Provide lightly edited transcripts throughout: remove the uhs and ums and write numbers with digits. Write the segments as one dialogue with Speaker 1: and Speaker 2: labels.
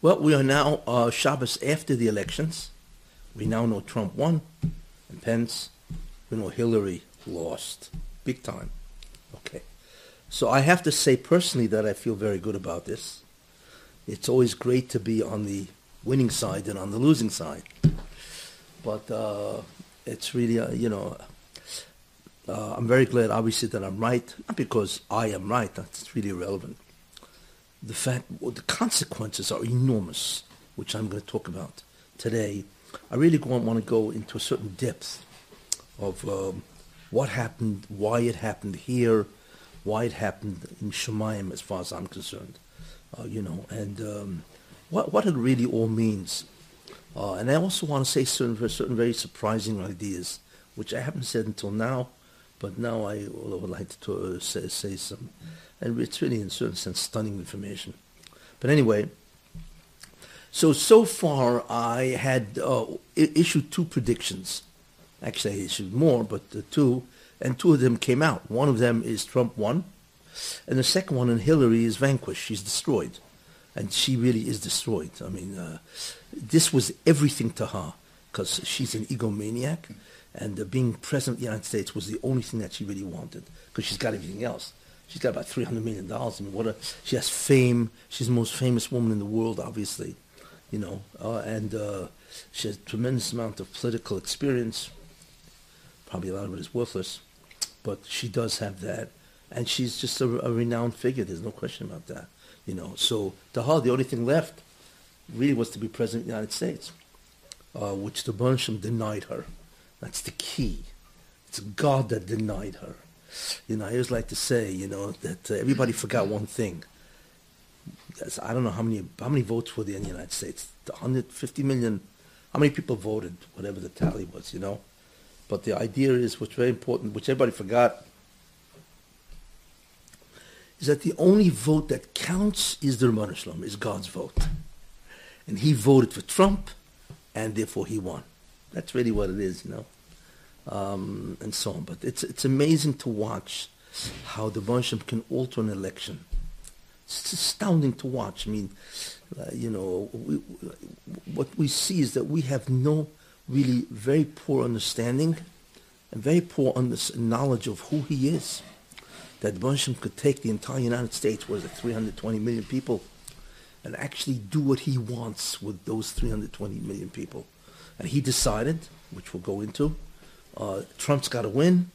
Speaker 1: Well, we are now Shabbos after the elections. We now know Trump won and Pence. We know Hillary lost. Big time. Okay. So I have to say personally that I feel very good about this. It's always great to be on the winning side than on the losing side. But it's really, I'm very glad, obviously, that I'm right. Not because I am right. That's really irrelevant. The consequences are enormous, which I'm going to talk about today. I really want to go into a certain depth of what happened, why it happened here, why it happened in Shemayim, as far as I'm concerned, and what it really all means. And I also want to say certain very surprising ideas, which I haven't said until now, but now I would like to say some. And it's really, in a certain sense, stunning information. But anyway, so far I had issued two predictions. Actually, I issued more, but two of them came out. One of them is Trump won, and the second one, and Hillary is vanquished. She's destroyed, and she really is destroyed. I mean, this was everything to her, because she's an egomaniac, and being president of the United States was the only thing that she really wanted, because she's got everything else. She's got about $300 million. I mean, she has fame. She's the most famous woman in the world, obviously, and she has a tremendous amount of political experience. Probably a lot of it is worthless, but she does have that, and she's just a renowned figure. There's no question about that, So to her, the only thing left really was to be president of the United States, which the Bansham denied her. That's the key. It's God that denied her. I always like to say, that everybody forgot one thing. I don't know how many votes were there in the United States. 150 million. How many people voted? Whatever the tally was, But the idea is, what's very important, which everybody forgot, is that the only vote that counts is the Rebbeinu Shalom, is God's vote. And he voted for Trump, and therefore he won. That's really what it is, and so on. But it's amazing to watch how the Bansham can alter an election. It's astounding to watch. I mean, what we see is that we have no really very poor understanding and very poor knowledge of who he is. That Bansham could take the entire United States, was it 320 million people, and actually do what he wants with those 320 million people. And he decided, which we'll go into, Trump's got to win,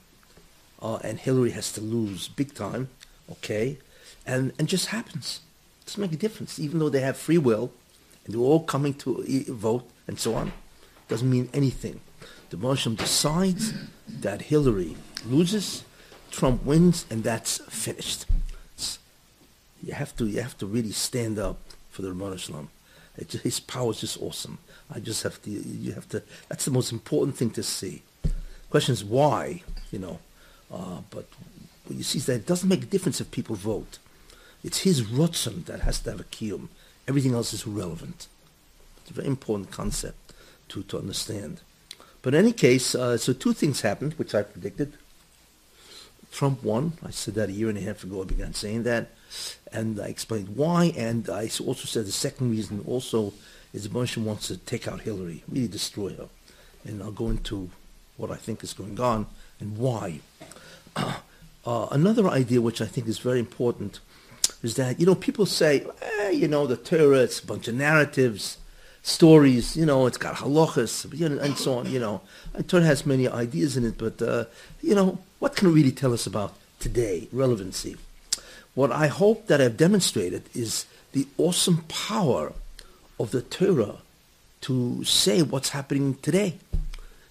Speaker 1: and Hillary has to lose big time, okay? And just happens. It doesn't make a difference. Even though they have free will, and they're all coming to vote, and so on, doesn't mean anything. The Bansham decides that Hillary loses, Trump wins, and that's finished. You have to really stand up for the Rebbeinu Shalom. His power is just awesome. You have to. That's the most important thing to see. Question is why, but what you see is that it doesn't make a difference if people vote. It's his rutzon that has to have a kiyum. Everything else is irrelevant. It's a very important concept to understand. But in any case, so two things happened, which I predicted. Trump won. I said that a year and a half ago. I began saying that, and I explained why. And I also said the second reason also is the Bansham wants to take out Hillary, really destroy her. And I'll go into what I think is going on and why. Another idea which I think is very important is that, people say, the Torah, it's a bunch of narratives, stories, it's got halachas, and so on, And Torah has many ideas in it, but, what can it really tell us about today, relevancy? What I hope that I've demonstrated is the awesome power of the Torah to say what's happening today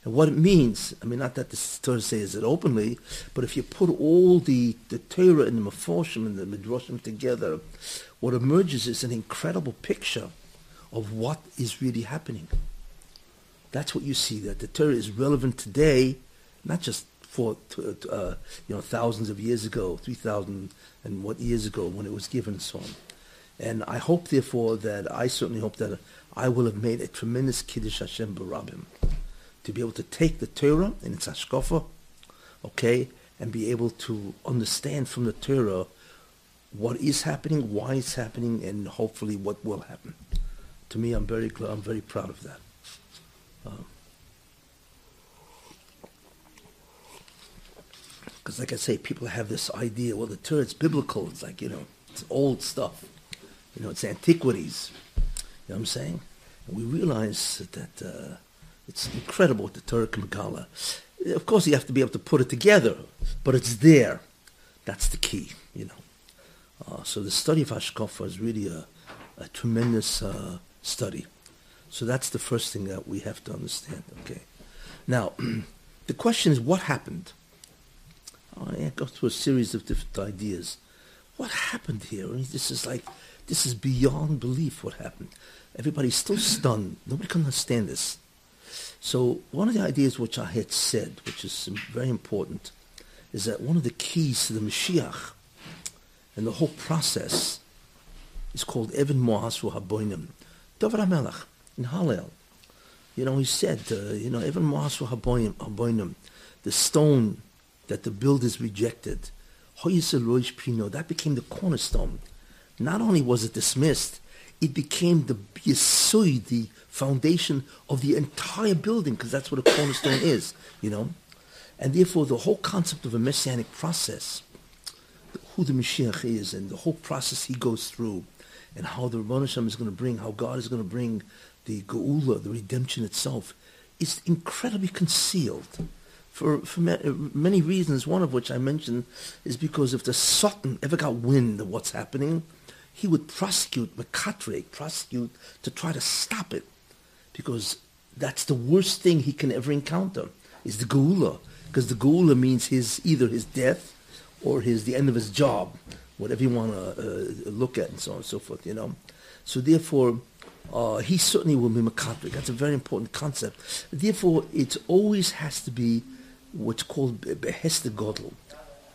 Speaker 1: and what it means. I mean, not that the Torah says it openly, but if you put all the Torah and the Meforshim and the Midrashim together, what emerges is an incredible picture of what is really happening. That's what you see, that the Torah is relevant today, not just for thousands of years ago, 3,000 and what years ago when it was given and so on. And I hope, therefore, I certainly hope that I will have made a tremendous Kiddush Hashem Barabim, to be able to take the Torah and its hashkafa, okay, and be able to understand from the Torah what is happening, why it's happening, and hopefully what will happen. To me, I'm very glad, I'm very proud of that. Because like I say, people have this idea, well, the Torah, it's biblical. It's like, it's old stuff. It's antiquities. You know what I'm saying? And we realize that it's incredible what the Torah can megala. Of course, you have to be able to put it together, but it's there. That's the key, So the study of Hashkafa is really a tremendous study. So that's the first thing that we have to understand, okay? Now, the question is, what happened? I go through a series of different ideas. What happened here? This is beyond belief what happened. Everybody's still stunned. Nobody can understand this. So one of the ideas which I had said, which is very important, is that one of the keys to the Mashiach and the whole process is called Even Mo'asru Haboinim. David HaMelech in Hallel. He said, Even Mo'asru Haboinim, the stone that the builders rejected, that became the cornerstone. Not only was it dismissed, it became the yesod, the foundation of the entire building, because that's what a cornerstone is, And therefore, the whole concept of a Messianic process, who the Mashiach is, and the whole process he goes through, and how the Rebbeinu Shem is going to bring, how God is going to bring the Geula, the redemption itself, is incredibly concealed. For many reasons, one of which I mentioned is because if the Satan ever got wind of what's happening, he would prosecute to try to stop it, because that's the worst thing he can ever encounter, is the Geula, because the Geula means either his death or the end of his job, whatever you want to look at, and so on and so forth, So therefore, he certainly will be Makatrik. That's a very important concept. Therefore, it always has to be what's called Behester Godel,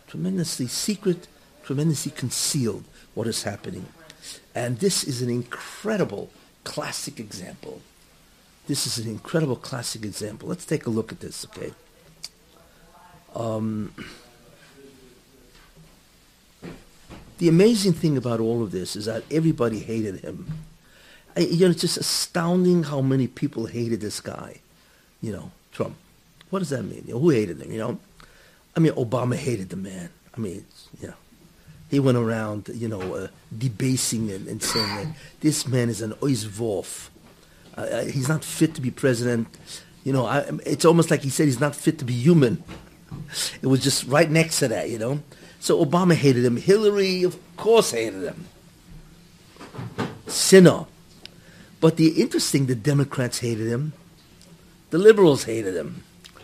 Speaker 1: tremendously secret, tremendously concealed what is happening. And this is an incredible classic example. Let's take a look at this, okay? The amazing thing about all of this is that everybody hated him. It's just astounding how many people hated this guy, Trump. What does that mean? Who hated him, Obama hated the man. He went around, debasing and saying that this man is an oizvorf. He's not fit to be president. It's almost like he said he's not fit to be human. It was just right next to that, So Obama hated him. Hillary, of course, hated him. Sinner. But the Democrats hated him. The liberals hated him.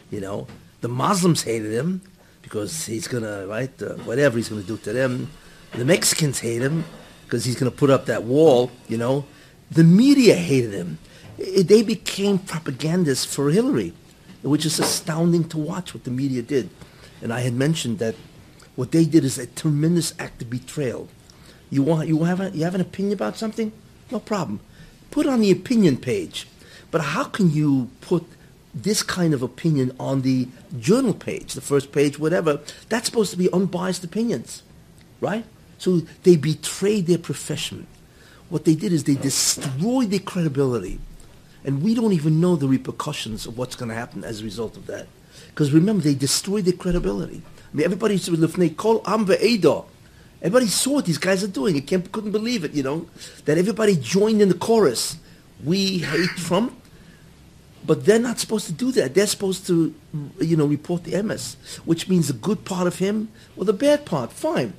Speaker 1: The Muslims hated him because he's going to, whatever he's going to do to them. The Mexicans hate him because he's going to put up that wall, The media hated him. They became propagandists for Hillary, which is astounding to watch what the media did. And I had mentioned that what they did is a tremendous act of betrayal. You have an opinion about something? No problem. Put it on the opinion page. But how can you put this kind of opinion on the journal page, the first page, whatever? That's supposed to be unbiased opinions, right? So they betrayed their profession. What they did is they destroyed their credibility. And we don't even know the repercussions of what's going to happen as a result of that. Because remember, they destroyed their credibility. Everybody said, everybody saw what these guys are doing. Couldn't believe it, that everybody joined in the chorus. We hate Trump, but they're not supposed to do that. They're supposed to, report the MS, which means the good part of him or the bad part. Fine.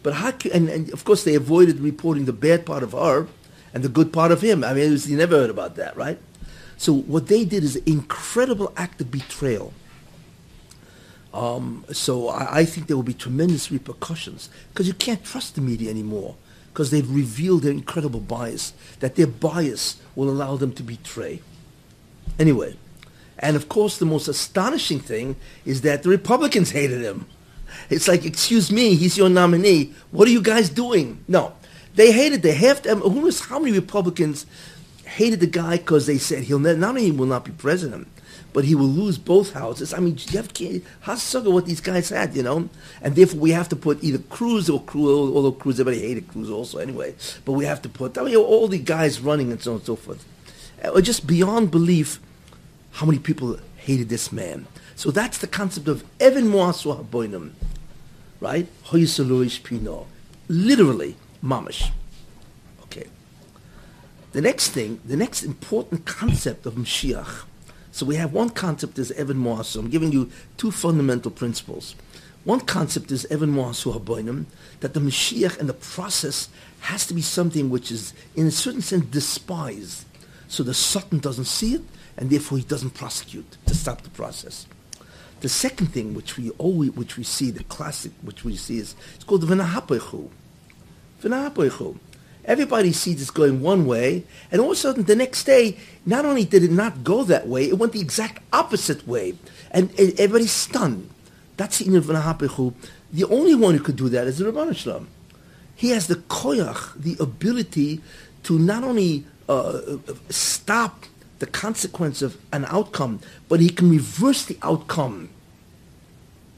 Speaker 1: But and of course they avoided reporting the bad part of her and the good part of him. You never heard about that, right? So what they did is an incredible act of betrayal. So I think there will be tremendous repercussions because you can't trust the media anymore because they've revealed their incredible bias, that their bias will allow them to betray. Anyway, and of course the most astonishing thing is that the Republicans hated him. It's like, excuse me, he's your nominee. What are you guys doing? No, they hated who knows how many Republicans hated the guy because they said he'll not only will not be president, but he will lose both houses. I mean, you have Hassaga what these guys had, and therefore we have to put either Cruz or Cruz, although Cruz, everybody hated Cruz also anyway, but we have to put, all the guys running and so on and so forth. Just beyond belief how many people hated this man. So that's the concept of Even Moasu Haboinim, right? Hoyisaloish Pino. Literally, mamash. Okay. The next important concept of Mashiach. So we have one concept is Even Moasu. I'm giving you two fundamental principles. One concept is Even Moasu Haboinim, that the Mashiach and the process has to be something which is, in a certain sense, despised. So the Satan doesn't see it, and therefore he doesn't prosecute to stop the process. The second thing which we see, the classic which we see is, it's called V'nahapechu. V'nahapechu. Everybody sees it's going one way, and all of a sudden the next day, not only did it not go that way, it went the exact opposite way. And everybody's stunned. That's the V'nahapechu. The only one who could do that is the Rebbeinu Shalom. He has the koyach, the ability to not only stop the consequence of an outcome, but he can reverse the outcome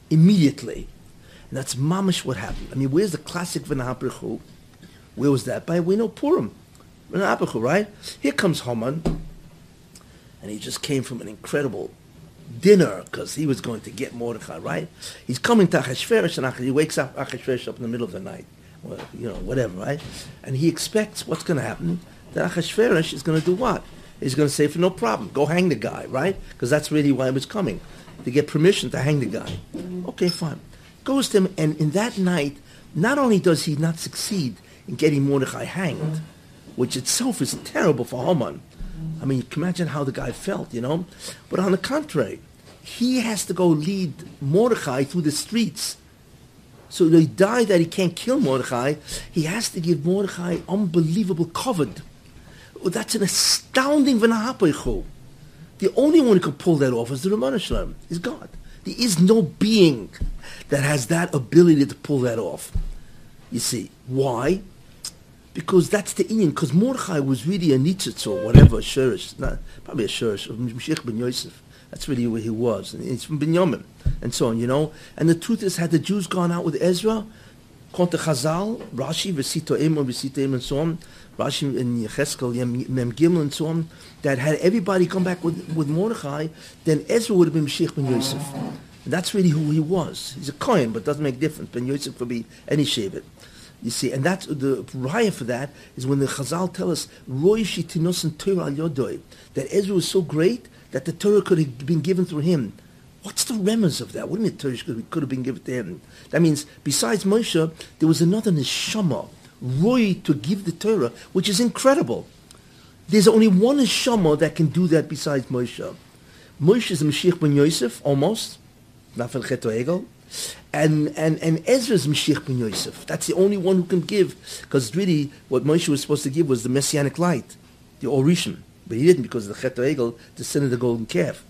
Speaker 1: immediately. And that's mamash what happened. I mean, where's the classic V'nahapechu? Where was that? We know Purim. V'nahapechu, right? Here comes Haman, and he just came from an incredible dinner because he was going to get Mordechai, right? He's coming to Achashverosh, and he wakes up Achashverosh up in the middle of the night. Well, whatever, right? And he expects what's going to happen, that Achashverosh is going to do what? He's going to say, for no problem, go hang the guy, right? Because that's really why he was coming, to get permission to hang the guy. Okay, fine. Goes to him, and in that night, not only does he not succeed in getting Mordechai hanged, which itself is terrible for Haman. I mean, you can imagine how the guy felt, But on the contrary, he has to go lead Mordechai through the streets. So they die that he can't kill Mordechai. He has to give Mordechai unbelievable covet. That's an astounding V'nahapechu. The only one who can pull that off is the Rebbeinu Shalom, is God. There is no being that has that ability to pull that off. You see, why? Because that's the Indian. Because Mordechai was really a Nitzitz or whatever, a Shurish, probably a Shurish, of Mashiach ben Yosef. That's really where he was. And he's from Binyamin, and so on, And the truth is, had the Jews gone out with Ezra, Konte Chazal, Rashi, Vesito Em, and so on, Rashi and Yecheskel, Mem Gimel, and so on, that had everybody come back with Mordechai, then Ezra would have been Mashiach ben Yosef. And that's really who he was. He's a Kohen, but doesn't make difference. Ben Yosef could be any Shevet. You see, and that's the raya for that is when the Chazal tell us Roy Shitinosan Torah al Yodoi, that Ezra was so great that the Torah could have been given through him. What's the remez of that? What do you mean Torah could have been given to him? That means besides Moshe, there was another neshama, Roy, to give the Torah, which is incredible. There's only one neshama that can do that besides Moshe. Moshe is Mashiach ben Yosef, almost, not for Chet Egel. And Ezra's Mashiach ben Yosef. That's the only one who can give, because really what Moshe was supposed to give was the Messianic light, the Orishim. But he didn't because of the Chet Egel, the sin of the golden calf.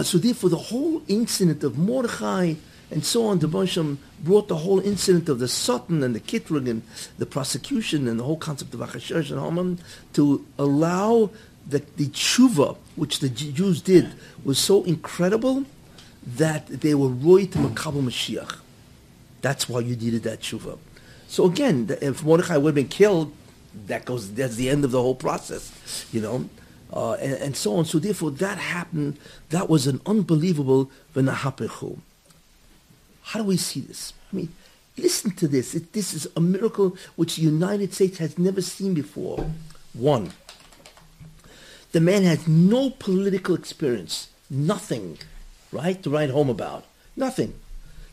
Speaker 1: So therefore the whole incident of Mordechai and so on, the Moshe brought the whole incident of the Satan and the Kitrug and the prosecution and the whole concept of Achashverosh and Haman to allow the tshuva, which the Jews did, was so incredible that they were roy to Makabel Mashiach. That's why you needed that tshuva. So again, if Mordechai would have been killed, that's the end of the whole process, and so on. So therefore, that happened. That was an unbelievable v'nahapechu. How do we see this? I mean, listen to this. This is a miracle which the United States has never seen before. One, the man has no political experience, nothing, right, to write home about. Nothing.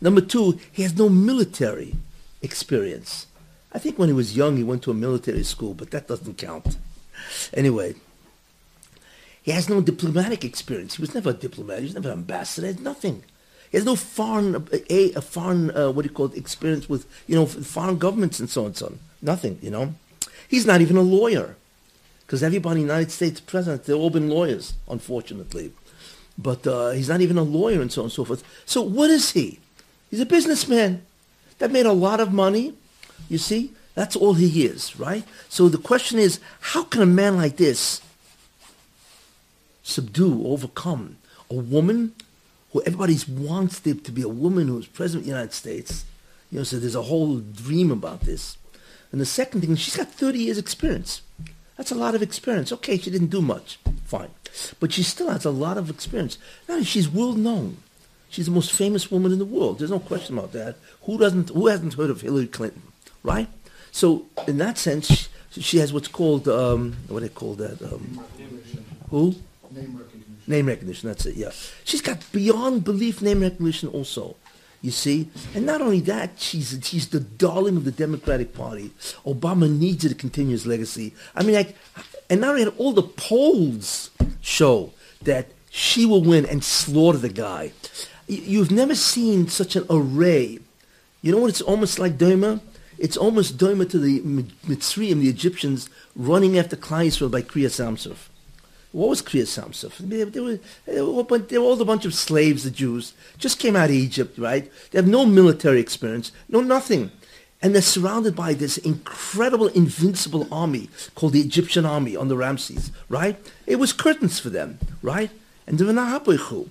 Speaker 1: Number two, he has no military experience. I think when he was young, he went to a military school, but that doesn't count. Anyway, he has no diplomatic experience. He was never a diplomat. He was never an ambassador. He has nothing. He has no foreign experience with, foreign governments and so on and so on. Nothing, He's not even a lawyer. Because everybody in the United States president, they've all been lawyers, unfortunately. But he's not even a lawyer and so on and so forth. So what is he? He's a businessman that made a lot of money. You see? That's all he is, right? So the question is, how can a man like this subdue, overcome a woman who everybody wants there to be a woman who's president of the United States. So there's a whole dream about this. And the second thing, she's got 30 years experience. That's a lot of experience. Okay, she didn't do much. Fine. But she still has a lot of experience. Now, she's world known. She's the most famous woman in the world. There's no question about that. Who hasn't heard of Hillary Clinton, right? So in that sense, she has what's called, what do they call that? Who?
Speaker 2: Name recognition.
Speaker 1: Name recognition, that's it, yeah. She's got beyond belief name recognition also, you see. And not only that, she's the darling of the Democratic Party. Obama needs her to continue his legacy. I mean, and not only that, all the polls show that she will win and slaughter the guy. You've never seen such an array. You know what? It's almost like Doma. It's almost Doma to the Mitzrayim, the Egyptians, running after Klal Yisrael by Kriya Samsuf. What was Kriya Samsuf? They were all a bunch of slaves, the Jews. Just came out of Egypt, right? They have no military experience, no nothing. And they're surrounded by this incredible, invincible army called the Egyptian army on the Ramses, right? It was curtains for them, right? And they were nahapoichu.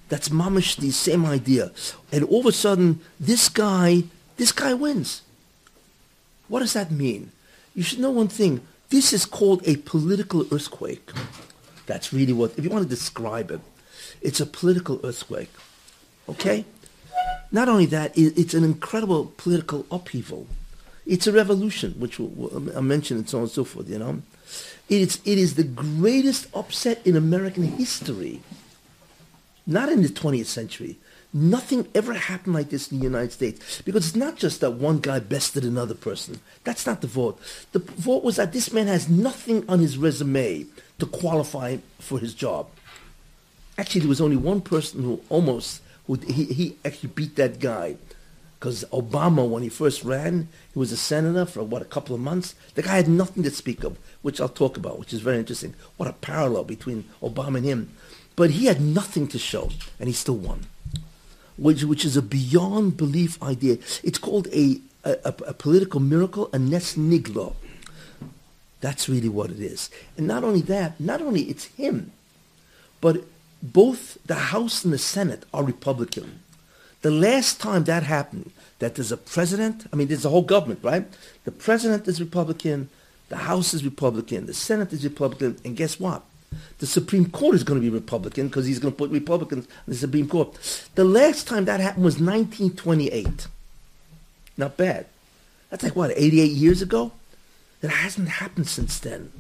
Speaker 1: That's mamash, the same idea. And all of a sudden, this guy wins. What does that mean? You should know one thing. This is called a political earthquake. That's really what, if you want to describe it, it's a political earthquake. Okay? Not only that, it's an incredible political upheaval. It's a revolution, which I mentioned and so on and so forth, you know. It is the greatest upset in American history. Not in the 20th century. Nothing ever happened like this in the United States. Because it's not just that one guy bested another person. That's not the vote. The vote was that this man has nothing on his resume to qualify for his job. Actually, there was only one person he actually beat that guy. Because Obama, when he first ran, he was a senator for, a couple of months. The guy had nothing to speak of, which I'll talk about, which is very interesting. What a parallel between Obama and him. But he had nothing to show, and he still won, which is a beyond belief idea. It's called a political miracle, a nes niglo. That's really what it is. And not only that, not only it's him, but both the House and the Senate are Republican. The last time that happened, that there's a president, there's a whole government, right? The president is Republican, the House is Republican, the Senate is Republican, and guess what? The Supreme Court is going to be Republican because he's going to put Republicans in the Supreme Court. The last time that happened was 1928. Not bad. That's 88 years ago? It hasn't happened since then.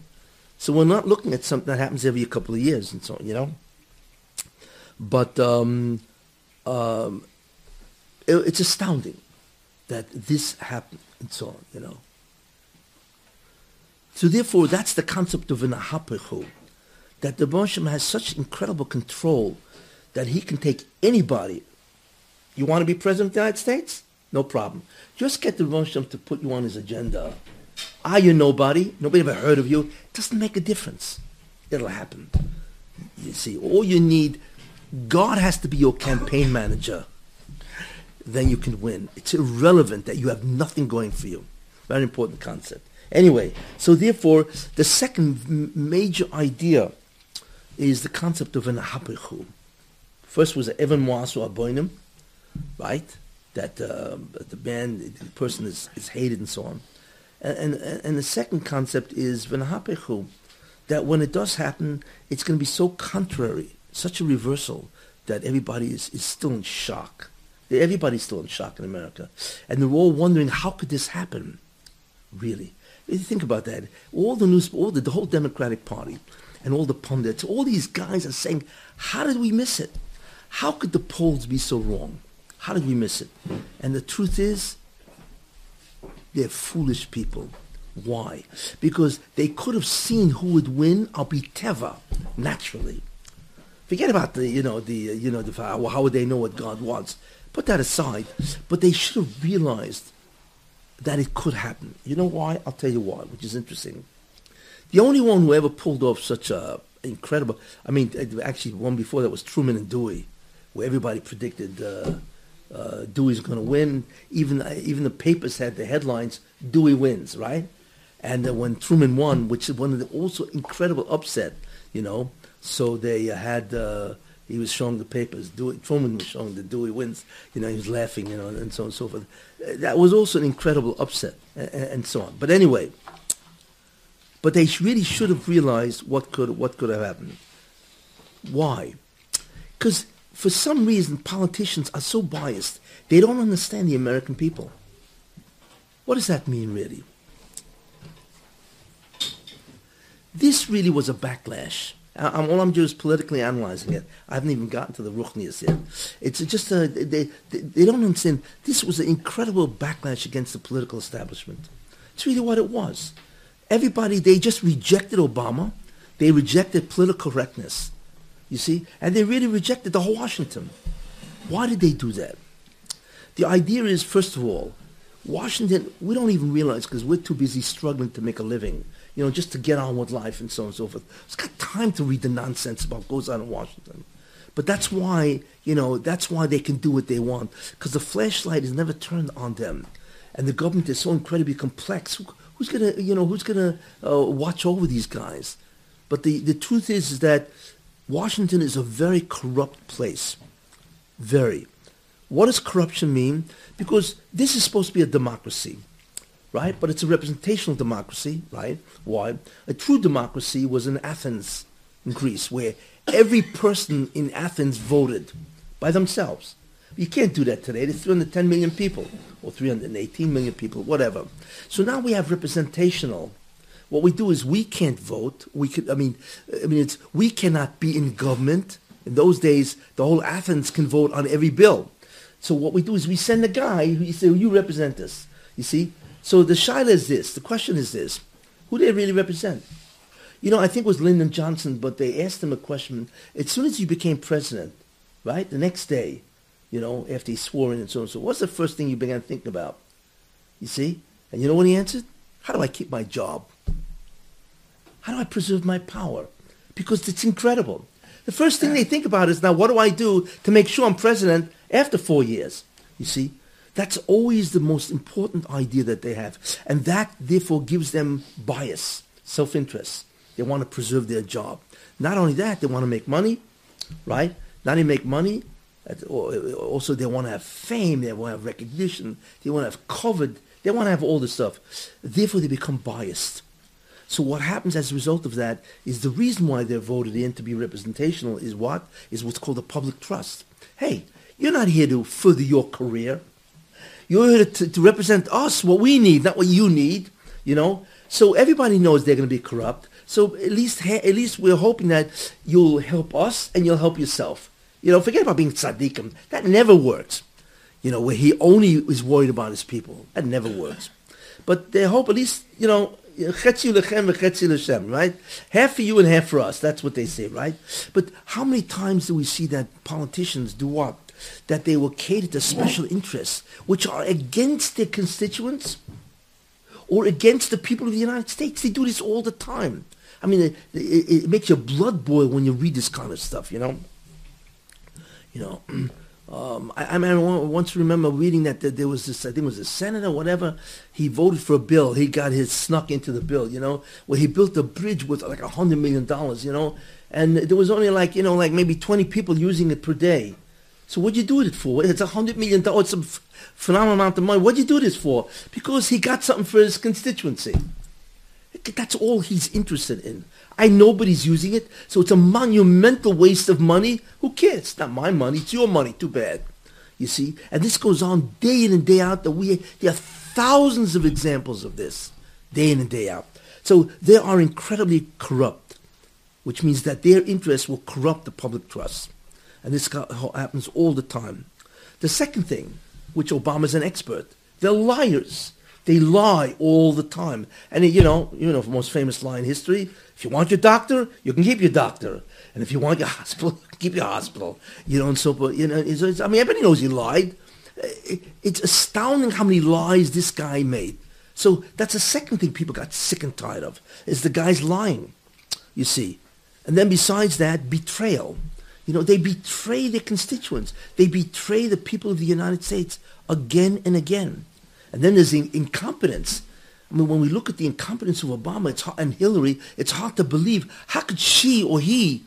Speaker 1: So we're not looking at something that happens every couple of years and so on, you know? But it's astounding that this happened and so on, you know? So therefore, that's the concept of an ahapechu. That the Moshe has such incredible control that he can take anybody. You want to be president of the United States? No problem. Just get the Moshe to put you on his agenda. Are you nobody? Nobody ever heard of you. It doesn't make a difference. It'll happen. You see, all you need, God has to be your campaign manager. Then you can win. It's irrelevant that you have nothing going for you. Very important concept. Anyway, so therefore, the second major idea is the concept of an ahapechu. First was the Evan Moasu Aboinim, right? That the person is hated and so on. And the second concept is v'nahapechu, that when it does happen, it's going to be so contrary, such a reversal, that everybody is still in shock. Everybody's still in shock in America. And they're all wondering, how could this happen? Really. If you think about that, the whole Democratic Party and all the pundits, all these guys are saying, how did we miss it? How could the polls be so wrong? How did we miss it? And the truth is, they're foolish people. Why? Because they could have seen who would win, I'll be teva, naturally. Forget about how would they know what God wants? Put that aside. But they should have realized that it could happen. You know why? I'll tell you why, which is interesting. The only one who ever pulled off such a incredible, actually one before that was Truman and Dewey, where everybody predicted Dewey's going to win. Even the papers had the headlines, Dewey wins, right? And when Truman won, which is one of the also incredible upset, you know, so they had he was showing the papers. Truman was showing the Dewey wins. He was laughing, and so on and so forth. That was also an incredible upset, and so on. But anyway, but they really should have realized what could have happened. Why? Because for some reason, politicians are so biased. They don't understand the American people. What does that mean, really? This really was a backlash. All I'm doing is politically analyzing it. I haven't even gotten to the Ruchnius yet. It's just they don't understand. This was an incredible backlash against the political establishment. It's really what it was. Everybody, they just rejected Obama. They rejected political correctness, you see, and they really rejected the whole Washington. Why did they do that? The idea is, first of all, Washington, we don't even realize because we're too busy struggling to make a living, just to get on with life and so on and so forth. It's got time to read the nonsense about what goes on in Washington. But that's why, that's why they can do what they want, because the flashlight is never turned on them. And the government is so incredibly complex. Who's gonna watch over these guys? But the truth is that Washington is a very corrupt place. Very. What does corruption mean? Because this is supposed to be a democracy, right? But it's a representational democracy, right? Why? A true democracy was in Athens, in Greece, where every person in Athens voted by themselves. You can't do that today. There's 310 million people, or 318 million people, whatever. So now we have representational. What we do is we can't vote. We cannot be in government. In those days, the whole Athens can vote on every bill. So what we do is we send a guy who you say, you represent us. You see? So the shaila is this. The question is this. Who do they really represent? I think it was Lyndon Johnson, but they asked him a question. As soon as you became president, right, the next day, after he swore in and so on, what's the first thing you began thinking about? You see? And you know what he answered? How do I keep my job? How do I preserve my power? Because it's incredible. The first thing they think about is, now what do I do to make sure I'm president after 4 years? You see? That's always the most important idea that they have. And that, therefore, gives them bias, self-interest. They want to preserve their job. Not only that, they want to make money, right? Not only make money, also they want to have fame, they want to have recognition, they want to have covered, they want to have all this stuff. Therefore, they become biased. So what happens as a result of that is the reason why they're voted in to be representational is what? Is what's called a public trust. Hey, you're not here to further your career. You're here to represent us, what we need, not what you need, So everybody knows they're going to be corrupt. So at least we're hoping that you'll help us and you'll help yourself. Forget about being tzaddikim. That never works. Where he only is worried about his people. That never works. But they hope at least, chetzi lechem v'chetzi l'Shem, right? Half for you and half for us. That's what they say, right? But how many times do we see that politicians do what? That they will cater to special interests, which are against their constituents or against the people of the United States. They do this all the time. I mean, it makes your blood boil when you read this kind of stuff, I once remember reading that there was this, I think it was a senator or whatever, he voted for a bill. He got his snuck into the bill, where he built a bridge with like $100 million, and there was only like maybe 20 people using it per day. So what'd you do it for? It's $100 million. It's a phenomenal amount of money. What'd you do this for? Because he got something for his constituency. That's all he's interested in. Nobody's using it, so it's a monumental waste of money. Who cares? It's not my money. It's your money. Too bad. You see? And this goes on day in and day out. There are thousands of examples of this, day in and day out. So they are incredibly corrupt, which means that their interests will corrupt the public trust. And this happens all the time. The second thing, which Obama's an expert, they're liars. They lie all the time. And the most famous lie in history, if you want your doctor, you can keep your doctor. And if you want your hospital, keep your hospital. And so, everybody knows he lied. It's astounding how many lies this guy made. So that's the second thing people got sick and tired of, is the guy's lying, you see. And then besides that, betrayal. They betray their constituents. They betray the people of the United States again and again. And then there's the incompetence. When we look at the incompetence of Obama and Hillary, it's hard to believe. How could she or he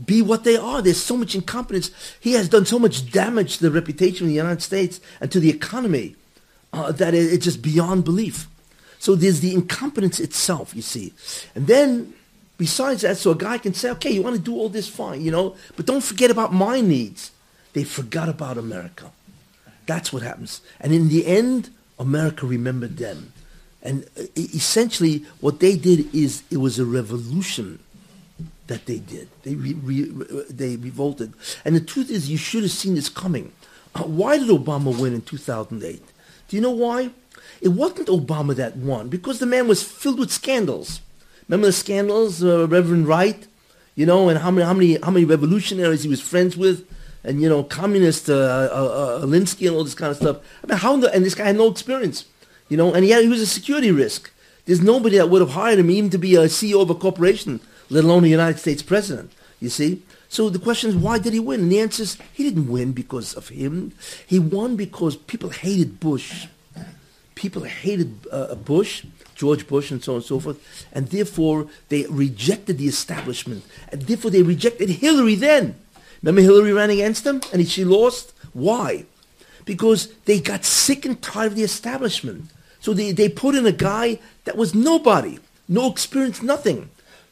Speaker 1: be what they are. There's so much incompetence. He has done so much damage to the reputation of the United States and to the economy that it's just beyond belief. So there's the incompetence itself, you see. And then, besides that, so a guy can say, okay, you want to do all this, fine, but don't forget about my needs. They forgot about America. That's what happens. And in the end, America remembered them. And essentially, what they did is, it was a revolution that they did. They revolted. And the truth is, you should have seen this coming. Why did Obama win in 2008? Do you know why? It wasn't Obama that won, because the man was filled with scandals. Remember the scandals, Reverend Wright, and how many revolutionaries he was friends with, and communist Alinsky and all this kind of stuff. I mean, and this guy had no experience, and he was a security risk. There's nobody that would have hired him even to be a CEO of a corporation, let alone a United States president. You see. So the question is, why did he win? And the answer is, he didn't win because of him. He won because people hated Bush. People hated Bush, George Bush, and so on and so forth, and therefore they rejected the establishment, and therefore they rejected Hillary then. Remember Hillary ran against him, and she lost? Why? Because they got sick and tired of the establishment. So they put in a guy that was nobody, no experience, nothing.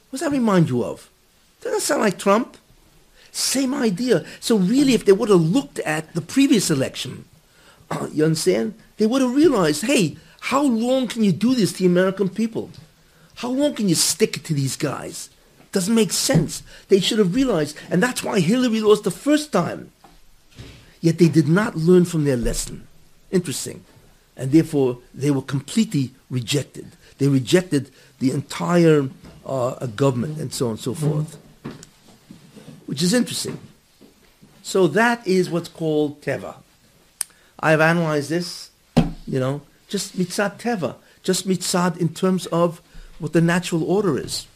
Speaker 1: What does that remind you of? Doesn't that sound like Trump? Same idea. So really, if they would have looked at the previous election, you understand? They would have realized, hey, how long can you do this to the American people? How long can you stick it to these guys? Doesn't make sense. They should have realized, and that's why Hillary lost the first time. Yet they did not learn from their lesson. Interesting. And therefore, they were completely rejected. They rejected the entire government and so on and so forth, which is interesting. So that is what's called Teva. I have analyzed this, just mitzad Teva, just mitzad in terms of what the natural order is,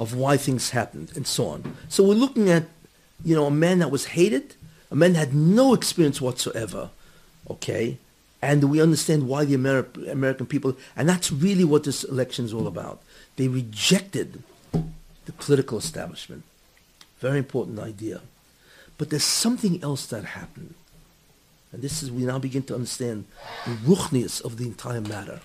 Speaker 1: of why things happened and so on. So we're looking at, a man that was hated, a man that had no experience whatsoever, okay? And we understand why the American people, and that's really what this election is all about. They rejected the political establishment. Very important idea. But there's something else that happened. And this is, we now begin to understand the ruchnius of the entire matter.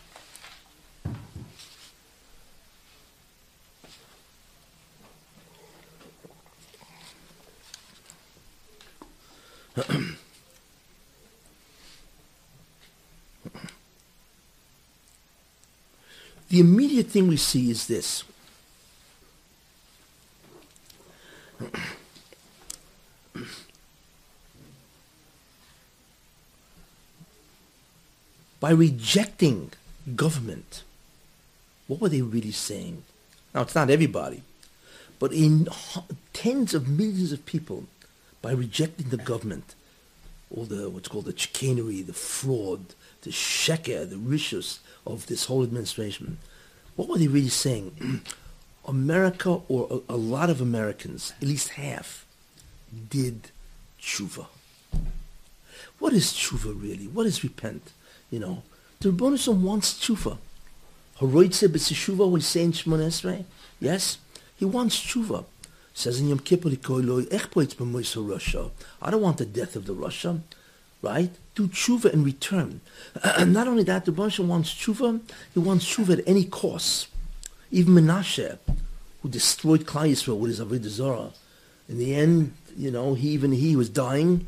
Speaker 1: The immediate thing we see is this. By rejecting government, what were they really saying? Now, it's not everybody, but in tens of millions of people, by rejecting the government, all the, what's called the chicanery, the fraud, the sheker, the rishus of this whole administration, what were they really saying? America, or a lot of Americans, at least half, did tshuva. What is tshuva really? What is repent? The Rebbeinu Shalom wants tshuva. Haroitze b'seshuva, we say in Shemona Esrei. Yes, he wants tshuva. Says in Yom Kippur, I don't want the death of the Russia, right? Do tshuva and return. Not only that, the Rebbeinu Shalom wants tshuva. He wants tshuva at any cost. Even Menashe, who destroyed Klal Yisrael with his Avodah Zarah, in the end, he was dying,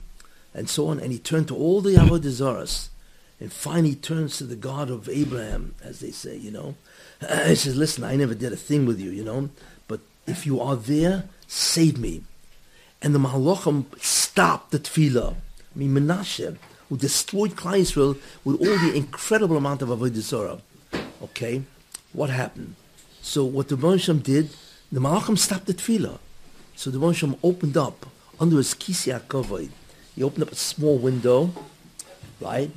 Speaker 1: and so on, and he turned to all the Avodah Zarahs. And finally he turns to the God of Abraham, as they say, He says, listen, I never did a thing with you, but if you are there, save me. And the Malachim stopped the tefillah. Menashe, who destroyed Klal Yisrael with all the incredible amount of Avodah Zarah. Okay? What happened? So what the Rebbeinu Shalom did, the Malachim stopped the tefillah. So the Rebbeinu Shalom opened up, under his Kisei HaKavod, he opened up a small window, right?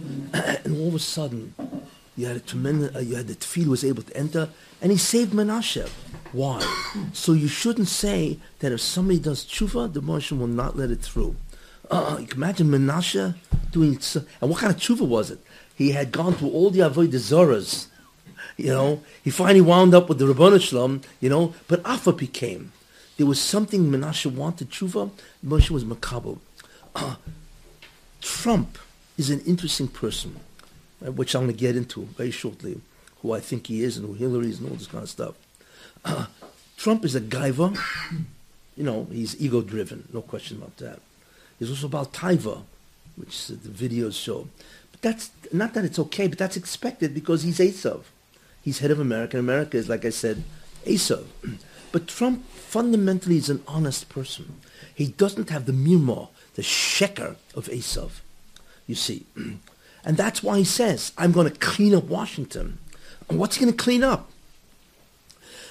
Speaker 1: And all of a sudden, you had the tefillah was able to enter, and he saved Menashe. Why? So you shouldn't say that if somebody does tshuva, the Moshe will not let it through. You can imagine Menashe doing, and what kind of tshuva was it? He had gone through all the avodah zaras, He finally wound up with the Rebbeinu Shalom, but Afa became. there was something Menashe wanted, tshuva, Moshe was makabel. Trump is an interesting person, which I'm going to get into very shortly, who I think he is and who Hillary is and all this kind of stuff. Trump is a gaiva. He's ego-driven, no question about that. He's also about taiva, which the videos show. But that's, not that it's okay, but that's expected because he's Esav. He's head of America, and America is, like I said, Esav. But Trump fundamentally is an honest person. He doesn't have the mirmah, the sheker of Esav, you see. And that's why he says, I'm going to clean up Washington. And what's he going to clean up?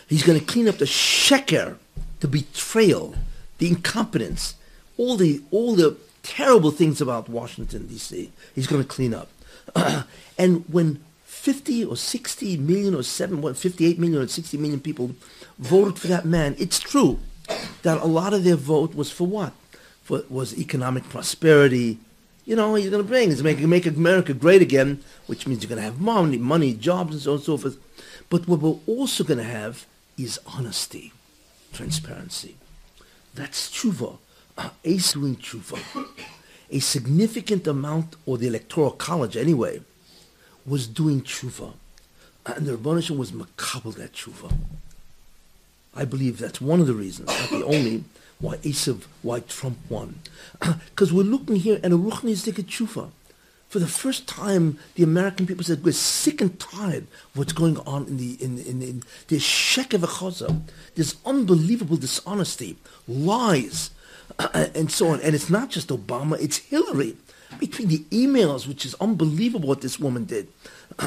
Speaker 1: He's going to clean up the sheker, the betrayal, the incompetence, all the terrible things about Washington, D.C. He's going to clean up. And when 50 or 60 million or 58 million or 60 million people voted for that man, it's true that a lot of their vote was for what? Was economic prosperity. He's going to bring, he's going to make America great again, which means you're going to have money, jobs, and so on and so forth. But what we're also going to have is honesty, transparency. That's tshuva, Ace doing tshuva. A significant amount, or the Electoral College anyway, was doing tshuva. And the Rebbeinu Shem was makabel that tshuva. I believe that's one of the reasons, not the only, why Trump won. Because we're looking here at a ruchnistic tshuva. For the first time, the American people said, we're sick and tired of what's going on in the sheker v'choza. There's unbelievable dishonesty, lies, and so on. And it's not just Obama, it's Hillary. Between the emails, which is unbelievable what this woman did,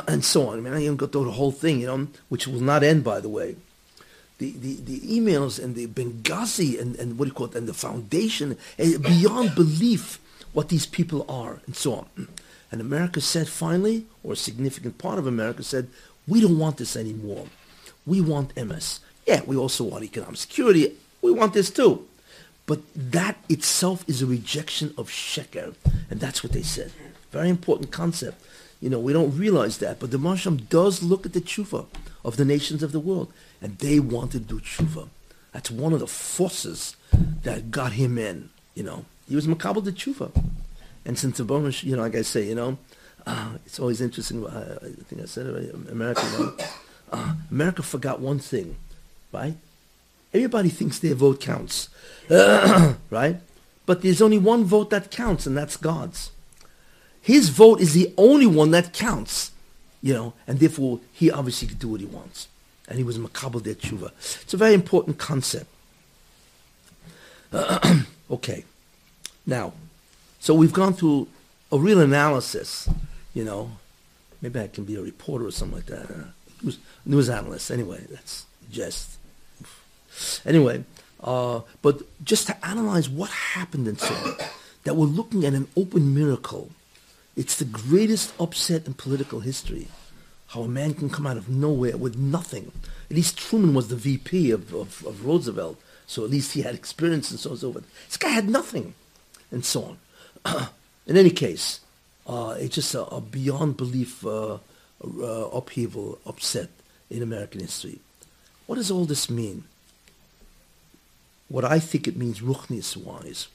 Speaker 1: and so on. I mean, I even got through the whole thing, which will not end, by the way. The emails and the Benghazi and what do you call it, and the foundation, and beyond belief what these people are, and so on. And America said finally, or a significant part of America said, we don't want this anymore. We want MS. Yeah, we also want economic security. We want this too. But that itself is a rejection of sheker. And that's what they said. Very important concept. We don't realize that. But the Marsham does look at the tshuva of the nations of the world. And they want to do tshuva. That's one of the forces that got him in, He was makabel the tshuva. And since the bonus, like I say, it's always interesting. I think I said it already. America, America forgot one thing, right? Everybody thinks their vote counts, right? But there's only one vote that counts, and that's God's. His vote is the only one that counts, and therefore he obviously could do what he wants. And he was makabel der tshuva. It's a very important concept. Okay. Now, so we've gone through a real analysis, Maybe I can be a reporter or something like that. News analyst. Anyway, that's just... Anyway, but just to analyze what happened and so on, that we're looking at an open miracle. It's the greatest upset in political history. How a man can come out of nowhere with nothing. At least Truman was the VP of Roosevelt, so at least he had experience and so on and so forth. This guy had nothing, and so on. In any case, it's just a beyond belief upheaval, upset in American history. What does all this mean? What I think it means ruchnis-wise.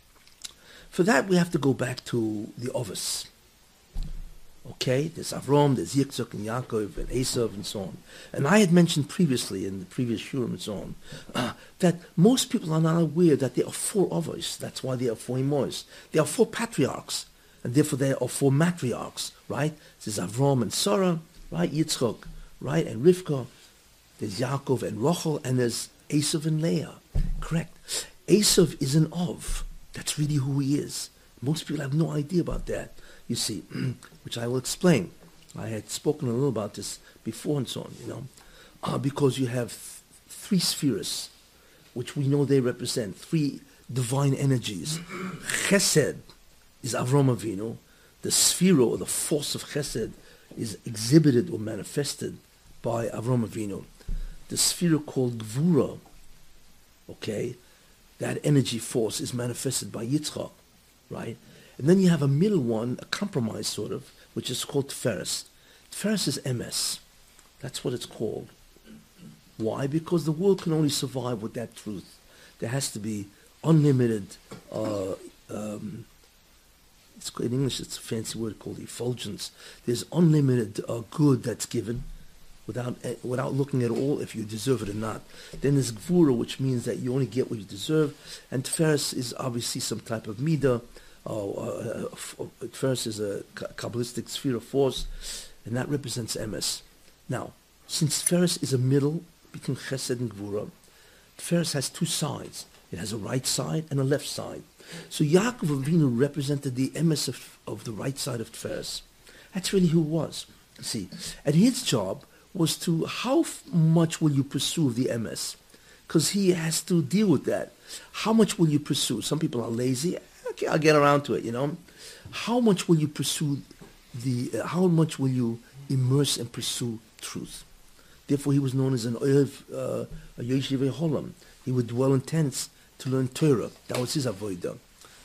Speaker 1: For that, we have to go back to the Ovis. Okay, there's Avram, there's Yitzchak and Yaakov and Esav and so on. And I had mentioned previously in the previous shurim and so on, that most people are not aware that there are four Avos. That's why there are four Emos. There are four patriarchs, and therefore there are four matriarchs, right? There's Avram and Sarah, right? Yitzchak, right? And Rivka. There's Yaakov and Rachel, and there's Esav and Leah. Correct. Esav is an Ov. That's really who he is. Most people have no idea about that, you see, which I will explain. I had spoken a little about this before and so on, because you have three spheres, which we know they represent, three divine energies. Chesed is Avram Avinu. The sphere or the force of Chesed is exhibited or manifested by Avram Avinu. The sphere called Gvura, okay, that energy force is manifested by Yitzchak, right? And then you have a middle one, a compromise sort of, which is called Tiferes. Tiferes is MS. That's what it's called. Why? Because the world can only survive with that truth. there has to be unlimited, in English it's a fancy word called effulgence. There's unlimited good that's given without looking at all if you deserve it or not. Then there's gvura, which means that you only get what you deserve. And Tiferes is obviously some type of midah. Tiferes is a Kabbalistic sphere of force, and that represents emes. Now, since Tiferes is a middle between chesed and gvura, Tiferes has two sides. It has a right side and a left side. So Yaakov Avinu represented the emes of the right side of Tiferes. That's really who he was. See, and his job was to how much will you pursue the emes, because he has to deal with that. How much will you pursue? Some people are lazy. Okay, I'll get around to it. How much will you pursue how much will you immerse and pursue truth? Therefore, he was known as an Oyev Yeshivei Holam. He would dwell in tents to learn Torah. That was his avodah,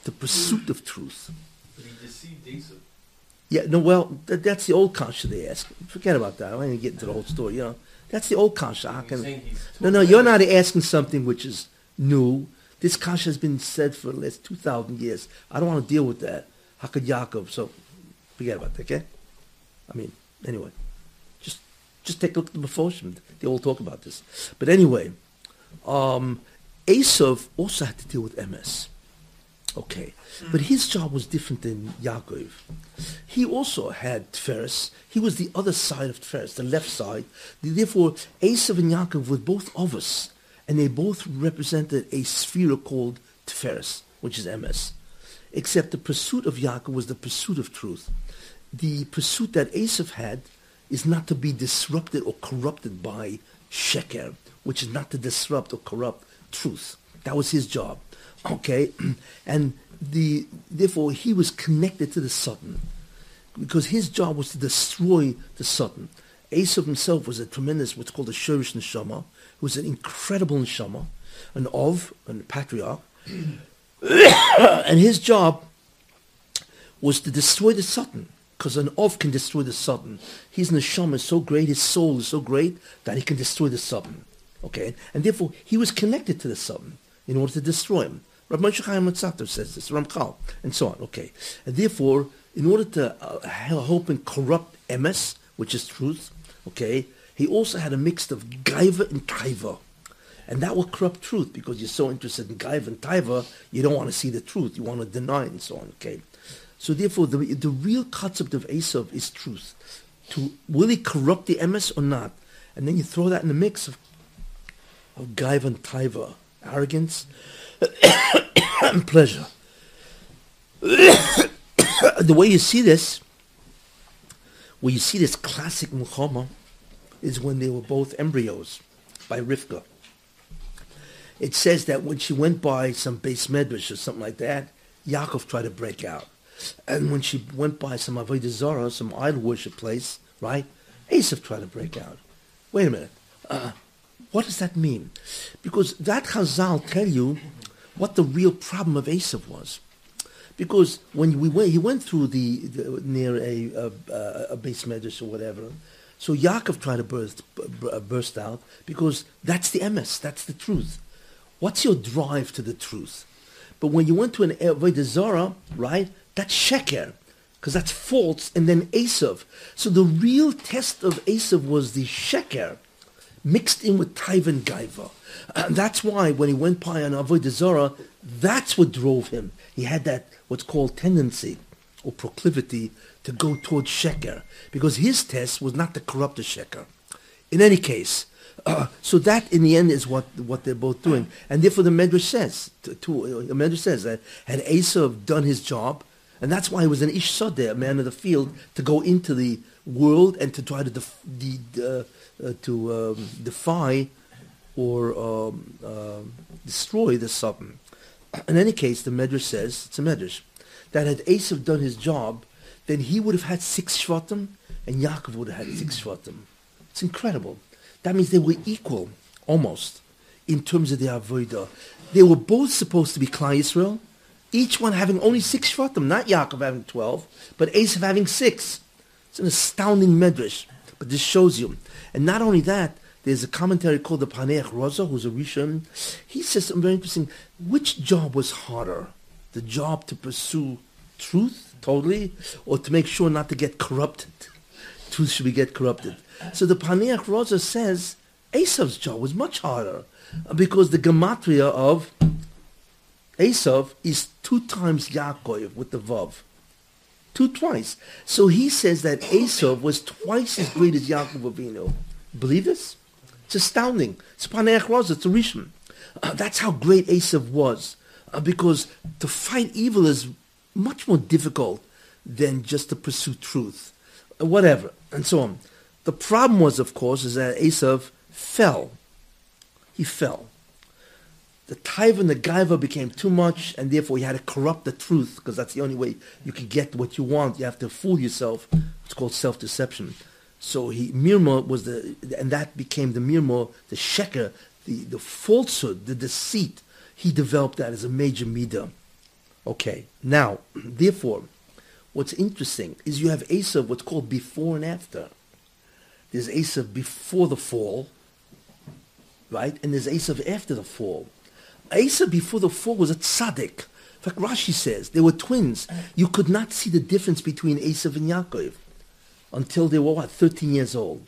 Speaker 1: the pursuit of truth.
Speaker 2: But he deceived Esau.
Speaker 1: Yeah, no, well, that's the old kasha they ask. Forget about that. I don't even get into the whole story. That's the old kasha. How can? No, you're not asking something which is new. This kasha has been said for the last 2,000 years. I don't want to deal with that. Hakad Yaakov. So forget about that. Okay. I mean, anyway, just take a look at the Mefoshim. They all talk about this. But anyway, Esav also had to deal with MS. Okay, but his job was different than Yaakov. He also had Tiferes. He was the other side of Tiferes, the left side. Therefore, Esav and Yaakov were both of us, and they both represented a sphere called Tiferes, which is MS. Except the pursuit of Yaakov was the pursuit of truth. The pursuit that Esav had is not to be disrupted or corrupted by sheker, which is not to disrupt or corrupt truth. That was his job. Okay, and therefore he was connected to the Satan, because his job was to destroy the Satan. Esav himself was a tremendous, what's called a shorish neshama, who was an incredible neshama, a patriarch, and his job was to destroy the Satan, because an Ov can destroy the Satan. His neshama is so great, his soul is so great that he can destroy the Satan. Okay, and therefore he was connected to the Satan in order to destroy him. Rabbi Moshe Chaim Luzzatto says this, Ramchal, and so on. Okay, and therefore, in order to help and corrupt emes, which is truth, okay, he also had a mix of gaiva and taiva, and that will corrupt truth, because you're so interested in gaiva and taiva, you don't want to see the truth, you want to deny it, and so on. Okay, so therefore, the real concept of Esav is truth. Will he corrupt the emes or not? And then you throw that in the mix of gaiva and taiva, arrogance and pleasure. The way you see this, where you see this classic Muhammad, is when they were both embryos by Rivka. It says that when she went by some Beis Medrash or something like that, Yaakov tried to break out. And when she went by some Avodah Zarah, some idol worship place, right, Esav tried to break out. Wait a minute. What does that mean? Because that Chazal tell you what the real problem of Esav was. Because when he went through near a Beis Medrash or whatever, so Yaakov tried to burst out, because that's the emes, that's the truth. What's your drive to the truth? But when you went to an Avodah Zarah, right, that's sheker, because that's false, and then Esav. So the real test of Esav was the sheker, mixed in with taiva and gaiva. And that's why when he went by an Avodah Zarah, that's what drove him. He had that, what's called tendency or proclivity to go towards sheker, because his test was not to corrupt the sheker. In any case, so that in the end is what they're both doing. And therefore the Medrash says, that had Esav done his job, and that's why he was an ish sadeh, a man of the field, to go into the world and to try to defy or destroy the Satan. In any case, the Medrash says, it's a Medrash, that had Esav done his job, then he would have had 6 Shvatim, and Yaakov would have had 6 Shvatim. It's incredible. That means they were equal, almost, in terms of their avodah. They were both supposed to be Klal Yisrael, each one having only 6 Shvatim, not Yaakov having 12, but Esav having 6. It's an astounding Medrash, but this shows you. And not only that, there's a commentary called the Paneach Raza, who's a Rishon. He says something very interesting. Which job was harder? The job to pursue truth totally, or to make sure not to get corrupted? Truth should be get corrupted. So the Paneach Raza says Esav's job was much harder because the gematria of Esav is 2 times Yaakov with the Vav. Twice. So he says that Esav was twice as great as Yaakov Avinu. Believe this? It's astounding. It's Paneach Raza, it's a Rishon. That's how great Esav was. Because to fight evil is much more difficult than just to pursue truth. Whatever, and so on. The problem was, of course, is that Esav fell. He fell. The taiva and the gaiva became too much, and therefore he had to corrupt the truth, because that's the only way you can get what you want. You have to fool yourself. It's called self-deception. So Mirma was and that became the Mirma, the sheker, the falsehood, the deceit. He developed that as a major midah. Okay, now, therefore, what's interesting is you have Esav, what's called before and after. There's Esav before the fall, right? And there's Esav after the fall. Esav before the fall was a tzaddik. In fact, Rashi says they were twins. You could not see the difference between Esav and Yaakov until they were, 13 years old.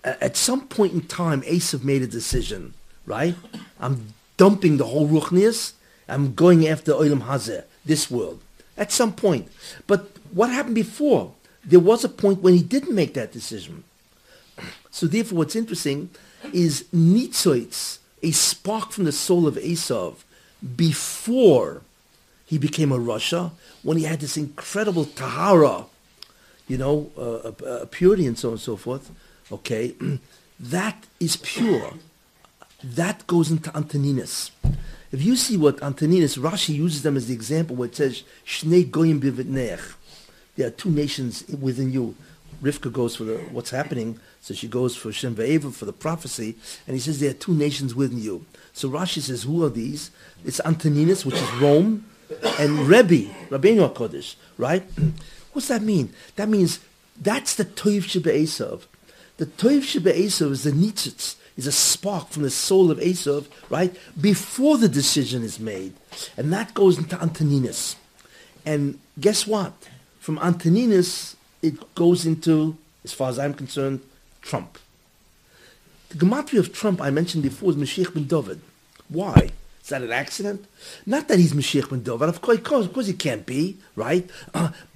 Speaker 1: At some point in time, Esav made a decision, right? I'm dumping the whole Ruchnius. I'm going after Olam Hazeh, this world. At some point. But what happened before? There was a point when he didn't make that decision. So therefore, what's interesting is Nitzoitz, a spark from the soul of Esav, before he became a Rasha, when he had this incredible tahara, purity and so on and so forth, okay, that is pure. That goes into Antoninus. If you see what Antoninus, Rashi uses them as the example where it says, Shnei goyim bivitneach. There are 2 nations within you. Rivka goes for what's happening, so she goes for Shem Ve'eva, for the prophecy, and he says there are 2 nations within you. So Rashi says, who are these? It's Antoninus, which is Rome, and Rabbeinu HaKodesh, right? What's that mean? That means that's the Toiv Sheba Esav. The Toiv Sheba Esav is the Nitzitz, is a spark from the soul of Esav, right? Before the decision is made. And that goes into Antoninus. And guess what? From Antoninus, it goes into, as far as I'm concerned, Trump. The gematria of Trump, I mentioned before, is Mashiach ben David. Why? Is that an accident? Not that he's Mashiach ben David. Of course he can't be, right?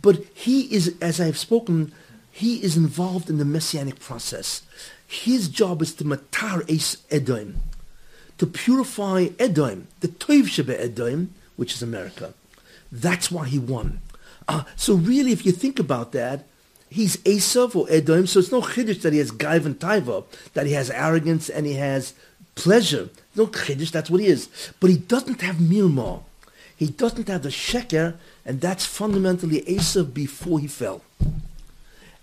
Speaker 1: But he is, as I've spoken, he is involved in the Messianic process. His job is to matar Edom, to purify Edom, the Toiv Sheba Edom, which is America. That's why he won. So really, if you think about that, he's Esav or Edom, so it's no chiddush that he has gaiv and taiva, that he has arrogance and he has pleasure. No chiddush, that's what he is. But he doesn't have mirma. He doesn't have the sheker, and that's fundamentally Esav before he fell.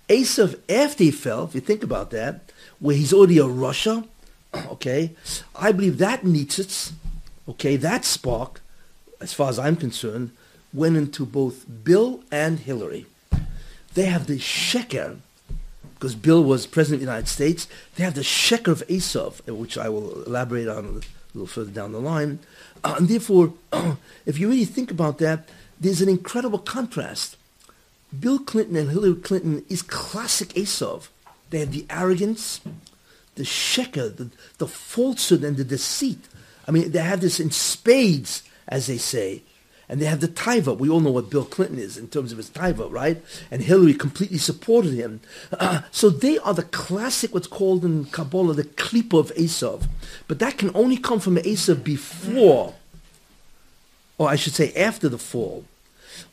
Speaker 1: Esav after he fell, if you think about that, where he's already a Rasha, okay, I believe that nitzitz, okay, that spark, as far as I'm concerned, went into both Bill and Hillary. They have the sheker, because Bill was president of the United States, they have the sheker of Esav, which I will elaborate on a little further down the line. And therefore, if you really think about that, there's an incredible contrast. Bill Clinton and Hillary Clinton is classic Esav. They have the arrogance, the sheker, the falsehood and the deceit. I mean, they have this in spades, as they say. And they have the taiva. We all know what Bill Clinton is in terms of his taiva, right? And Hillary completely supported him. So they are the classic, what's called in Kabbalah, the klipa of Esav. But that can only come from Esav before, or I should say after the fall.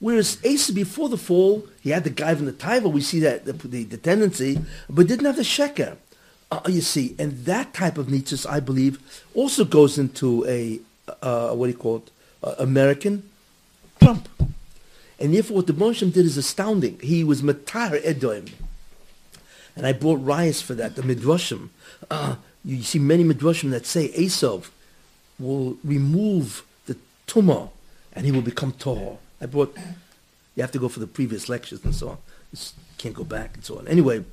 Speaker 1: Whereas Esav before the fall, he had the gaiv and the taiva. We see that the tendency, but didn't have the sheker. You see, and that type of nitzis, I believe, also goes into a American Trump. And therefore what the Moshe did is astounding. He was matar Edom. And I brought rayas for that, the Midrashim. You see many Midrashim that say Esav will remove the tumah and he will become tahor. You have to go for the previous lectures and so on. It's Can't go back and so on. Anyway,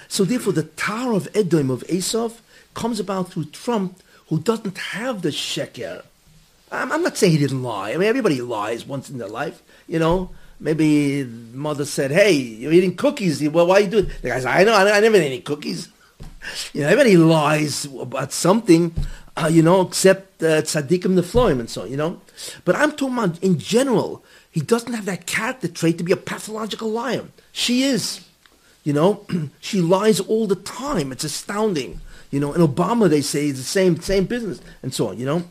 Speaker 1: so therefore the Tower of Edom, of Esav, comes about through Trump, who doesn't have the sheker. I'm not saying he didn't lie. I mean, everybody lies once in their life, you know. Maybe mother said, hey, you're eating cookies. Well, why are you doing it? The guy said, I know, I never ate any cookies. You know, everybody lies about something, except tzaddikim nefloim and so on, you know. But I'm talking about in general. He doesn't have that character trait to be a pathological liar. She is, you know. She lies all the time. It's astounding. You know, in Obama, they say it's the same business and so on, you know.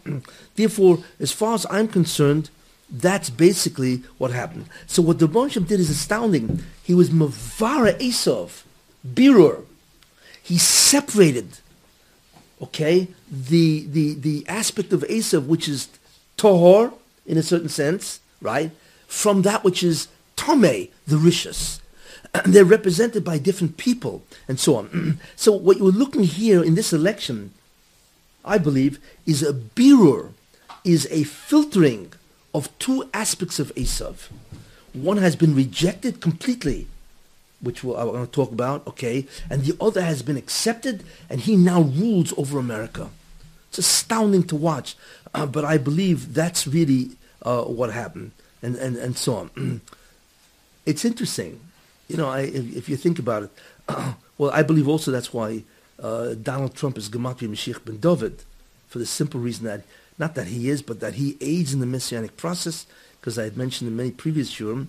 Speaker 1: Therefore, as far as I'm concerned, that's basically what happened. So what the Rebbe did is astounding. He was Mavara Esav, Birur. He separated, okay, the aspect of Esav, which is Tohor, in a certain sense, right, from that which is Tomei, the Rishus. And they're represented by different people, and so on. So what you're looking here in this election, I believe, is a birur, is a filtering of two aspects of Esav. One has been rejected completely, which I'm going to talk about, okay, and the other has been accepted, and he now rules over America. It's astounding to watch, but I believe that's really what happened, and so on. It's interesting. You know, if you think about it, well, I believe also that's why Donald Trump is Gematria Mashiach ben David, for the simple reason that, not that he is, but that he aids in the Messianic process, because I had mentioned in many previous shurim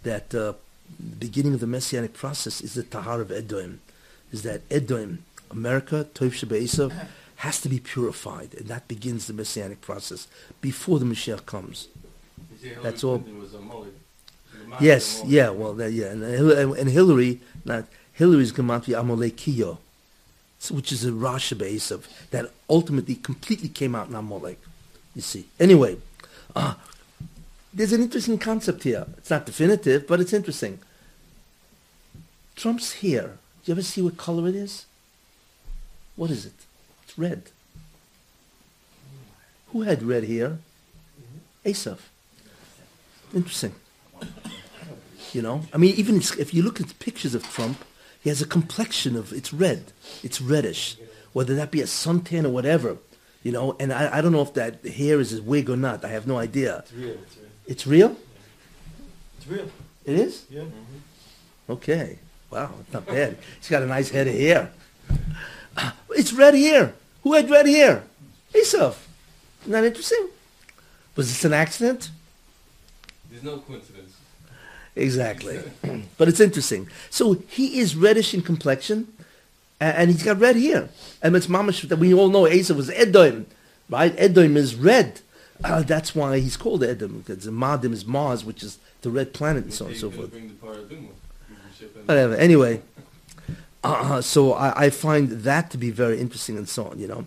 Speaker 1: that the beginning of the Messianic process is the Tahar of Edom, is that Edom, America, Tov Sheba Esav, has to be purified, and that begins the Messianic process before the Mashiach comes. That's all. Yes, yeah, well, yeah, and Hillary, Hillary's Gematria Amolekiyo, which is a Rasha Be'esav, that ultimately completely came out in Amalek, you see. Anyway, there's an interesting concept here. It's not definitive, but it's interesting. Trump's hair, do you ever see what color it is? What is it? It's red. Who had red hair? Esav. Interesting. You know, I mean, even if you look at pictures of Trump, he has a complexion of, it's red, it's reddish, whether that be a suntan or whatever, you know, and I don't know if that hair is his wig or not. I have no idea.
Speaker 2: It's real.
Speaker 1: It's real?
Speaker 2: It's real.
Speaker 1: It is?
Speaker 2: Yeah. Mm-hmm.
Speaker 1: Okay. Wow, not bad. He's got a nice head of hair. It's red hair. Who had red hair? Esav. Isn't that interesting? Was this an accident?
Speaker 2: There's no coincidence.
Speaker 1: Exactly. But it's interesting. So he is reddish in complexion, and he's got red hair. And it's mamash that we all know Esav was Edom, right? Edom is red. That's why he's called Edom, because Madim is Mars, which is the red planet, and so on and so forth. Whatever. Anyway, so I find that to be very interesting and so on, you know.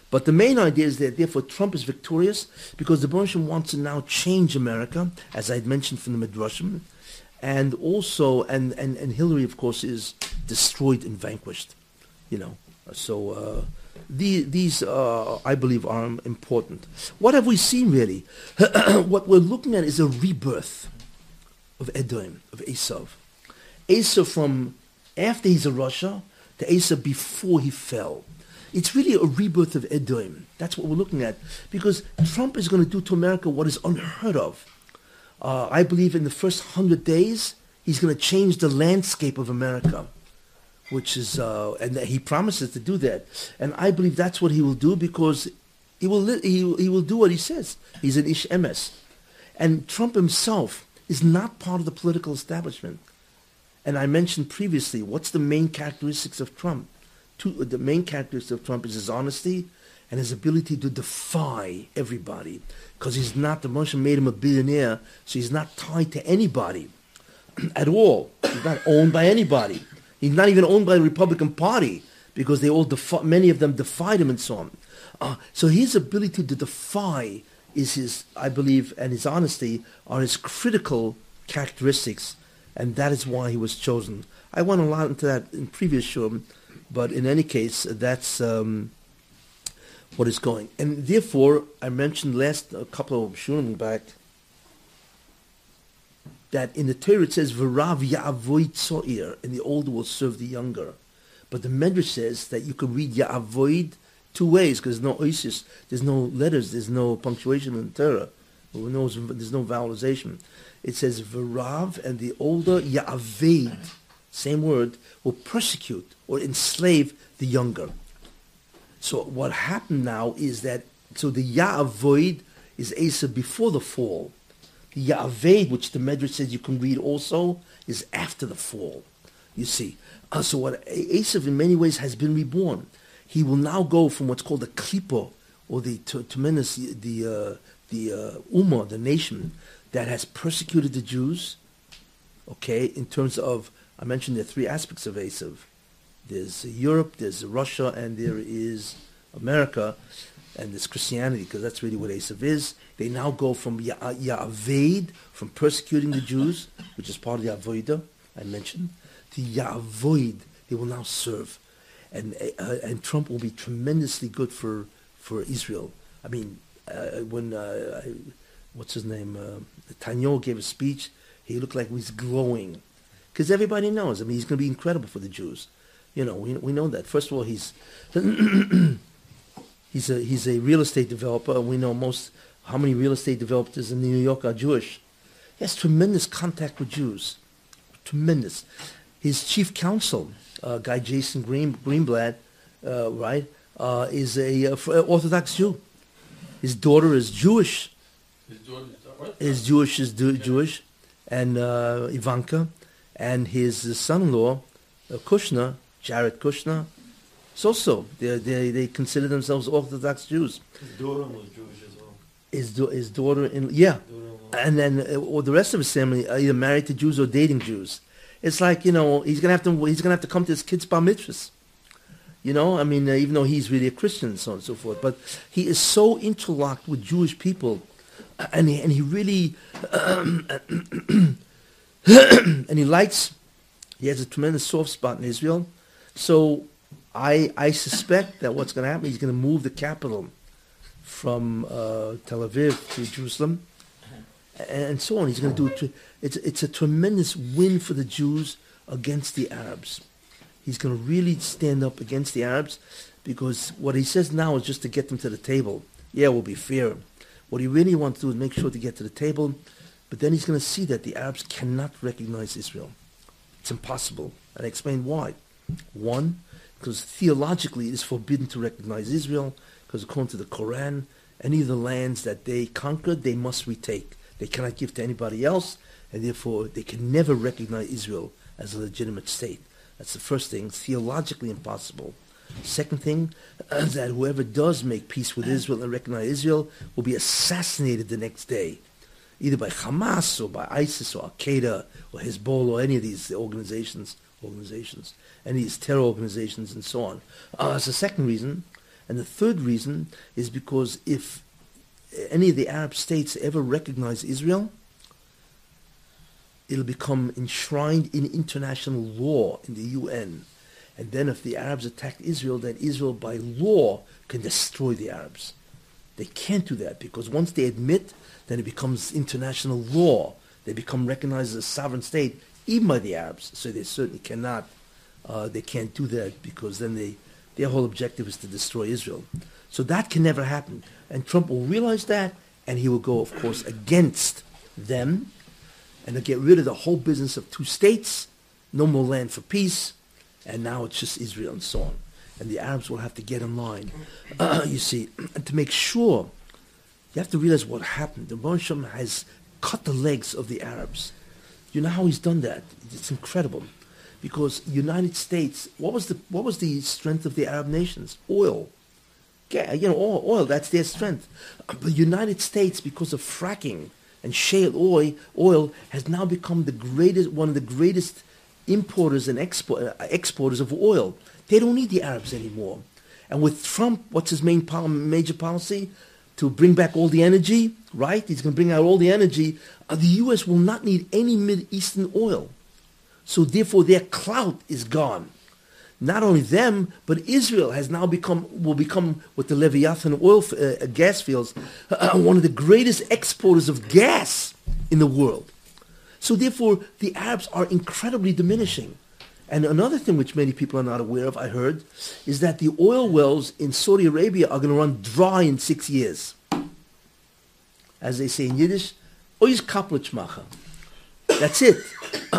Speaker 1: But the main idea is that, therefore, Trump is victorious because the Baruch wants to now change America, as I had mentioned from the Midrashim. And also, and Hillary, of course, is destroyed and vanquished, you know. So these, I believe, are important. What have we seen, really? What we're looking at is a rebirth of Edom, of Esav. Esav from after he's a Russia to Esav before he fell. It's really a rebirth of Edom. That's what we're looking at. Because Trump is going to do to America what is unheard of. I believe in the first 100 days, he's going to change the landscape of America, which is, and he promises to do that. And I believe that's what he will do because he will do what he says. He's an Ish Emes. And Trump himself is not part of the political establishment. And I mentioned previously, what's the main characteristics of Trump? The main characteristic of Trump is his honesty and his ability to defy everybody. Because he's not, the Moshe made him a billionaire, so he's not tied to anybody at all. He's not owned by anybody. He's not even owned by the Republican Party because they all many of them defied him and so on. So his ability to defy is his, I believe, and his honesty are his critical characteristics, and that is why he was chosen. I went a lot into that in previous show, but in any case, that's what is going. And therefore, I mentioned a couple of shurim back, that in the Torah it says, V'rav ya'avoid tzo'ir, and the older will serve the younger. But the Medrash says that you can read ya'avoid two ways, because there's no oasis, there's no letters, there's no punctuation in the Torah. There's no vowelization. It says, V'rav, and the older, ya'avoid, same word, will persecute or enslave the younger. So what happened now is that, so the ya'avoid is Asa before the fall. The Ya'aved, which the Medrash says you can read also, is after the fall. You see. So what Esav in many ways has been reborn. He will now go from what's called the klipa, or the tremendous, the ummah, the nation, that has persecuted the Jews, okay, in terms of, I mentioned there are three aspects of Esav. There's Europe, there's Russia, and there is America, and there's Christianity, because that's really what Esav is. They now go from Ya'aved, from persecuting the Jews, which is part of the Avodah, I mentioned, to Ya'avoid. They will now serve. And Trump will be tremendously good for Israel. I mean, when, what's his name, Netanyahu gave a speech, he looked like he was glowing. Because everybody knows, I mean, he's going to be incredible for the Jews. You know, we know that. First of all, he's he's a real estate developer. We know how many real estate developers in New York are Jewish. He has tremendous contact with Jews. Tremendous. His chief counsel, guy Jason Greenblatt, right, is a Orthodox Jew. His daughter is Jewish.
Speaker 2: His daughter is what?
Speaker 1: Jewish, and Ivanka, and his son-in-law, Kushner, Jared Kushner, is also, they consider themselves Orthodox Jews.
Speaker 2: His daughter was Jewish as well.
Speaker 1: His daughter, yeah. And then or the rest of his family are either married to Jews or dating Jews. It's like, you know, he's gonna have to come to his kids' bar mitzvahs. You know, I mean, even though he's really a Christian and so on and so forth, but he is so interlocked with Jewish people, and he really and he has a tremendous soft spot in Israel. So I suspect that what's going to happen, he's going to move the capital from Tel Aviv to Jerusalem, and so on. He's going to do it's a tremendous win for the Jews against the Arabs. He's going to really stand up against the Arabs, because what he says now is just to get them to the table. Yeah, we'll be fair. What he really wants to do is make sure to get to the table, but then he's going to see that the Arabs cannot recognize Israel. It's impossible. And I explain why. One, because theologically it is forbidden to recognize Israel, because according to the Quran, any of the lands that they conquered, they must retake. They cannot give to anybody else, and therefore they can never recognize Israel as a legitimate state. That's the first thing. It's theologically impossible. Second thing, that whoever does make peace with Israel and recognize Israel will be assassinated the next day, either by Hamas or by ISIS or Al-Qaeda or Hezbollah or any of these organizations, any of these terror organizations and so on. That's the second reason. And the third reason is because if any of the Arab states ever recognize Israel, it'll become enshrined in international law in the UN. And then if the Arabs attack Israel, then Israel by law can destroy the Arabs. They can't do that, because once they admit, then it becomes international law. They become recognized as a sovereign state, even by the Arabs. So they certainly cannot, they can't do that, because then their whole objective is to destroy Israel. So that can never happen. And Trump will realize that, and he will go, of course, against them, and they'll get rid of the whole business of two states, no more land for peace, and now it's just Israel and so on. And the Arabs will have to get in line. You see, and to make sure, you have to realize what happened. The Rebbe Shem has cut the legs of the Arabs. You know how he's done that? It's incredible. Because United States, what was the strength of the Arab nations? Oil. Yeah, you know, oil, that's their strength. But the United States, because of fracking and shale oil has now become one of the greatest importers and exporters of oil. They don't need the Arabs anymore. And with Trump, what's his major policy? To bring back all the energy, right? He's going to bring out all the energy. The U.S. will not need any Mideastern oil. So therefore their clout is gone. Not only them, but Israel will become with the Leviathan gas fields, one of the greatest exporters of gas in the world. So therefore, the Arabs are incredibly diminishing. And another thing which many people are not aware of, I heard, is that the oil wells in Saudi Arabia are going to run dry in 6 years. As they say in Yiddish, ois kaplitz machen. That's it.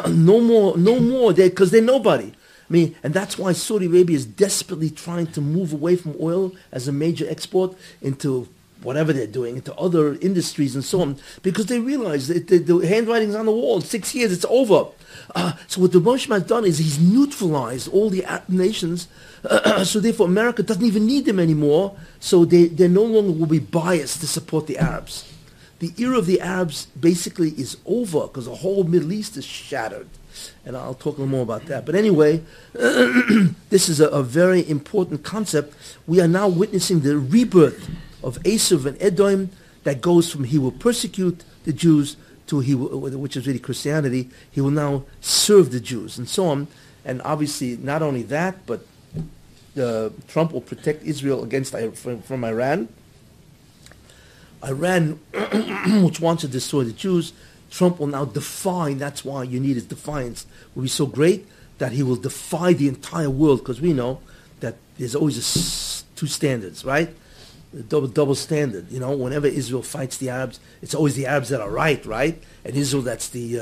Speaker 1: No more, because they're nobody. I mean, and that's why Saudi Arabia is desperately trying to move away from oil as a major export into whatever they're doing, into other industries and so on, because they realize that the handwriting's on the wall. In 6 years, it's over. So what the Moshe has done is he's neutralized all the Arab nations, so therefore America doesn't even need them anymore, so they no longer will be biased to support the Arabs. The era of the Arabs basically is over because the whole Middle East is shattered. And I'll talk a little more about that. But anyway, this is a very important concept. We are now witnessing the rebirth of Esav and Edom that goes from he will persecute the Jews to he will, which is really Christianity, he will now serve the Jews and so on. And obviously not only that, but Trump will protect Israel against from Iran. Iran, which wants to destroy the Jews, Trump will now defy, that's why you need his defiance, will be so great that he will defy the entire world, because we know that there's always two standards, right? The double standard. You know, whenever Israel fights the Arabs, it's always the Arabs that are right? And Israel, that's the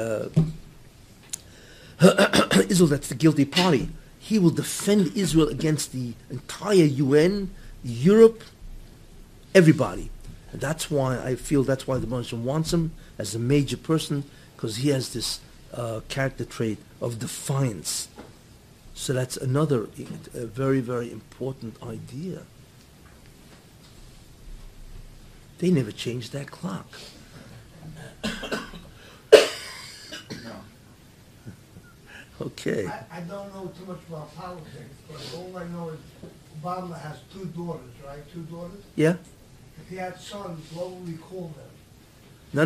Speaker 1: Israel, that's the guilty party. He will defend Israel against the entire UN, Europe, everybody. And that's why I feel that's why the Muslim wants him as a major person, because he has this character trait of defiance. So that's another very, very important idea. They never changed that clock.
Speaker 3: No.
Speaker 1: Okay.
Speaker 4: I don't know too much about politics, but all I know is Obama has 2 daughters, right? 2 daughters?
Speaker 1: Yeah?
Speaker 4: If he had sons, what would we call them?
Speaker 1: No.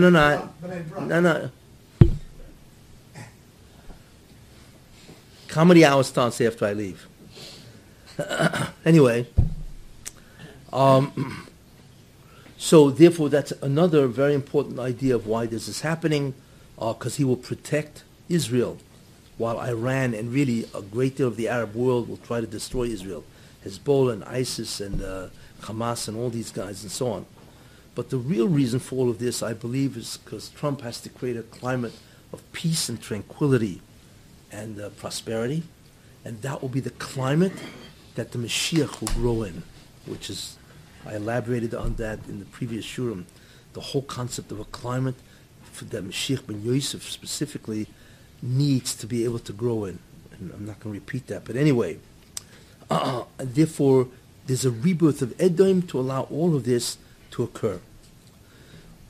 Speaker 1: Comedy hour starts after I leave. Anyway, so therefore that's another very important idea of why this is happening, because he will protect Israel, while Iran and really a great deal of the Arab world will try to destroy Israel. Hezbollah and ISIS and Hamas and all these guys and so on. But the real reason for all of this, I believe, is because Trump has to create a climate of peace and tranquility and prosperity, and that will be the climate that the Mashiach will grow in, which is, I elaborated on that in the previous shurim, the whole concept of a climate that Mashiach ben Yosef specifically needs to be able to grow in. And I'm not going to repeat that, but anyway, and therefore there's a rebirth of Edom to allow all of this to occur,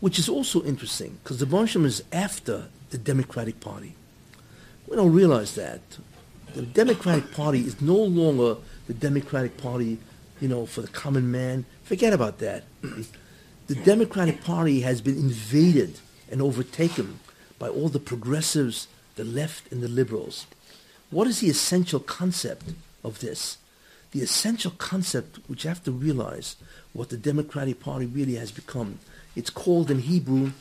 Speaker 1: which is also interesting because the Bansham is after the Democratic Party. We don't realize that. The Democratic Party is no longer the Democratic Party, for the common man. Forget about that. The Democratic Party has been invaded and overtaken by all the progressives, the left and the liberals. What is the essential concept of this? The essential concept, which you have to realize, what the Democratic Party really has become. It's called in Hebrew,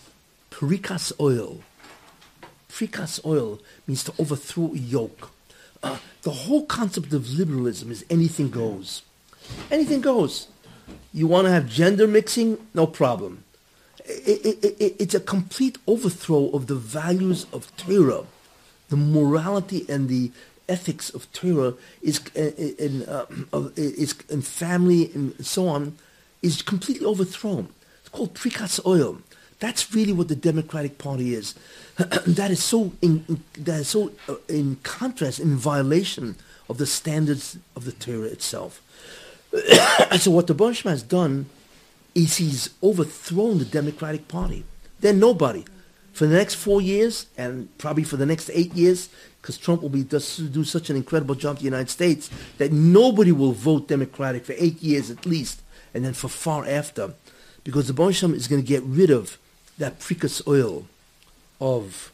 Speaker 1: perikas oil. Perikas oil means to overthrow a yoke. The whole concept of liberalism is anything goes. Anything goes. You want to have gender mixing? No problem. It's a complete overthrow of the values of Torah. The morality and the ethics of Torah is in family and so on is completely overthrown. It's called perikas oil. That's really what the Democratic Party is. That is so in contrast, in violation of the standards of the Torah itself. So what the Boshma has done is he's overthrown the Democratic Party. They're nobody. For the next 4 years, and probably for the next 8 years, because Trump will do such an incredible job in the United States, that nobody will vote Democratic for 8 years at least, and then for far after. Because the Bosham is going to get rid of that perikas oil of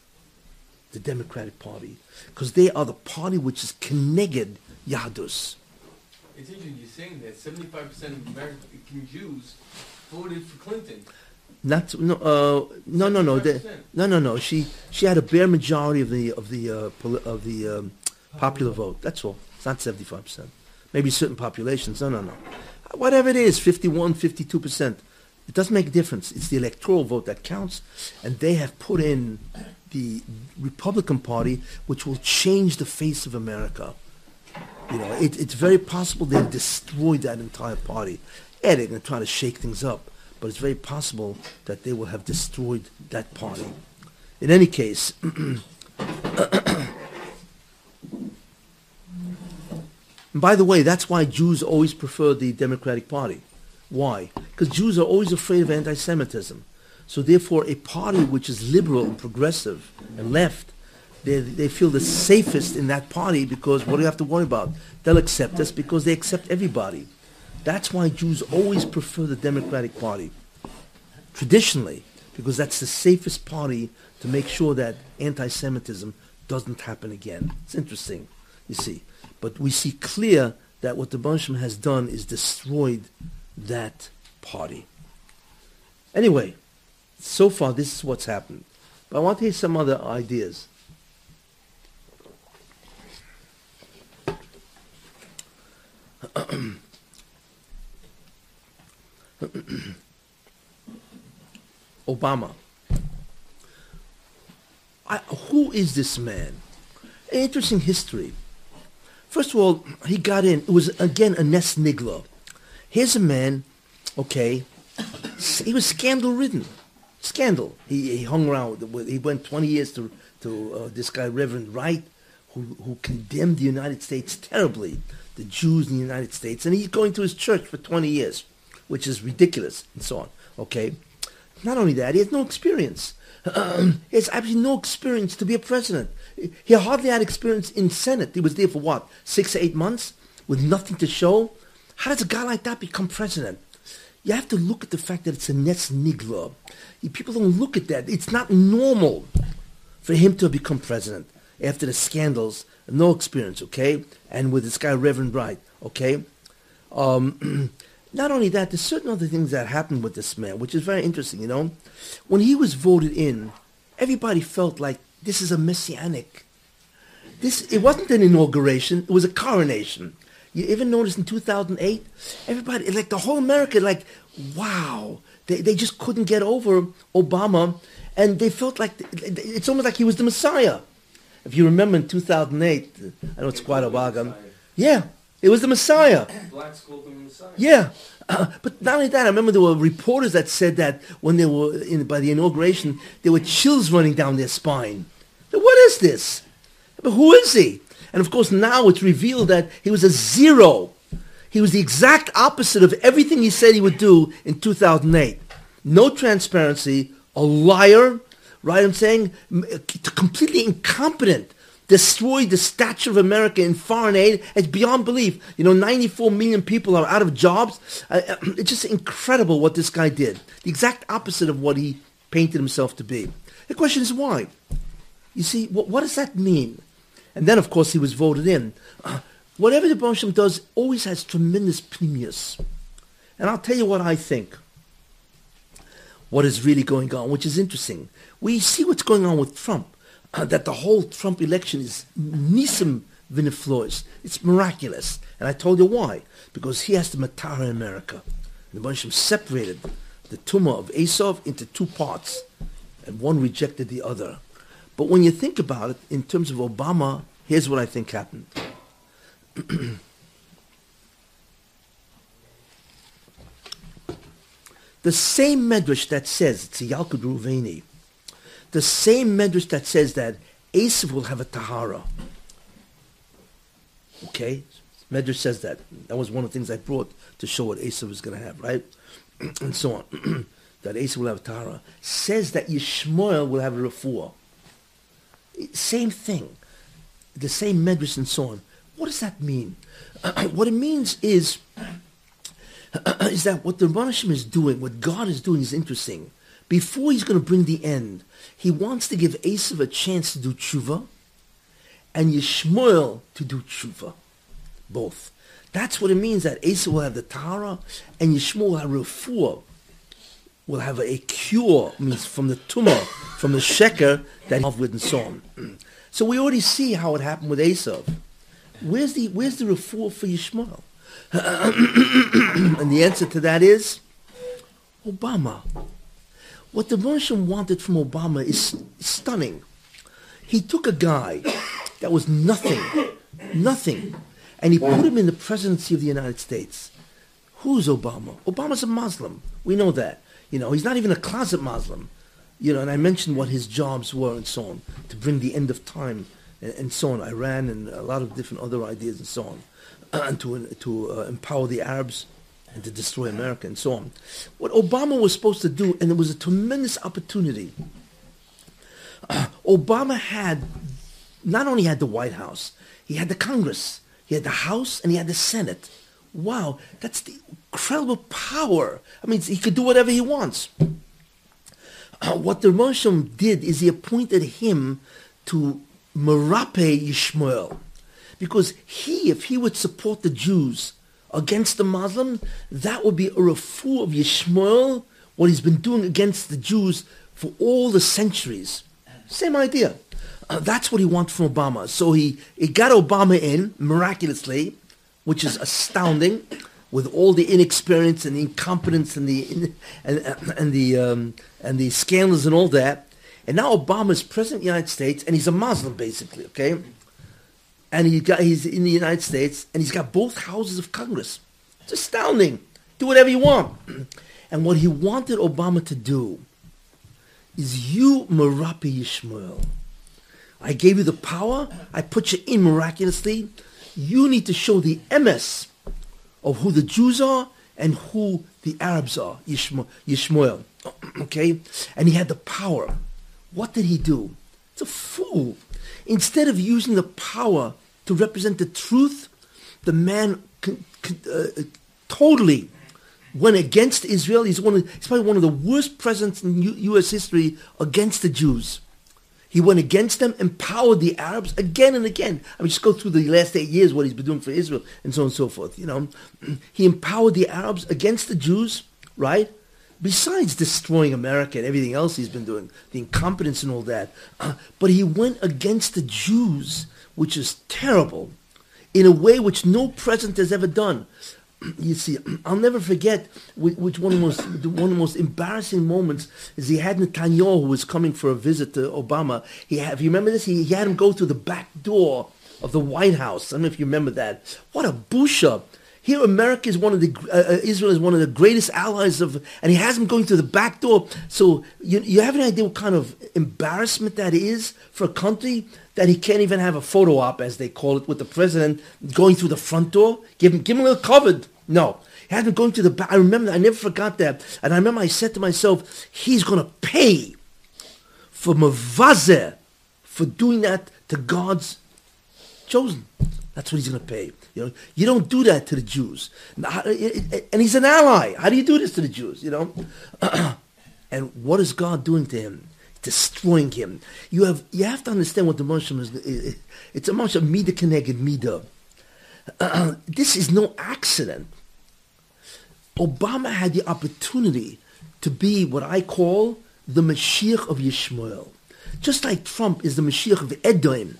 Speaker 1: the Democratic Party. Because they are the party which is keneged Yahadus.
Speaker 2: It's interesting you're saying that 75% of American Jews voted for Clinton.
Speaker 1: Not no no. No. She had a bare majority of the popular vote. That's all. It's not 75%. Maybe certain populations. No. Whatever it is, 51, 52%. It doesn't make a difference. It's the electoral vote that counts, and they have put in the Republican Party, which will change the face of America. It's very possible they've destroyed that entire party. Yeah, they're going to try to shake things up, but it's very possible that they will have destroyed that party. In any case, by the way, that's why Jews always prefer the Democratic Party. Why? Because Jews are always afraid of anti-Semitism. So therefore, a party which is liberal and progressive and left, they feel the safest in that party because what do you have to worry about? They'll accept us because they accept everybody. That's why Jews always prefer the Democratic Party, traditionally, because that's the safest party to make sure that anti-Semitism doesn't happen again. It's interesting, you see. But we see clear that what the Banshim has done is destroyed that party. Anyway, so far this is what's happened. But I want to hear some other ideas. Obama. Who is this man? An interesting history. First of all, he got in. It was, again, a Nes Nigla. Here's a man, okay, he was scandal-ridden. Scandal. He hung around. He went 20 years to this guy, Reverend Wright, who condemned the United States terribly, the Jews in the United States. And he's going to his church for 20 years, which is ridiculous, and so on, okay? Not only that, he has no experience. He has absolutely no experience to be a president. He hardly had experience in Senate. He was there for what, 6 or 8 months with nothing to show? How does a guy like that become president? You have to look at the fact that it's a Nes Nigla. People don't look at that. It's not normal for him to become president after the scandals, no experience, okay? And with this guy, Reverend Wright, okay? Not only that, there's certain other things that happened with this man, which is very interesting, When he was voted in, everybody felt like this is a Messianic. It wasn't an inauguration, it was a coronation. You even notice in 2008, everybody, like the whole America, like, wow. They just couldn't get over Obama, and they felt like, it's almost like he was the Messiah. If you remember in 2008, I know it's quite a while ago. Yeah, it was the Messiah.
Speaker 2: Blacks called him Messiah.
Speaker 1: Yeah. But not only that, I remember there were reporters that said that when they were by the inauguration, there were chills running down their spine. What is this? But who is he? And of course now it's revealed that he was a zero. He was the exact opposite of everything he said he would do in 2008. No transparency, a liar, right? I'm saying completely incompetent. Destroyed the stature of America in foreign aid. It's beyond belief. 94 million people are out of jobs. It's just incredible what this guy did. The exact opposite of what he painted himself to be. The question is why? You see, what does that mean? And then, of course, he was voted in. Whatever the Baruch Hashem does always has tremendous premius. And I'll tell you what I think. What is really going on, which is interesting. We see what's going on with Trump. That the whole Trump election is nissim v'niflois. It's miraculous. And I told you why. Because he has to matara America. And the Baruch Hashem separated the tumah of Esav into two parts. And one rejected the other. But when you think about it, in terms of Obama, here's what I think happened. The same medrash that says, it's a Yalkut Ruveni, the same medrash that says that Esav will have a tahara. Okay? Medrash says that. That was one of the things I brought to show what Esav was going to have, right? And so on. That Esav will have a tahara. Says that Yishmael will have a refuah. Same thing. The same medrash and so on. What does that mean? What it means is that what the Rebbe is doing, what God is doing is interesting. Before he's going to bring the end, he wants to give Esav a chance to do tshuva and Yishmael to do tshuva. Both. That's what it means that Esav will have the tahara and Yishmael will have refuah. will have a cure, means from the tumor, from the sheker that he's involved with and so on. So we already see how it happened with Esav. Where's the refuah for Yishmael? And the answer to that is Obama. What the Russian wanted from Obama is stunning. He took a guy that was nothing, and he put him in the presidency of the United States. Who's Obama? Obama's a Muslim. We know that. He's not even a closet Muslim. And I mentioned what his jobs were and so on, to bring the end of time and so on, Iran and a lot of different other ideas and so on, and to empower the Arabs and to destroy America and so on. What Obama was supposed to do, and it was a tremendous opportunity, Obama not only had the White House, he had the Congress, he had the House, and he had the Senate. Wow, that's the incredible power. I mean, he could do whatever he wants. What the Rosham did is he appointed him to Merape Yishmael. Because if he would support the Jews against the Muslims, that would be a refuah of Yishmael, what he's been doing against the Jews for all the centuries. Same idea. That's what he wanted from Obama. So he got Obama in, miraculously, which is astounding, with all the inexperience and the incompetence and the scandals and all that. And now Obama is president of the United States, and he's a Muslim, basically, okay? And he's in the United States, and he's got both houses of Congress. It's astounding. Do whatever you want. And what he wanted Obama to do is, you, Merape Yishmael, I gave you the power, I put you in miraculously, you need to show the emes of who the Jews are and who the Arabs are, Yishmael. Okay? And he had the power. What did he do? It's a fool. Instead of using the power to represent the truth, the man totally went against Israel. He's probably one of the worst presidents in U.S. history against the Jews. He went against them, empowered the Arabs again and again. I mean, just go through the last 8 years, what he's been doing for Israel, and so on and so forth. He empowered the Arabs against the Jews, right? Besides destroying America and everything else he's been doing, the incompetence and all that. But he went against the Jews, which is terrible, in a way which no president has ever done. You see, I'll never forget which one of the most embarrassing moments is he had Netanyahu, who was coming for a visit to Obama. If you remember this, he had him go through the back door of the White House. I don't know if you remember that. What a busha. Here, America is Israel is one of the greatest allies of, and he has him going through the back door. So you have an idea what kind of embarrassment that is for a country that he can't even have a photo op, as they call it, with the president going through the front door. Give him a little covered. No. He had him going through the back. I remember, I never forgot that. And I remember I said to myself, he's going to pay for Mavazeh for doing that to God's chosen. That's what he's going to pay. You don't do that to the Jews. And he's an ally. How do you do this to the Jews? And what is God doing to him? Destroying him. You have to understand what the Moshe is. It's a Moshe Mida Keneged Mida. This is no accident. Obama had the opportunity to be what I call the Mashiach of Yishmael. Just like Trump is the Mashiach of Edom.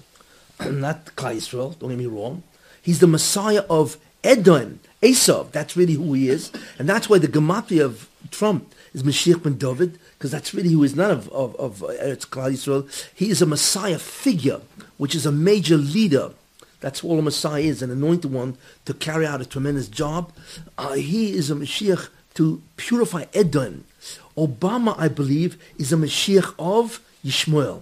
Speaker 1: Not Klal Yisrael, don't get me wrong. He's the Messiah of Edom, Esav. That's really who he is. And that's why the gematria of Trump is Mashiach ben David, because that's really who is not of Eretz Klal Yisrael. He is a Messiah figure, which is a major leader. That's all a Messiah is, an anointed one to carry out a tremendous job. He is a Mashiach to purify Edom. Obama, I believe, is a Mashiach of Yishmael,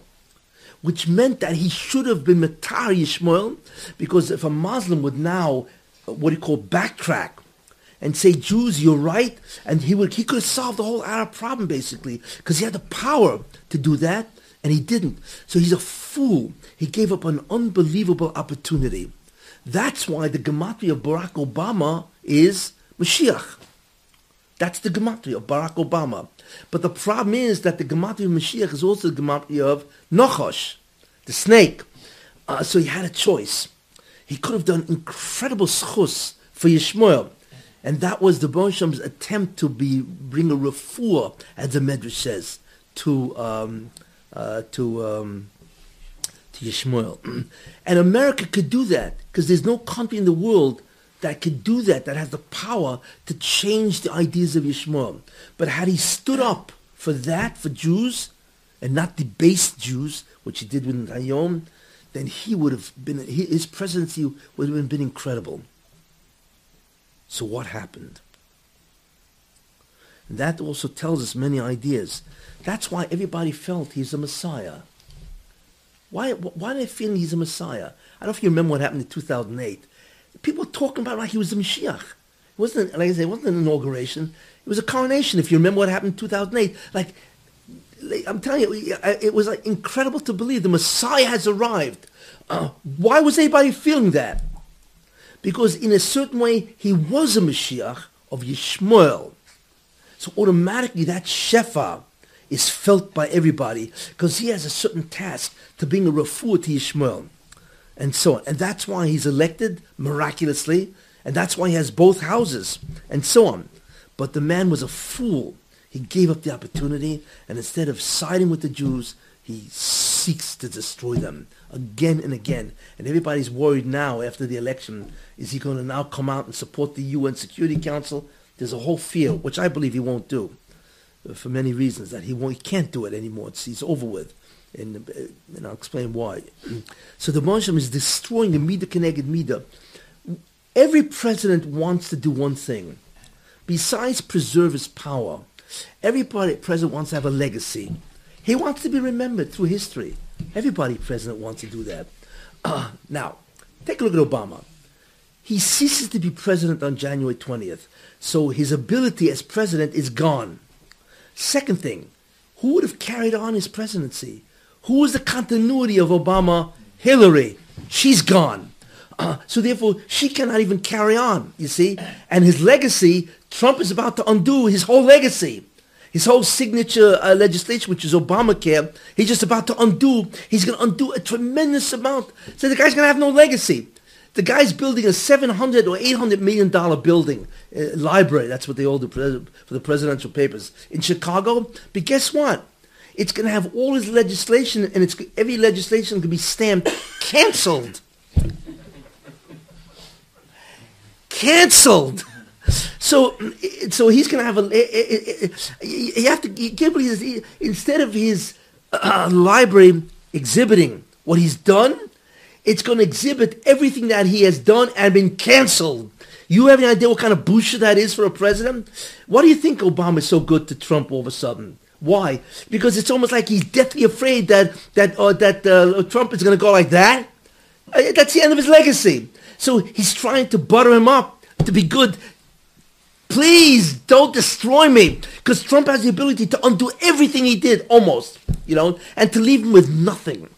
Speaker 1: which meant that he should have been Matar Yishmael, because if a Muslim would now, what he call backtrack, and say, Jews, you're right, and he could have solved the whole Arab problem, basically, because he had the power to do that, and he didn't. So he's a fool. He gave up an unbelievable opportunity. That's why the gematria of Barack Obama is Mashiach. That's the gematria of Barack Obama. But the problem is that the gematria of Mashiach is also the gematria of Nachash, the snake. So he had a choice. He could have done incredible schus for Yishmael. And that was the Baruch Hashem's attempt to bring a refuah, as the Medrash says, to Yishmael. And America could do that, because there's no country in the world that could do that, that has the power to change the ideas of Yishmael. But had he stood up for that, for Jews, and not debased Jews, which he did with Hayom, then he would have been, his presidency would have been incredible. So what happened? And that also tells us many ideas. That's why everybody felt he's a Messiah. Why are they feeling he's a Messiah? I don't know if you remember what happened in 2008. People were talking about like he was the Mashiach. It wasn't, like I said, it wasn't an inauguration. It was a coronation, if you remember what happened in 2008. Like, I'm telling you, it was like incredible to believe the Messiah has arrived. Why was anybody feeling that? Because in a certain way, he was a Mashiach of Yishmael. So automatically that Shefa is felt by everybody, because he has a certain task to bring a refuah to Yishmael, and so on. And that's why he's elected miraculously, and that's why he has both houses, and so on. But the man was a fool. He gave up the opportunity, and instead of siding with the Jews, he seeks to destroy them again and again. And everybody's worried now after the election, is he going to now come out and support the UN Security Council? There's a whole fear, which I believe he won't do, for many reasons, that he can't do it anymore. He's over with. And I'll explain why. So the Baruch Hashem is destroying the Midah Keneged Midah. Every president wants to do one thing. Besides preserve his power, every president wants to have a legacy. He wants to be remembered through history. Everybody president wants to do that. Now, take a look at Obama. He ceases to be president on January 20th. So his ability as president is gone. Second thing, who would have carried on his presidency? Who was the continuity of Obama? Hillary. She's gone. So therefore, she cannot even carry on, you see. And his legacy, Trump is about to undo his whole legacy. His whole signature legislation, which is Obamacare, he's just about to undo. He's going to undo a tremendous amount. So the guy's going to have no legacy. The guy's building a $700 or $800 million building, library. That's what they all do for the presidential papers in Chicago. But guess what? It's going to have all his legislation, and every legislation can be stamped canceled. Canceled. So he's going to have you can't believe this. Instead of his library exhibiting what he's done, it's going to exhibit everything that he has done and been canceled. You have any idea what kind of bullshit that is for a president? Why do you think Obama is so good to Trump all of a sudden? Why? Because it's almost like he's deathly afraid that Trump is going to go like that. That's the end of his legacy. So he's trying to butter him up to be good. Please don't destroy me, because Trump has the ability to undo everything he did, almost, and to leave him with nothing.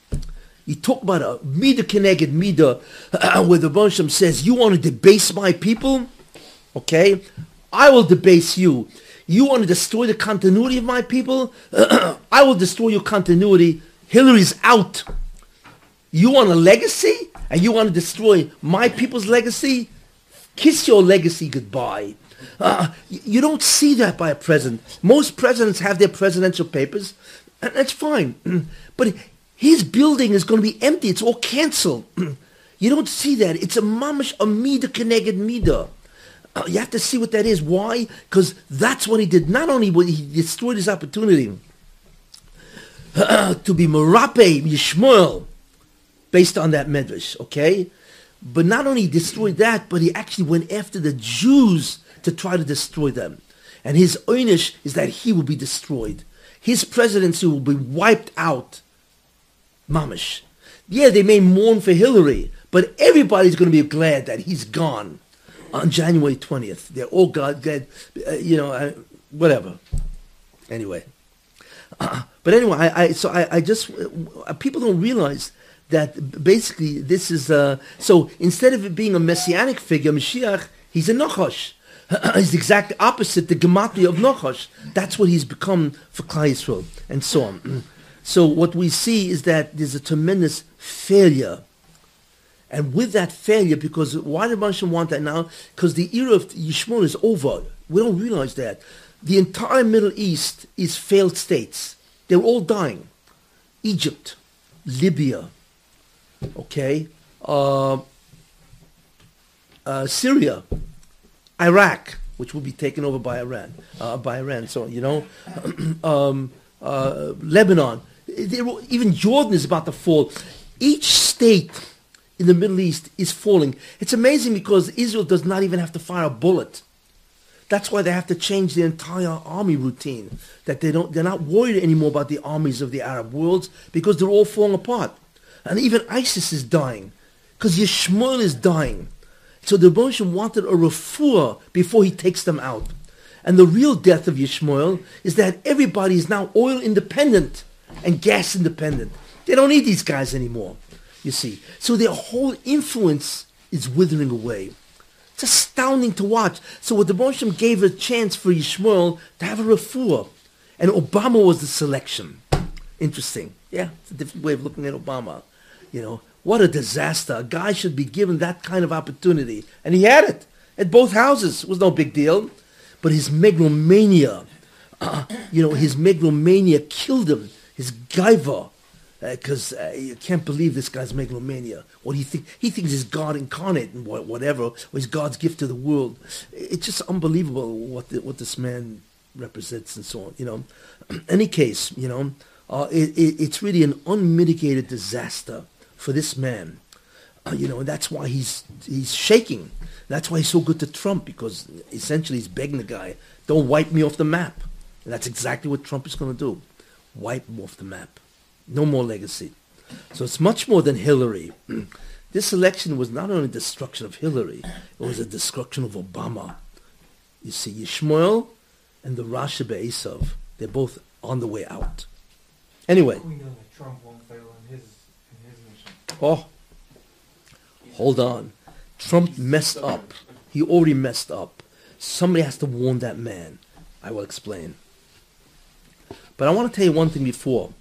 Speaker 1: You talk about a Midah Keneged Midah, where the Baruch Hashem says, you want to debase my people? Okay, I will debase you. You want to destroy the continuity of my people? I will destroy your continuity. Hillary's out. You want a legacy? And you want to destroy my people's legacy? Kiss your legacy goodbye. You don't see that by a president. Most presidents have their presidential papers, and that's fine. But his building is going to be empty. It's all canceled. You don't see that. It's a mamash, a Midah Keneged Midah. You have to see what that is. Why? Because that's what he did. Not only would he destroyed his opportunity to be Merape Yishmael, based on that medrash, okay? But not only destroyed that, but he actually went after the Jews to try to destroy them. And his einish is that he will be destroyed. His presidency will be wiped out. Mamish. Yeah, they may mourn for Hillary, but everybody's going to be glad that he's gone on January 20th. They're all glad, whatever. Anyway. But anyway, I just, people don't realize that basically this is, so instead of it being a Messianic figure, Mashiach, he's a Nachash. He's the exact opposite, the gematria of Nachash. That's what he's become for Klal Yisrael, and so on. So what we see is that there's a tremendous failure. And with that failure, because why did Moshe want that now? Because the era of Yishmael is over. We don't realize that. The entire Middle East is failed states. They're all dying. Egypt, Libya, okay, Syria, Iraq, which will be taken over by Iran. So Lebanon, even Jordan is about to fall. Each state in the Middle East is falling. It's amazing because Israel does not even have to fire a bullet. That's why they have to change the entire army routine. They're not worried anymore about the armies of the Arab worlds because they're all falling apart. And even ISIS is dying because Yishmael is dying. So the Moshe wanted a refuah before he takes them out. And the real death of Yishmael is that everybody is now oil independent and gas independent. They don't need these guys anymore, you see. So their whole influence is withering away. It's astounding to watch. So what the Moshe gave a chance for Yishmael to have a refuah. And Obama was the selection. Interesting. Yeah, it's a different way of looking at Obama. You know, what a disaster. A guy should be given that kind of opportunity. And he had it at both houses. It was no big deal. But his megalomania, his megalomania killed him. His gaiva. Because you can't believe this guy's megalomania. What do you think? He thinks he's God incarnate and whatever, or he's God's gift to the world. It's just unbelievable what this man represents and so on. Any case, it's really an unmitigated disaster for this man. And that's why he's shaking. That's why he's so good to Trump, because essentially he's begging the guy, don't wipe me off the map. And that's exactly what Trump is going to do. Wipe him off the map. No more legacy. So it's much more than Hillary. This election was not only a destruction of Hillary, it was a destruction of Obama. You see, Yishmael and the Rasha Be'esav, they're both on the way out. Anyway.
Speaker 3: We know that Trump won't fail in his mission.
Speaker 1: Oh, hold on. Trump messed up. He already messed up. Somebody has to warn that man. I will explain. But I want to tell you one thing before.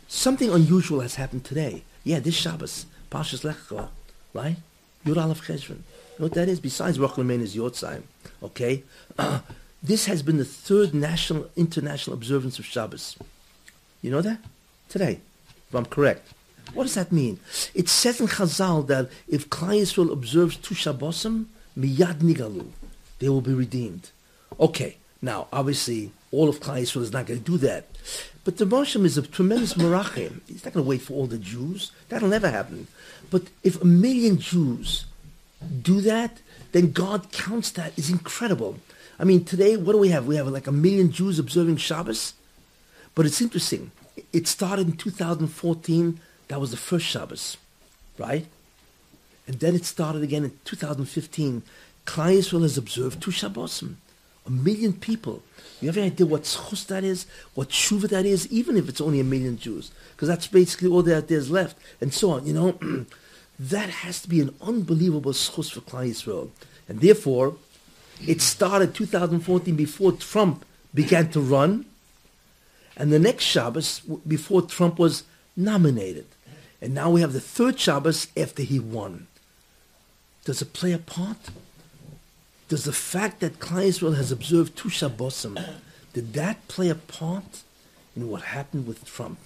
Speaker 1: Something unusual has happened today. Yeah, this Shabbos, Parshas Lech Lecha, right? Yud Aleph Cheshvan. You know what that is? Besides Rosh Hashanah is Yotzayim. Okay? This has been the third international observance of Shabbos. You know that? Today, if I'm correct. What does that mean? It says in Chazal that if Klal Yisrael observes two Shabbosim, miyad nigalu, they will be redeemed. Okay, now, obviously, all of Klal Yisrael is not going to do that. But the Moshe is a tremendous merachim. He's not going to wait for all the Jews. That'll never happen. But if 1 million Jews do that, then God counts that. It's incredible. I mean, today, what do we have? We have like 1 million Jews observing Shabbos. But it's interesting. It started in 2014. That was the first Shabbos, right? And then it started again in 2015. Klal Yisrael has observed two Shabbosim. 1 million people. You have any idea what schus that is? What tshuva that is? Even if it's only 1 million Jews. Because that's basically all there's left. And so on, That has to be an unbelievable schus for Klal Yisrael. And therefore, it started 2014 before Trump began to run. And the next Shabbos, before Trump was nominated. And now we have the third Shabbos after he won. Does it play a part? Does the fact that Klal Yisrael has observed two Shabbosim, did that play a part in what happened with Trump?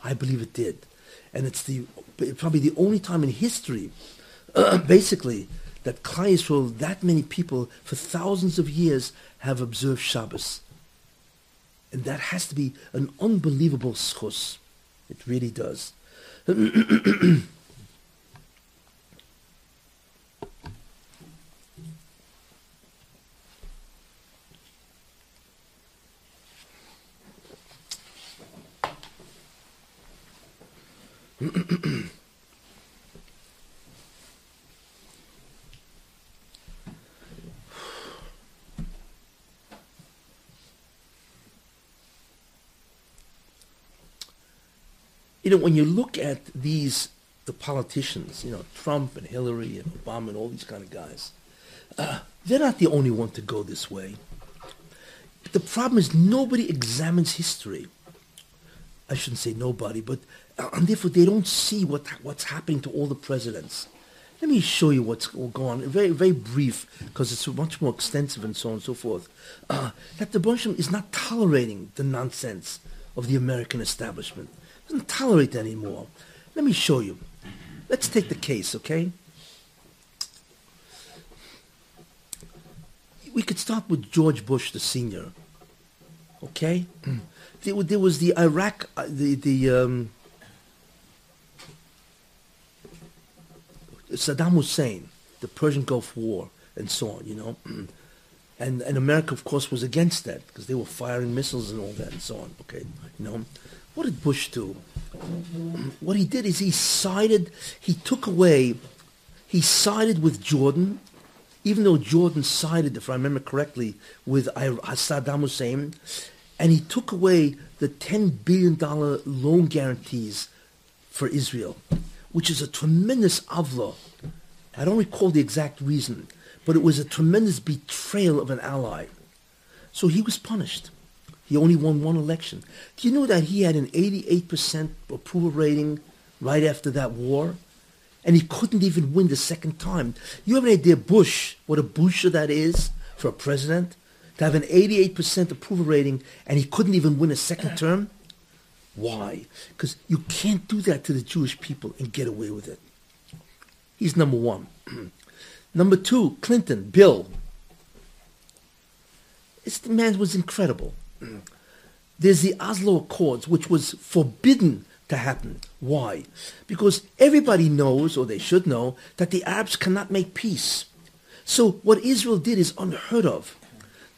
Speaker 1: I believe it did. And it's probably the only time in history, basically, that Klal Yisrael, that many people, for thousands of years, have observed Shabbos. And that has to be an unbelievable schus. It really does. When you look at the politicians, Trump and Hillary and Obama and all these kind of guys, they're not the only one to go this way. But the problem is nobody examines history. I shouldn't say nobody, but and therefore they don't see what's happening to all the presidents. Let me show you what's going on. Very, very brief, because it's much more extensive and so on and so forth. That the Bershom is not tolerating the nonsense of the American establishment. It doesn't tolerate that anymore. Let me show you. Let's take the case, okay? We could start with George Bush, the senior. Okay? There was the Iraq, Saddam Hussein, the Persian Gulf War, and so on, you know. And America, of course, was against that because they were firing missiles and all that and so on, okay, you know. What did Bush do? What he did is he sided with Jordan, even though Jordan sided, if I remember correctly, with Saddam Hussein, and he took away the $10 billion loan guarantees for Israel, which is a tremendous avla. I don't recall the exact reason, but it was a tremendous betrayal of an ally. So he was punished. He only won one election. Do you know that he had an 88% approval rating right after that war? And he couldn't even win the second time. You have an idea, Bush, what a busha that is for a president? To have an 88% approval rating and he couldn't even win a second term? Why? Because you can't do that to the Jewish people and get away with it. He's number one. Number two, Clinton, Bill. The man was incredible. There's the Oslo Accords, which was forbidden to happen. Why? Because everybody knows, or they should know, that the Arabs cannot make peace. So what Israel did is unheard of.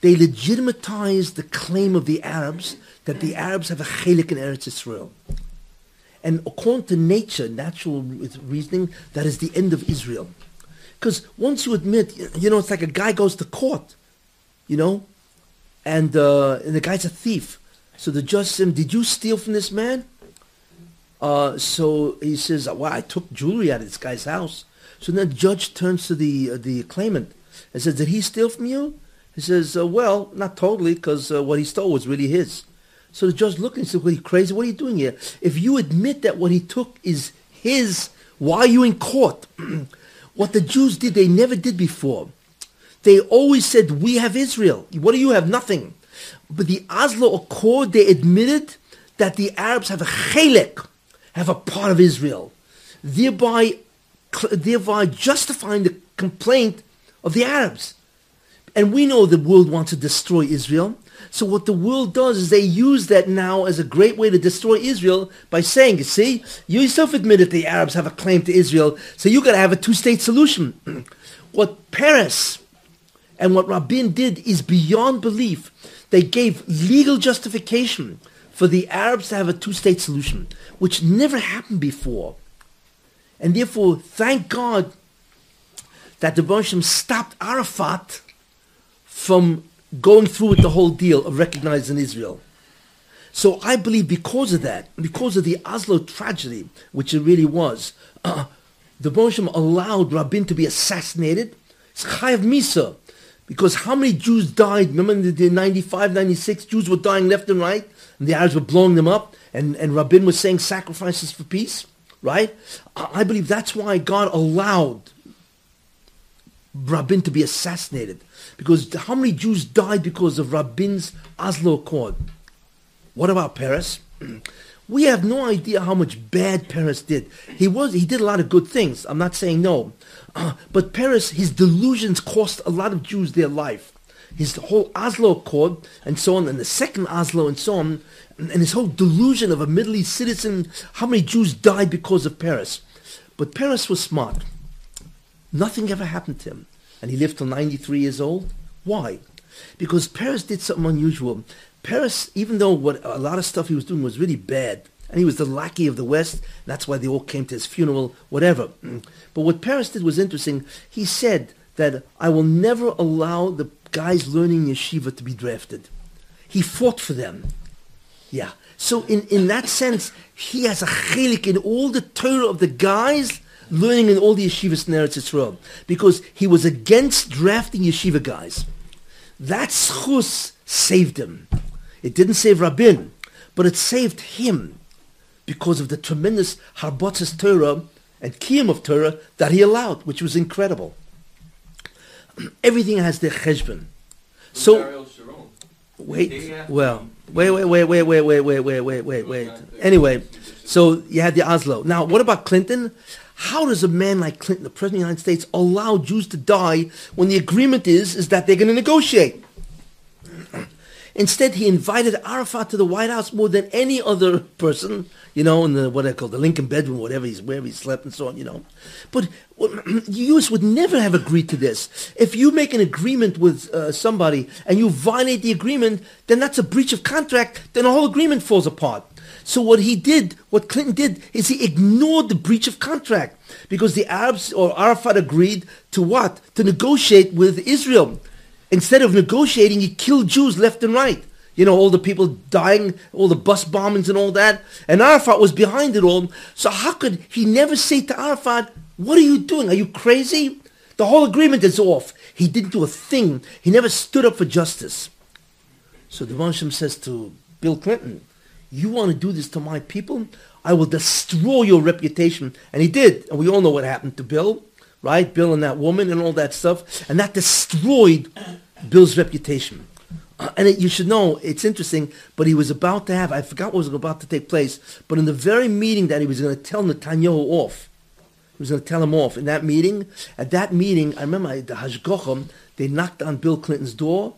Speaker 1: They legitimatized the claim of the Arabs that the Arabs have a chelik in Eretz Israel. And according to nature, natural reasoning, that is the end of Israel. Because once you admit, you know, it's like a guy goes to court, you know, and the guy's a thief. So the judge said, did you steal from this man? So he says, well, I took jewelry out of this guy's house. So then the judge turns to the claimant and says, did he steal from you? He says, well, not totally, because what he stole was really his. So the judge looked and said, well, are you crazy? What are you doing here? If you admit that what he took is his, why are you in court? What the Jews did, they never did before. They always said, we have Israel. What do you have? Nothing. But the Oslo Accord, they admitted that the Arabs have a chelik, have a part of Israel, thereby justifying the complaint of the Arabs. And we know the world wants to destroy Israel. So what the world does is they use that now as a great way to destroy Israel by saying, you see, you yourself admitted the Arabs have a claim to Israel, so you got to have a two-state solution. What Peres and what Rabin did is beyond belief. They gave legal justification for the Arabs to have a two-state solution, which never happened before. And therefore, thank God that the Bershom stopped Arafat from going through with the whole deal of recognizing Israel. So I believe because of that, because of the Oslo tragedy, which it really was, the Bershom allowed Rabin to be assassinated. It's Chayav Misa. Because how many Jews died? Remember in the 95, 96, Jews were dying left and right, and the Arabs were blowing them up, and Rabin was saying sacrifices for peace, right? I believe that's why God allowed Rabin to be assassinated. Because how many Jews died because of Rabin's Oslo Accord? What about Peres? We have no idea how much bad Peres did. He did a lot of good things. I'm not saying no. But Peres, his delusions cost a lot of Jews their life. His whole Oslo Accord and so on, and the second Oslo and so on, and his whole delusion of a Middle East citizen, how many Jews died because of Peres. But Peres was smart. Nothing ever happened to him. And he lived till 93 years old. Why? Because Peres did something unusual. Peres, even though what a lot of stuff he was doing was really bad, and he was the lackey of the West, that's why they all came to his funeral, whatever. But what Peres did was interesting. He said that I will never allow the guys learning yeshiva to be drafted. He fought for them. Yeah. So in that sense, he has a chelik in all the Torah of the guys learning in all the yeshivas in Eretz Yisrael, because he was against drafting yeshiva guys. That schus saved him. It didn't save Rabin, but it saved him because of the tremendous harbotzes Torah and kiyum of Torah that he allowed, which was incredible. Everything has their cheshbon. So, wait. Anyway, so you had the Oslo. Now, what about Clinton? How does a man like Clinton, the President of the United States, allow Jews to die when the agreement is that they're going to negotiate? Instead, he invited Arafat to the White House more than any other person, in the, what I call the Lincoln bedroom, wherever he slept and so on, But the U.S. would never have agreed to this. If you make an agreement with somebody and you violate the agreement, then that's a breach of contract, then the whole agreement falls apart. So what Clinton did, is he ignored the breach of contract because the Arabs or Arafat agreed to what? To negotiate with Israel. Instead of negotiating, he killed Jews left and right. All the people dying, all the bus bombings and all that. And Arafat was behind it all. So how could he never say to Arafat, what are you doing? Are you crazy? The whole agreement is off. He didn't do a thing. He never stood up for justice. So the Hashem says to Bill Clinton, you want to do this to my people? I will destroy your reputation. And he did. And we all know what happened to Bill, right? Bill and that woman and all that stuff. And that destroyed Bill's reputation. You should know, it's interesting, but he was about to have, I forgot what was about to take place, but in the very meeting that he was going to tell Netanyahu off, he was going to tell him off. At that meeting, I remember the Hashgochim, they knocked on Bill Clinton's door,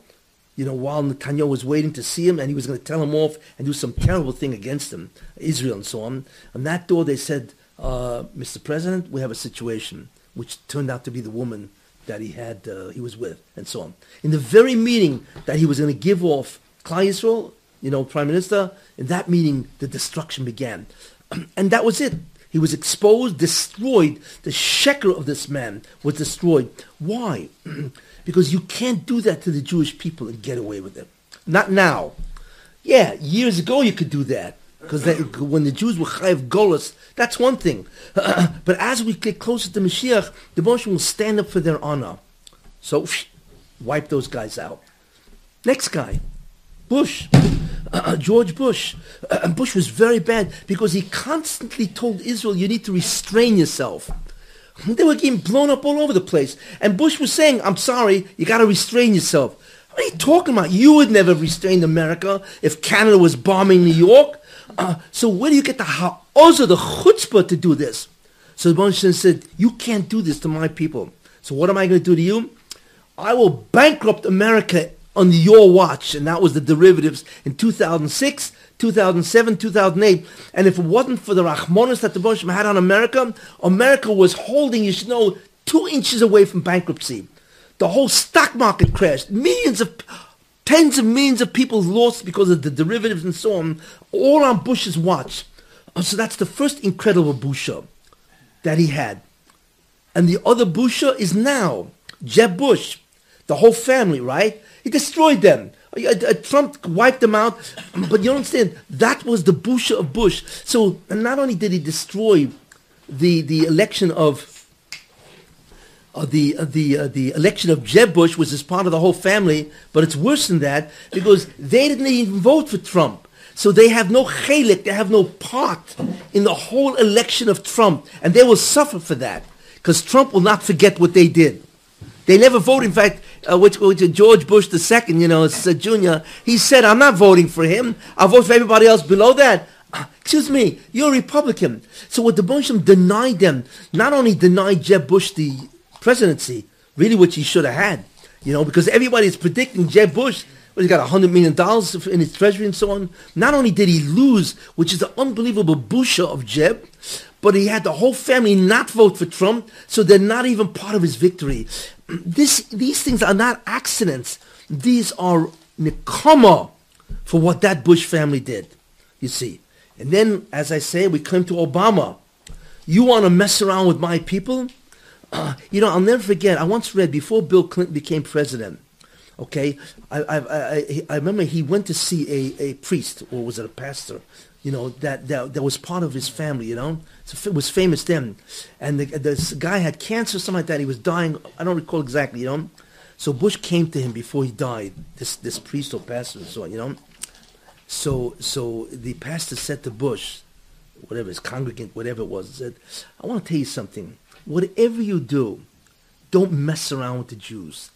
Speaker 1: while Netanyahu was waiting to see him, and he was going to tell him off and do some terrible thing against him, Israel and so on. On that door, they said, Mr. President, we have a situation, which turned out to be the woman that he was with, and so on. In the very meeting that he was going to give off Klal Yisrael, Prime Minister, in that meeting, the destruction began. And that was it. He was exposed, destroyed. The sheker of this man was destroyed. Why? Because you can't do that to the Jewish people and get away with it. Not now. Yeah, years ago you could do that. Because when the Jews were chayav golus, that's one thing. But as we get closer to Mashiach, the Moshe will stand up for their honor. So, wipe those guys out. Next guy, Bush. George Bush. Bush was very bad because he constantly told Israel, you need to restrain yourself. They were getting blown up all over the place. And Bush was saying, I'm sorry, you got to restrain yourself. What are you talking about? You would never restrain America if Canada was bombing New York. So where do you get the ha'ozer, the chutzpah to do this? So the Moshe said, you can't do this to my people. So what am I going to do to you? I will bankrupt America on your watch. And that was the derivatives in 2006, 2007, 2008. And if it wasn't for the rachmanis that the Moshe had on America, America was holding, 2 inches away from bankruptcy. The whole stock market crashed. Tens of millions of people lost because of the derivatives and so on, all on Bush's watch. So that's the first incredible busha that he had. And the other busha is now Jeb Bush, the whole family, right? He destroyed them. Trump wiped them out. But you don't understand, that was the busha of Bush. So not only did he destroy the election of the election of Jeb Bush, was as part of the whole family, but it's worse than that because they didn't even vote for Trump. So they have no chelik, they have no part in the whole election of Trump, and they will suffer for that because Trump will not forget what they did. They never voted. In fact, which George Bush II, Jr., he said, I'm not voting for him. I'll vote for everybody else below that. Excuse me, you're a Republican. So what the Bosham denied them, not only denied Jeb Bush the presidency, really which he should have had, because everybody is predicting Jeb Bush, he's got $100 million in his treasury and so on. Not only did he lose, which is the unbelievable busha of Jeb, but he had the whole family not vote for Trump, so they're not even part of his victory. These things are not accidents. These are nekama for what that Bush family did, you see. And then, as I say, we come to Obama. You want to mess around with my people? I'll never forget, I once read, before Bill Clinton became president, okay, I remember he went to see a priest, or was it a pastor, that was part of his family, So it was famous then. And this guy had cancer, something like that. He was dying. I don't recall exactly, So Bush came to him before he died, this priest or pastor and so on, So the pastor said to Bush, whatever, his congregant, whatever it was, said, I want to tell you something. Whatever you do, don't mess around with the Jews.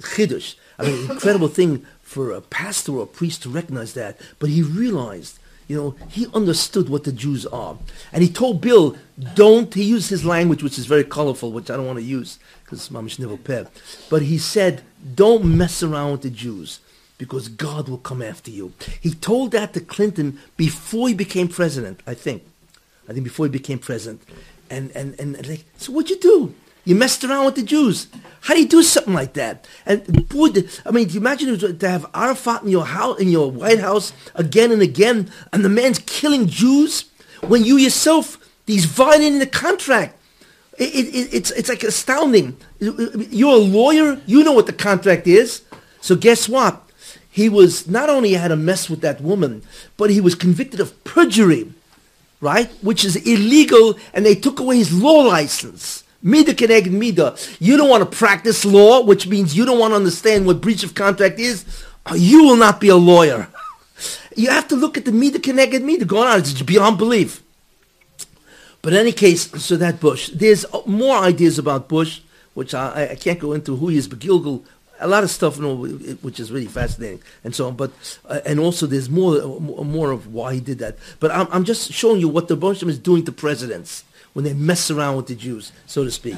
Speaker 1: Chiddush. I mean, incredible thing for a pastor or a priest to recognize that. But he realized, he understood what the Jews are. And he told Bill, he used his language, which is very colorful, which I don't want to use, because it's mamish nivel peh. But he said, don't mess around with the Jews, because God will come after you. He told that to Clinton before he became president, I think before he became president. And like, so what'd you do? You messed around with the Jews. How do you do something like that? And boy, do you imagine to have Arafat in your house, in your White House, again and again, and the man's killing Jews when you yourself, he's violating the contract. It's like astounding. You're a lawyer. You know what the contract is. So guess what? He was not only had a mess with that woman, but he was convicted of perjury, right? Which is illegal, and they took away his law license. Mida keneged mida. You don't want to practice law, which means you don't want to understand what breach of contract is. You will not be a lawyer. You have to look at the mida keneged mida going on. It's beyond belief. But in any case, so that Bush. There's more ideas about Bush, which I can't go into who he is, but Gilgal, a lot of stuff, which is really fascinating, and so on. But and also there's more of why he did that. But I'm just showing you what the Bush is doing to presidents when they mess around with the Jews, so to speak.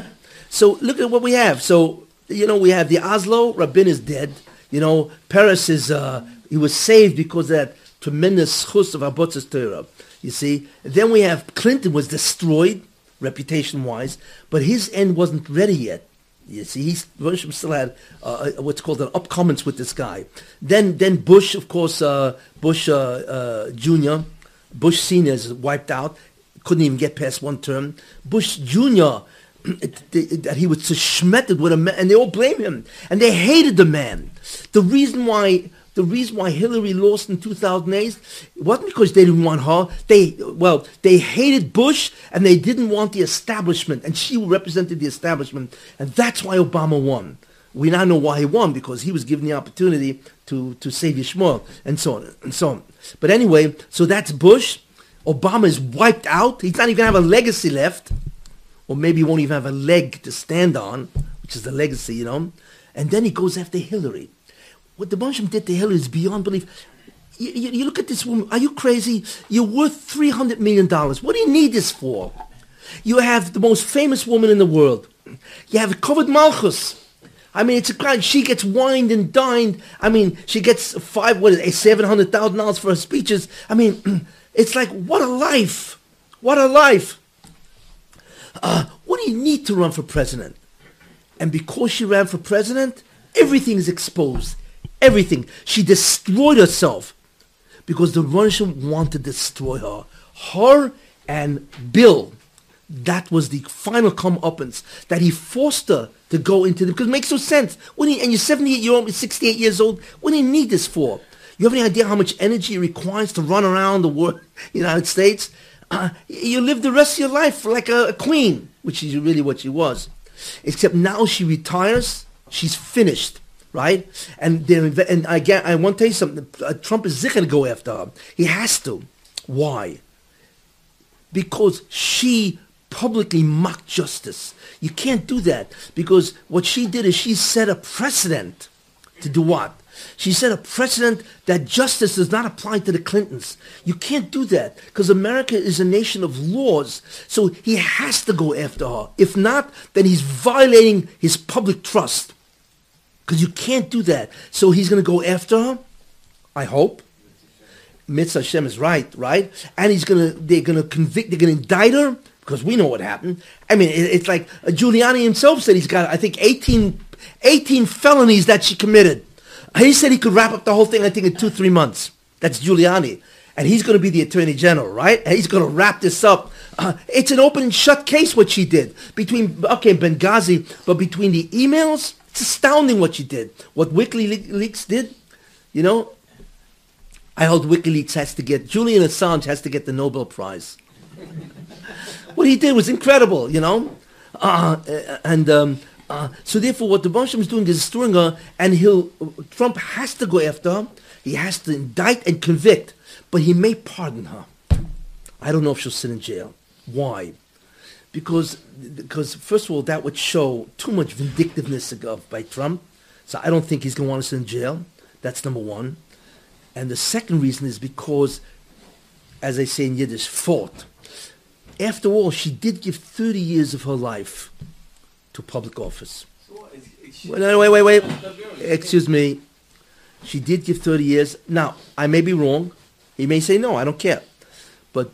Speaker 1: So look at what we have. So, we have the Oslo, Rabin is dead. Peres is, he was saved because of that tremendous chus of Abotzes Torah, you see. And then we have Clinton was destroyed, reputation-wise, but his end wasn't ready yet. You see, Bush still had what's called an upcomings with this guy. Then Bush, of course, Bush Jr., Bush Sr. is wiped out. Couldn't even get past one term. Bush Jr., that he was schmetted with a man, and they all blame him, and they hated the man. The reason why Hillary lost in 2008 wasn't because they didn't want her. They hated Bush, and they didn't want the establishment, and she represented the establishment, and that's why Obama won. We now know why he won, because he was given the opportunity to save Yishmael, and so on and so on. But anyway, so that's Bush. Obama is wiped out. He's not even going to have a legacy left. Or maybe he won't even have a leg to stand on, which is the legacy, And then he goes after Hillary. What the Bonsham did to Hillary is beyond belief. You look at this woman. Are you crazy? You're worth $300 million. What do you need this for? You have the most famous woman in the world. You have covered Malchus. It's a crime. She gets wined and dined. She gets $700,000 for her speeches. It's like, what a life. What a life. What do you need to run for president? And because she ran for president, everything is exposed. Everything. She destroyed herself because the Russian wanted to destroy her. Her and Bill. That was the final comeuppance that he forced her to go into. Because it makes no sense. And you're 68 years old. What do you need this for? You have any idea how much energy it requires to run around the world, United States? You live the rest of your life like a queen, which is really what she was. Except now she retires, she's finished, right? And I want to tell you something. Trump is zicher to go after her. He has to. Why? Because she publicly mocked justice. You can't do that because what she did is she set a precedent to do what? She set a precedent that justice does not apply to the Clintons. You can't do that because America is a nation of laws. So he has to go after her. If not, then he's violating his public trust because you can't do that. So he's going to go after her, I hope. Mitzvah Hashem is right? And they're going to convict, they're going to indict her because we know what happened. It's like Giuliani himself said he's got, I think, 18 felonies that she committed. He said he could wrap up the whole thing, I think, in 2-3 months. That's Giuliani. And he's going to be the Attorney General, right? And he's going to wrap this up. It's an open and shut case what she did. Benghazi, but between the emails, it's astounding what she did. What WikiLeaks did, I hold WikiLeaks Julian Assange has to get the Nobel Prize. What he did was incredible, so therefore, what the Bonsham is doing is destroying her, and Trump has to go after her. He has to indict and convict, but he may pardon her. I don't know if she'll sit in jail. Why? Because first of all, that would show too much vindictiveness by Trump. So I don't think he's going to want to sit in jail. That's number one. And the second reason is because, as they say in Yiddish, fault. After all, she did give 30 years of her life to public office. Wait. Excuse me. She did give 30 years. Now, I may be wrong. He may say no, I don't care. But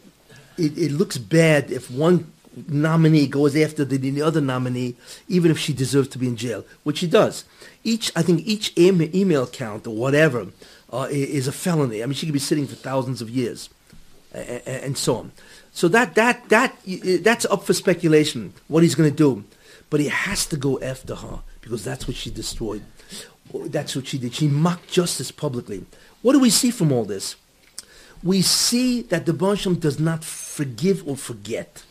Speaker 1: it looks bad if one nominee goes after the other nominee, even if she deserves to be in jail, which she does. I think each email count or whatever is a felony. I mean, she could be sitting for thousands of years, and so on. So that's up for speculation, what he's going to do. But he has to go after her, because that's what she destroyed. That's what she did. She mocked justice publicly. What do we see from all this? We see that the Baruch Shem does not forgive or forget.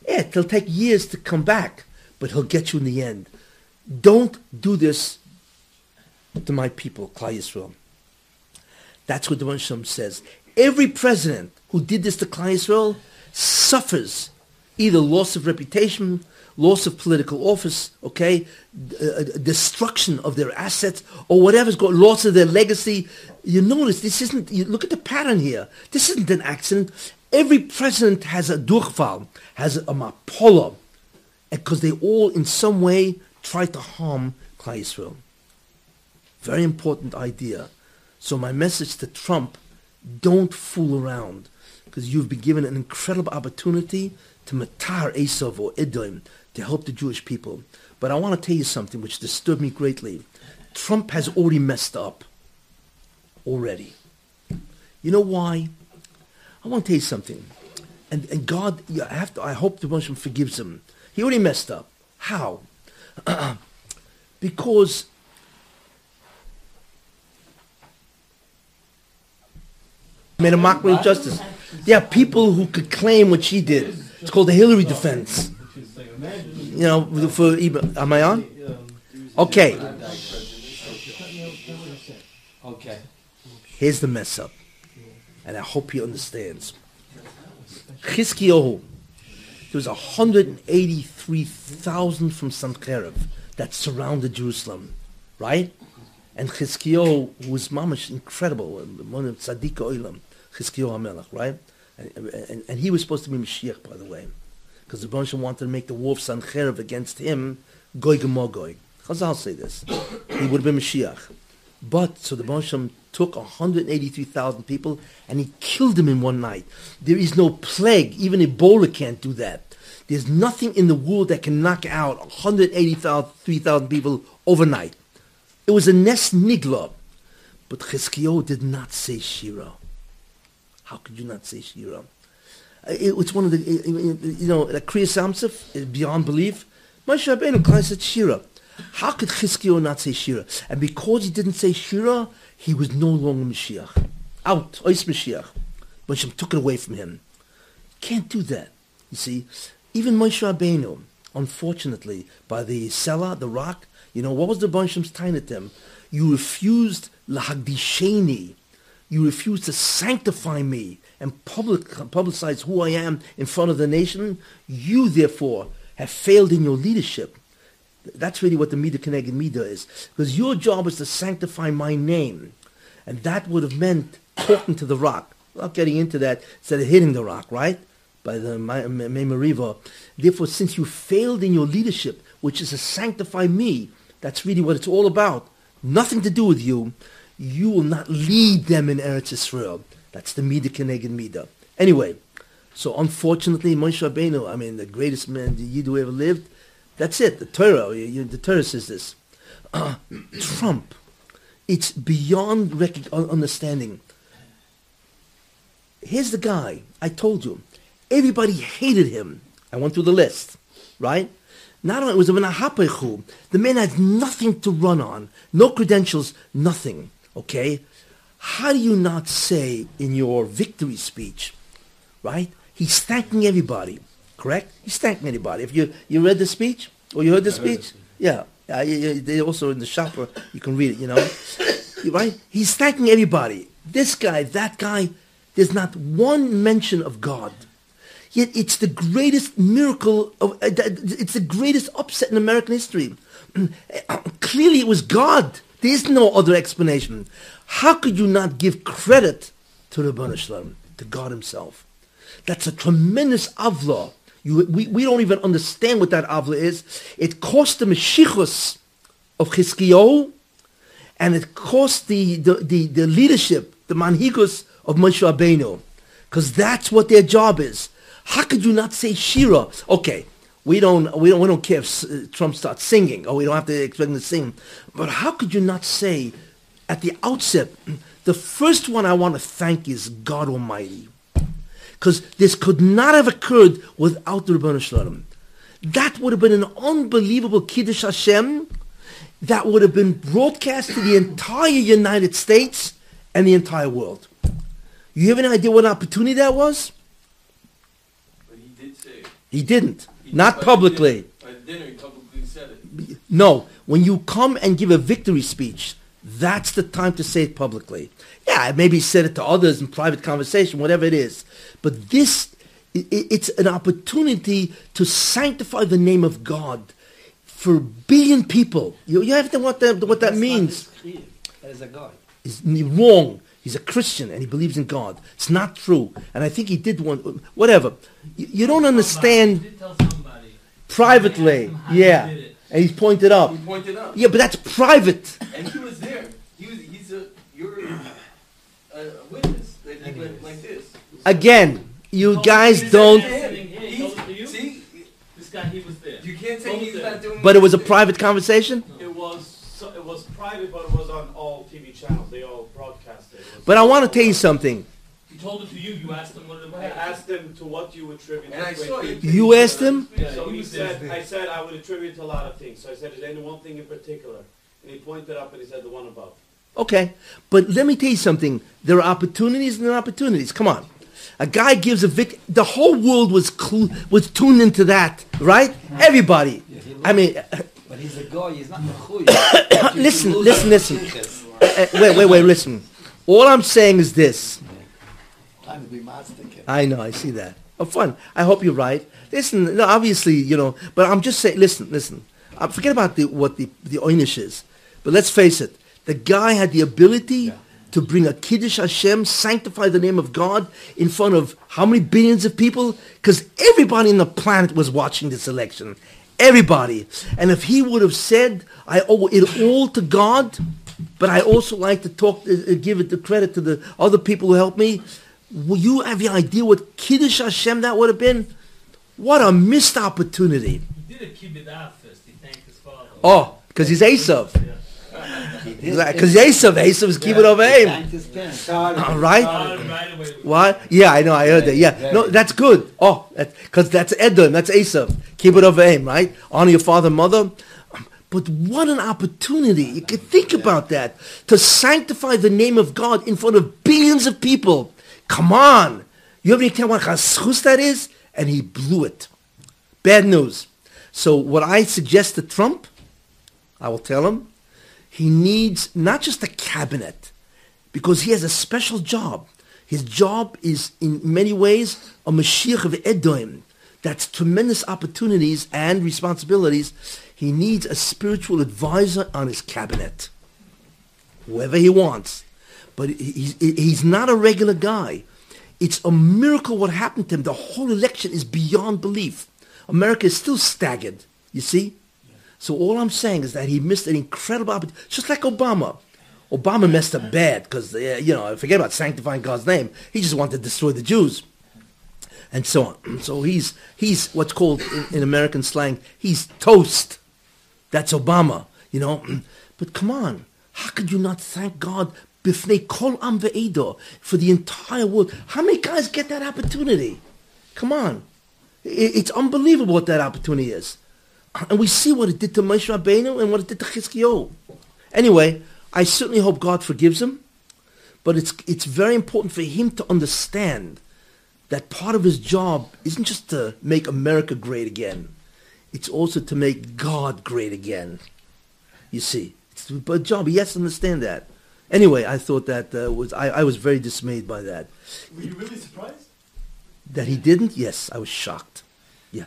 Speaker 1: Yeah, it'll take years to come back, but he'll get you in the end. Don't do this to my people, Klal Yisrael. That's what the Baruch Shem says. Every president who did this to Klal Yisrael suffers either loss of reputation, loss of political office, destruction of their assets, or whatever's going, loss of their legacy. You notice this isn't. You look at the pattern here. This isn't an accident. Every president has a durchfall, has a mapola, because they all, in some way, try to harm Klal Yisrael. Very important idea. So my message to Trump: don't fool around, because you've been given an incredible opportunity to matar Esav or Edom, to help the Jewish people. But I want to tell you something which disturbed me greatly. Trump has already messed up. Already. You know why? I want to tell you something. And God, I hope the Moshe forgives him. He already messed up. How? Because he made a mockery of justice. There are people who could claim what she did. It's called the Hillary defense. You know, am I on? Okay.
Speaker 2: Okay.
Speaker 1: Here's the mess up. And I hope he understands. Chizkiyahu, there was 183,000 from Sancherev that surrounded Jerusalem, right? And Chizkiyahu was mamash incredible, one of Tzaddik Olam, Chizkiyahu HaMelech, right? And he was supposed to be Mashiach, by the way, because the Baruch Shem wanted to make the war of Sancherev against him, Goy Gemogoi. Chazal say this. He would have been Mashiach. But, so the Baruch Shem took 183,000 people and he killed them in one night. There is no plague. Even Ebola can't do that. There's nothing in the world that can knock out 183,000 people overnight. It was a Nes Nigla. But Chizkiyahu did not say Shira. How could you not say Shira? It's one of the, like Kriya Samsef, beyond belief. Moshe Rabbeinu said Shira. How could Chizkiyahu not say Shira? And because he didn't say Shira, he was no longer Mashiach. Out, Ois Mashiach. Moshe took it away from him. Can't do that. You see, even Moshe Rabbeinu, unfortunately, by the Selah, the rock, what was the Baruch Shem's time at them? You refused lahagdisheni. You refused to sanctify me and publicize who I am in front of the nation. You, therefore, have failed in your leadership. That's really what the Midah Keneged Midah is. Because your job is to sanctify my name. And that would have meant talking to the rock. Without getting into that, instead of hitting the rock, right? By the Memoriva. Therefore, since you failed in your leadership, which is to sanctify me, that's really what it's all about. Nothing to do with you. You will not lead them in Eretz Yisrael. That's the Midah Keneged Midah. Anyway, so unfortunately, Moshe Rabbeinu, the greatest man, the Yid who ever lived, that's it. The Torah, the Torah says this. Trump, it's beyond understanding. Here's the guy. I told you. Everybody hated him. I went through the list, right? Not only was it an ahapechu, the man had nothing to run on, no credentials, nothing. Okay? How do you not say in your victory speech, right? He's thanking everybody. Correct? He's thanking anybody. If you read the speech, or you heard the speech, yeah. They also in the shopper, you can read it, right? He's thanking everybody. This guy, that guy, There's not one mention of God. Yet it's the greatest miracle, it's the greatest upset in American history. Clearly it was God. There is no other explanation. How could you not give credit to Ribono Shel Olam, to God himself? That's a tremendous avla. We don't even understand what that avla is. It cost the Meshichus of Chizkiyahu, and it cost the leadership, the manhigus of Moshe Rabbeinu, because that's what their job is. How could you not say Shira? Okay, we don't care if Trump starts singing, or we don't have to expect him to sing. But how could you not say at the outset, the first one I want to thank is God Almighty, because this could not have occurred without the Ribono Shel Olam. That would have been an unbelievable Kiddush Hashem that would have been broadcast to the entire United States and the entire world. You have any idea what an opportunity that was?
Speaker 2: But he did say it.
Speaker 1: He didn't.
Speaker 2: He
Speaker 1: Not
Speaker 2: did,
Speaker 1: publicly.
Speaker 2: At dinner, he publicly said it.
Speaker 1: No. When you come and give a victory speech, that's the time to say it publicly. Yeah, maybe he said it to others in private conversation, whatever it is. But this, it's an opportunity to sanctify the name of God for a billion people. You have to know what that means.
Speaker 5: That is a God.
Speaker 1: Is wrong. He's a Christian and he believes in God. It's not true. And I think he did one, whatever. You don't understand
Speaker 6: He did tell somebody.
Speaker 1: privately.
Speaker 6: How he
Speaker 1: Yeah.
Speaker 6: did it.
Speaker 1: And he's pointed up.
Speaker 2: He pointed out.
Speaker 1: Yeah, but that's private.
Speaker 2: And he was there. You're a witness that he went like this.
Speaker 1: Again, you
Speaker 6: Told
Speaker 1: guys
Speaker 6: you
Speaker 1: don't...
Speaker 6: that sitting here, he told it to you?
Speaker 2: See,
Speaker 6: This guy, he was there.
Speaker 2: you can't say he's not doing.
Speaker 1: But it was a private conversation?
Speaker 7: It was private, but it was on all TV channels. They all broadcast it.
Speaker 1: But I want to tell you something.
Speaker 6: He told it to you. You asked him what it was.
Speaker 7: I asked him to what you attribute.
Speaker 2: And I
Speaker 7: to
Speaker 2: saw
Speaker 7: it.
Speaker 2: you.
Speaker 1: You asked him?
Speaker 7: Yeah, so
Speaker 6: he
Speaker 7: he
Speaker 6: was
Speaker 7: said,
Speaker 6: there.
Speaker 7: I said I would attribute to a lot of things. So I said, is there any one thing in particular? And he pointed up and he said the one above.
Speaker 1: Okay. But let me tell you something. There are opportunities and there are opportunities. Come on. A guy gives a the whole world was tuned into that, right? Everybody. I mean...
Speaker 5: But he's a guy, he's not a
Speaker 1: listen. Wait, listen. All I'm saying is this.
Speaker 5: Time to be master.
Speaker 1: I know, I see that. Oh, fun. I hope you're right. Listen, no, obviously, but I'm just saying, listen. Forget about what the Oynish is. But let's face it. The guy had the ability to bring a Kiddush Hashem, sanctify the name of God in front of how many billions of people? Because everybody on the planet was watching this election. Everybody. And if he would have said, I owe it all to God, but I also like to give it the credit to the other people who helped me, will you have any idea what Kiddush Hashem that would have been? What a missed opportunity.
Speaker 6: He did a kibbutz first. He thanked his father.
Speaker 1: Oh, because he's Esav.
Speaker 6: Yeah.
Speaker 1: Because Esav is keep it over him. Right?
Speaker 6: Right away.
Speaker 1: What? Yeah, I know. I heard that. Yeah. No, that's good. Oh, because that's Edom. That's Esav. Keep it over him, right? Honor your father and mother. But what an opportunity. You can think about that. To sanctify the name of God in front of billions of people. Come on. You have any idea what chaskus that is? And he blew it. Bad news. So what I suggest to Trump, I will tell him, he needs not just a cabinet, because he has a special job. His job is, in many ways, a Mashiach of Edom. That's tremendous opportunities and responsibilities. He needs a spiritual advisor on his cabinet, whoever he wants. But he's not a regular guy. It's a miracle what happened to him. The whole election is beyond belief. America is still staggered, you see? So all I'm saying is that he missed an incredible opportunity, just like Obama. Obama messed up bad because, forget about sanctifying God's name. He just wanted to destroy the Jews and so on. So he's what's called, in American slang, he's toast. That's Obama, But come on, how could you not thank God b'fnei kol am ve'edo, for the entire world? How many guys get that opportunity? Come on. It's unbelievable what that opportunity is. And we see what it did to Moshe Rabbeinu and what it did to Chizkiyahu. Anyway, I certainly hope God forgives him, but it's very important for him to understand that part of his job isn't just to make America great again. It's also to make God great again. You see, it's a job. He has to understand that. Anyway, I thought that I was very dismayed by that.
Speaker 2: Were you really surprised?
Speaker 1: That he didn't? Yes, I was shocked. Yeah.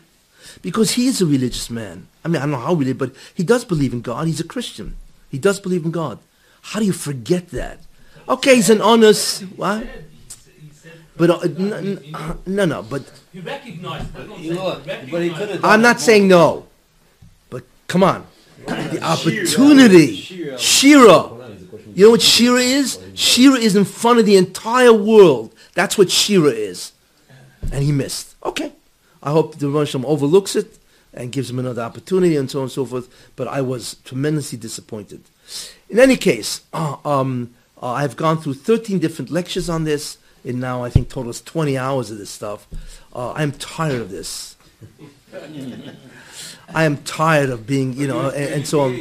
Speaker 1: Because he is a religious man. I mean, I don't know how religious, but he does believe in God. He's a Christian. He does believe in God. How do you forget that? Okay, he's an honest... What?
Speaker 6: He said
Speaker 1: But no, but
Speaker 6: he recognized it.
Speaker 5: He would, but he could have.
Speaker 1: I'm not saying no. But come on. The opportunity. Shira. You know what Shira is? Shira is in front of the entire world. That's what Shira is. And he missed. Okay. I hope the Rosh Hashanah overlooks it and gives him another opportunity and so on and so forth. But I was tremendously disappointed. In any case, I've gone through 13 different lectures on this. And now I think totals 20 hours of this stuff. I'm tired of this. I am tired of being, and so on.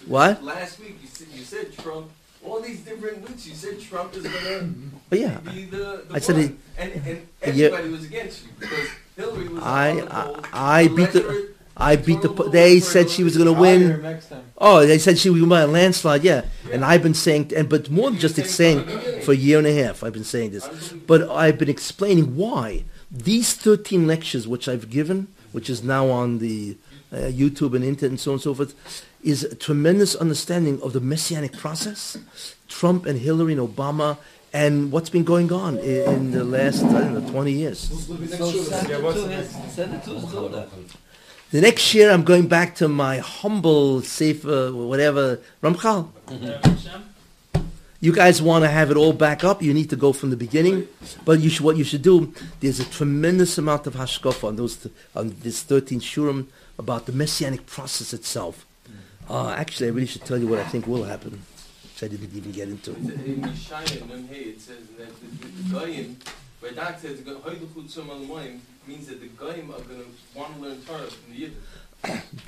Speaker 1: What?
Speaker 2: Last week you said Trump. All these different weeks you said Trump is going
Speaker 1: But yeah,
Speaker 2: to be the
Speaker 1: I said
Speaker 2: one. And everybody was against you because Hillary was
Speaker 1: I beat the. They said she was going to win.
Speaker 3: Next time.
Speaker 1: Oh, they said she would win by a landslide. Yeah, and I've been saying, but more than just saying for a year and a half, I've been saying this. But I've been explaining why these 13 lectures, which I've given, which is now on the YouTube and internet and so on and so forth, is a tremendous understanding of the Messianic process, Trump and Hillary and Obama, and what's been going on in the last 20 years.
Speaker 5: So send it to his daughter.
Speaker 1: The next year, I'm going back to my humble, safe, whatever, Ramchal. You guys want to have it all back up, you need to go from the beginning. But what you should do, there's a tremendous amount of hashkafa on this 13 shurim about the Messianic process itself. Actually, I really should tell you what I think will happen, which I didn't even get into.
Speaker 2: In Yeshaya, it says that the Goyim, where Doc says, means that the Goyim are going to want to learn Torah from the Yiddish.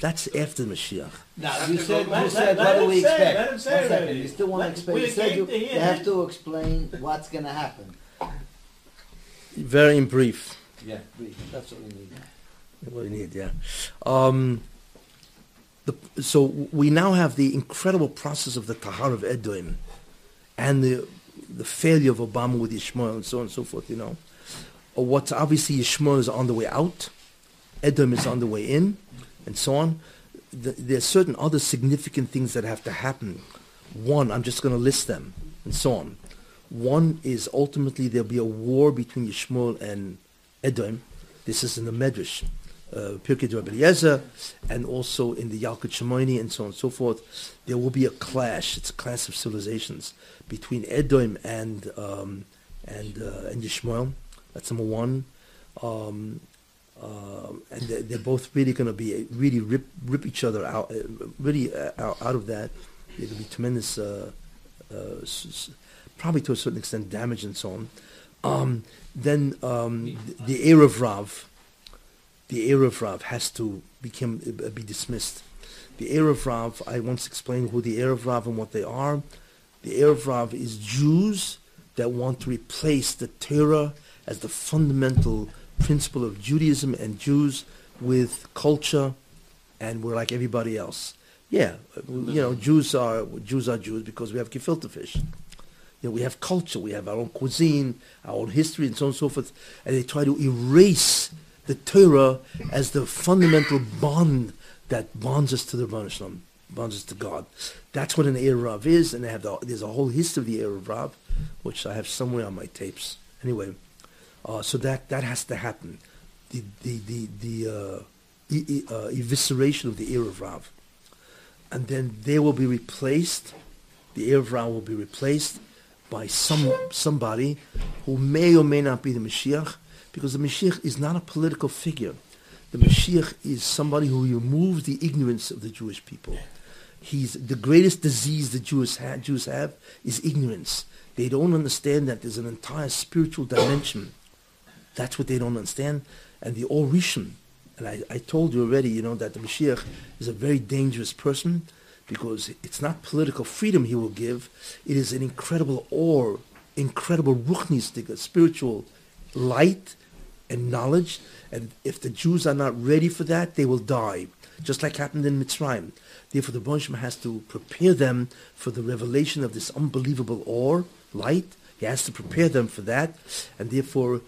Speaker 1: That's after the Mashiach.
Speaker 5: Now, you said,
Speaker 6: let
Speaker 5: what do
Speaker 6: him
Speaker 5: we
Speaker 6: say,
Speaker 5: expect?
Speaker 6: let him say
Speaker 5: One second,
Speaker 6: already.
Speaker 5: you still want to explain?
Speaker 6: We
Speaker 5: You said
Speaker 6: came to
Speaker 5: you
Speaker 6: hear
Speaker 5: have
Speaker 6: him.
Speaker 5: to explain what's going to happen.
Speaker 1: Very in brief.
Speaker 5: Yeah, brief. That's what we need.
Speaker 1: What we need, yeah. So we now have the incredible process of the Tahar of Edom and the failure of Obama with Yishmael and so on and so forth, What's obviously Yishmael is on the way out, Edom is on the way in, and so on. There are certain other significant things that have to happen. One, I'm just going to list them, and so on. One is ultimately there'll be a war between Yishmael and Edom. This is in the Medrash, Pirkei Rabbi Eliezer, and also in the Yalkut Shimoni, and so on and so forth. There will be a clash. It's a clash of civilizations between Edom and Yishmael. That's number one. And they're both really going to be really rip each other out, out of that. There will be tremendous, probably to a certain extent, damage and so on. Then the Erev Rav has to be dismissed. The Erev Rav, I once explained who the Erev Rav and what they are. The Erev Rav is Jews that want to replace the Torah as the fundamental principle of Judaism and Jews with culture, and we're like everybody else. Yeah, Jews are Jews because we have gefilte fish. We have culture, we have our own cuisine, our own history, and so on and so forth. And they try to erase the Torah as the fundamental bond that bonds us to the Rebbeinu Shalom, bonds us to God. That's what an Erev Rav is, and there's a whole history of the Erev Rav, which I have somewhere on my tapes. Anyway, so that has to happen. The evisceration of the Erev Rav, and then they will be replaced. The Erev Rav will be replaced by somebody who may or may not be the Mashiach, because the Mashiach is not a political figure. The Mashiach is somebody who removes the ignorance of the Jewish people. He's the greatest disease the Jews have is ignorance. They don't understand that there's an entire spiritual dimension. That's what they don't understand. And the Orishon, and I told you already, that the Mashiach is a very dangerous person, because it's not political freedom he will give. It is an incredible incredible ruchnistic, spiritual light and knowledge. And if the Jews are not ready for that, they will die. just like happened in Mitzrayim. Therefore, the Baruch Shem has to prepare them for the revelation of this unbelievable light. He has to prepare them for that, and therefore,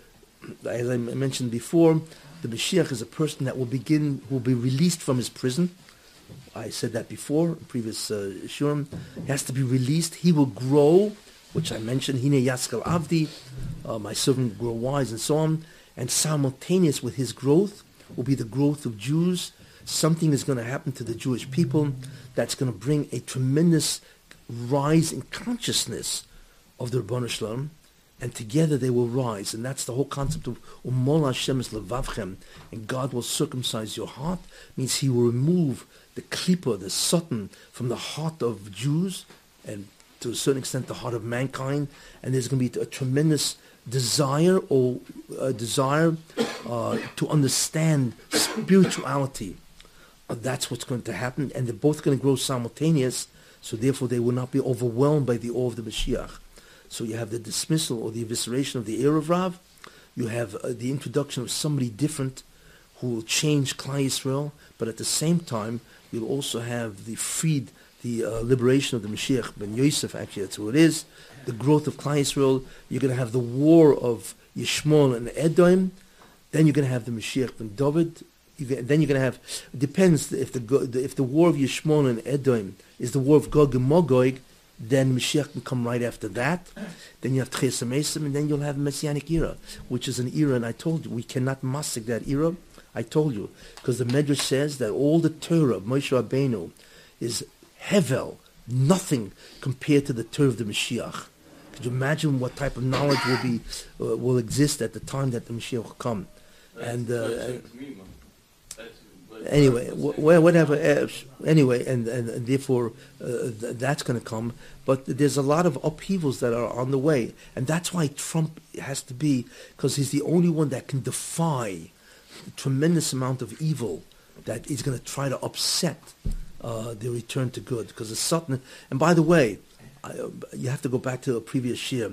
Speaker 1: as I mentioned before, the Mashiach is a person that will be released from his prison. I said that before, previous shurim. He has to be released. He will grow, which I mentioned, Hine Yaskel Avdi, my servant will grow wise, and so on. And simultaneous with his growth will be the growth of Jews. Something is going to happen to the Jewish people that's going to bring a tremendous rise in consciousness of the Rebbeinu Shalom, and together they will rise. And that's the whole concept of Umol Hashem es levavchem, and God will circumcise your heart, means he will remove the klipa, the satan, from the heart of Jews, and to a certain extent the heart of mankind, and there's going to be a tremendous desire to understand spirituality. That's what's going to happen, and they're both going to grow simultaneous, so therefore they will not be overwhelmed by the awe of the Mashiach. So you have the dismissal or the evisceration of the Erev Rav, you have the introduction of somebody different who will change Klal Yisrael, but at the same time you'll also have the liberation of the Mashiach ben Yosef, actually that's who it is, the growth of Klal Yisrael. You're going to have the war of Yishmael and Edom, then you're going to have the Mashiach ben David, then you're going to have, it depends, if the war of Yishmael and Edom is the war of Gog and Magog, then Mashiach can come right after that. Then you have Tchias HaMesim, and then you'll have the Messianic era, which is an era, and I told you, we cannot masik that era. I told you, because the Medrash says that all the Torah of Moshe Rabbeinu is hevel, nothing compared to the Torah of the Mashiach. Could you imagine what type of knowledge will exist at the time that the Mashiach will come? And anyway, whatever. Anyway, and therefore that's going to come. But there's a lot of upheavals that are on the way, and that's why Trump has to be, because he's the only one that can defy the tremendous amount of evil that is going to try to upset the return to good. Because it's something. And by the way, you have to go back to a previous year.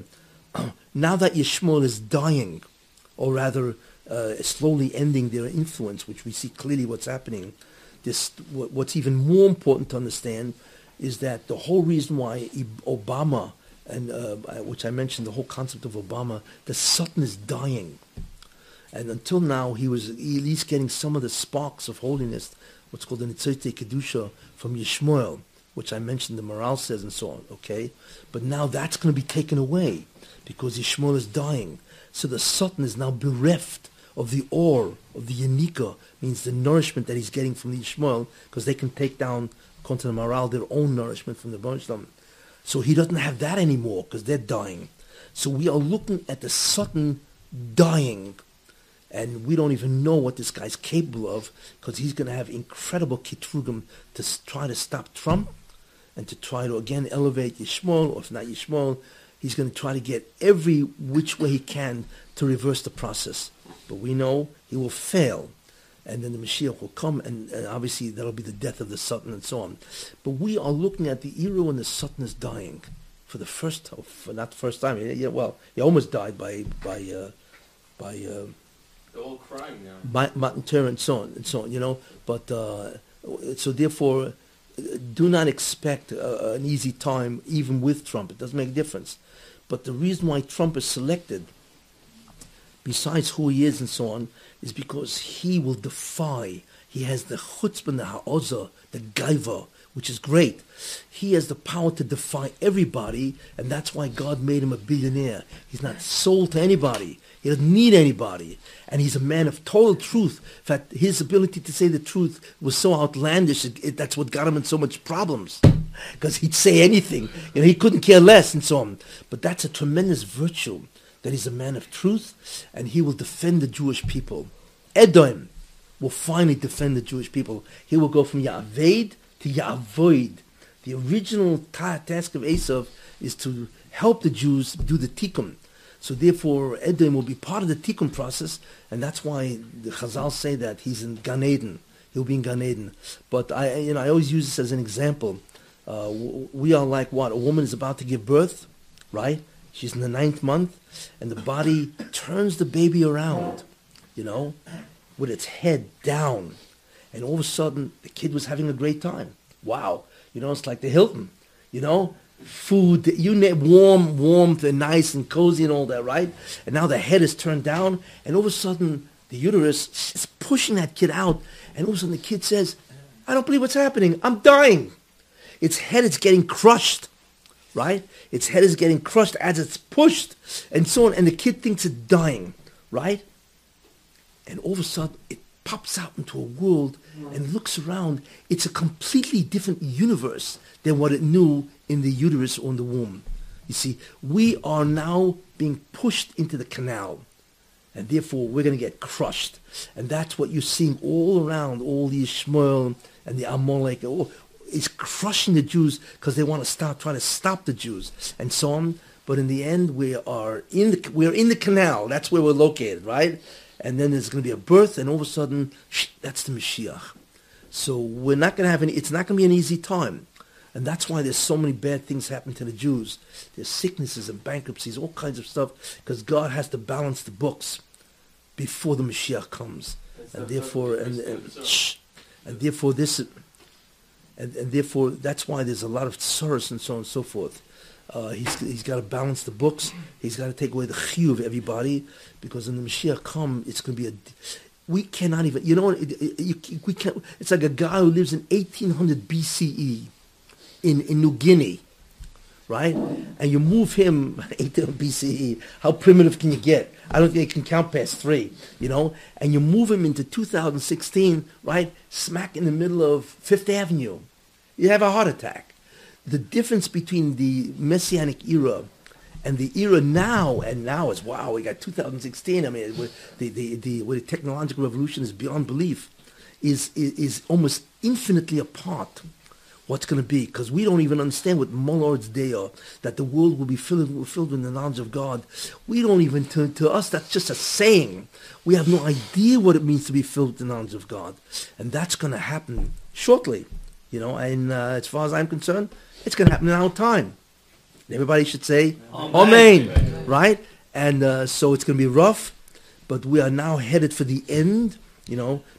Speaker 1: Now that Yishmael is dying, or rather slowly ending their influence, which we see clearly what's happening, what's even more important to understand is that the whole reason why Obama, and which I mentioned, the whole concept of Obama, the Satan is dying. And until now, he was at least getting some of the sparks of holiness, what's called the Nitzotei Kedusha, from Yishmael, which I mentioned, the morale says, and so on, okay? But now that's going to be taken away, because Yishmael is dying. So the Satan is now bereft of the ore, of the Yanika, means the nourishment that he's getting from the Yishmael, because they can take down, according to the morale, their own nourishment from the Baruch. So he doesn't have that anymore, because they're dying. So we are looking at the Satan dying, and we don't even know what this guy's capable of, because he's going to have incredible kitrugim to try to stop Trump, and to try to again elevate Yishmael, or if not Yishmael, he's going to try to get every which way he can to reverse the process. But we know he will fail, and then the Mashiach will come, and obviously that'll be the death of the Satan and so on. But we are looking at the era when the Satan is dying for the first, not the first time. Yeah, well, he almost died by
Speaker 2: they're all crying now.
Speaker 1: Matan Torah and so on, you know. But so therefore, do not expect an easy time even with Trump. It doesn't make a difference. But the reason why Trump is selected, besides who he is and so on, is because he will defy. He has the chutzpah, the ha'oza, the gaiva, which is great. He has the power to defy everybody, and that's why God made him a billionaire. He's not sold to anybody. He doesn't need anybody. And he's a man of total truth. In fact, his ability to say the truth was so outlandish, that's what got him in so much problems. Because he'd say anything. You know, he couldn't care less and so on. But that's a tremendous virtue, that he's a man of truth, and he will defend the Jewish people. Edom will finally defend the Jewish people. He will go from Ya'aved to Ya'avoid. The original task of Esav is to help the Jews do the tikkun. So therefore, Edom will be part of the tikkun process, and that's why the Chazal say that he's in Gan Eden. He'll be in Gan Eden. But I always use this as an example. We are like what? A woman is about to give birth, right? She's in the 9th month, and the body turns the baby around, you know, with its head down. And all of a sudden, the kid was having a great time. Wow. It's like the Hilton, food, warmth and nice and cozy and all that, right? And now the head is turned down, and all of a sudden, the uterus is pushing that kid out, and all of a sudden the kid says, I don't believe what's happening. I'm dying. Its head is getting crushed, right? Its head is getting crushed as it's pushed, and so on, and the kid thinks it's dying, right? And all of a sudden, it pops out into a world and looks around. It's a completely different universe than what it knew in the uterus or in the womb. You see, we are now being pushed into the canal, and therefore we're going to get crushed. And that's what you're seeing all around, all the Ishmael and the Amalek. Is crushing the Jews because they want to try to stop the Jews and so on. But in the end, we're in the canal. That's where we're located, right? And then there's going to be a birth, and all of a sudden, that's the Mashiach. So we're not going to have it's not going to be an easy time. And that's why there's so many bad things happening to the Jews. There's sicknesses and bankruptcies, all kinds of stuff, because God has to balance the books before the Mashiach comes. And therefore, that's why there's a lot of sorrows and so on and so forth. He's got to balance the books. He's got to take away the chiyuv of everybody, because when the Mashiach comes, it's going to be we cannot even, we can't. It's like a guy who lives in 1800 BCE in New Guinea, right? And you move him 1800 BCE. How primitive can you get? I don't think they can count past 3, And you move him into 2016, right? Smack in the middle of Fifth Avenue. You have a heart attack. The difference between the Messianic era and the era now, and now is, wow, we got 2016. I mean, where the technological revolution is beyond belief, is almost infinitely apart. What's going to be? Because we don't even understand what Mollard's day are, that the world will be filled with the knowledge of God. We don't even, to us, that's just a saying. We have no idea what it means to be filled with the knowledge of God. And that's going to happen shortly. And as far as I'm concerned, it's going to happen in our time. Everybody should say, Amen. Right? And so it's going to be rough, but we are now headed for the end,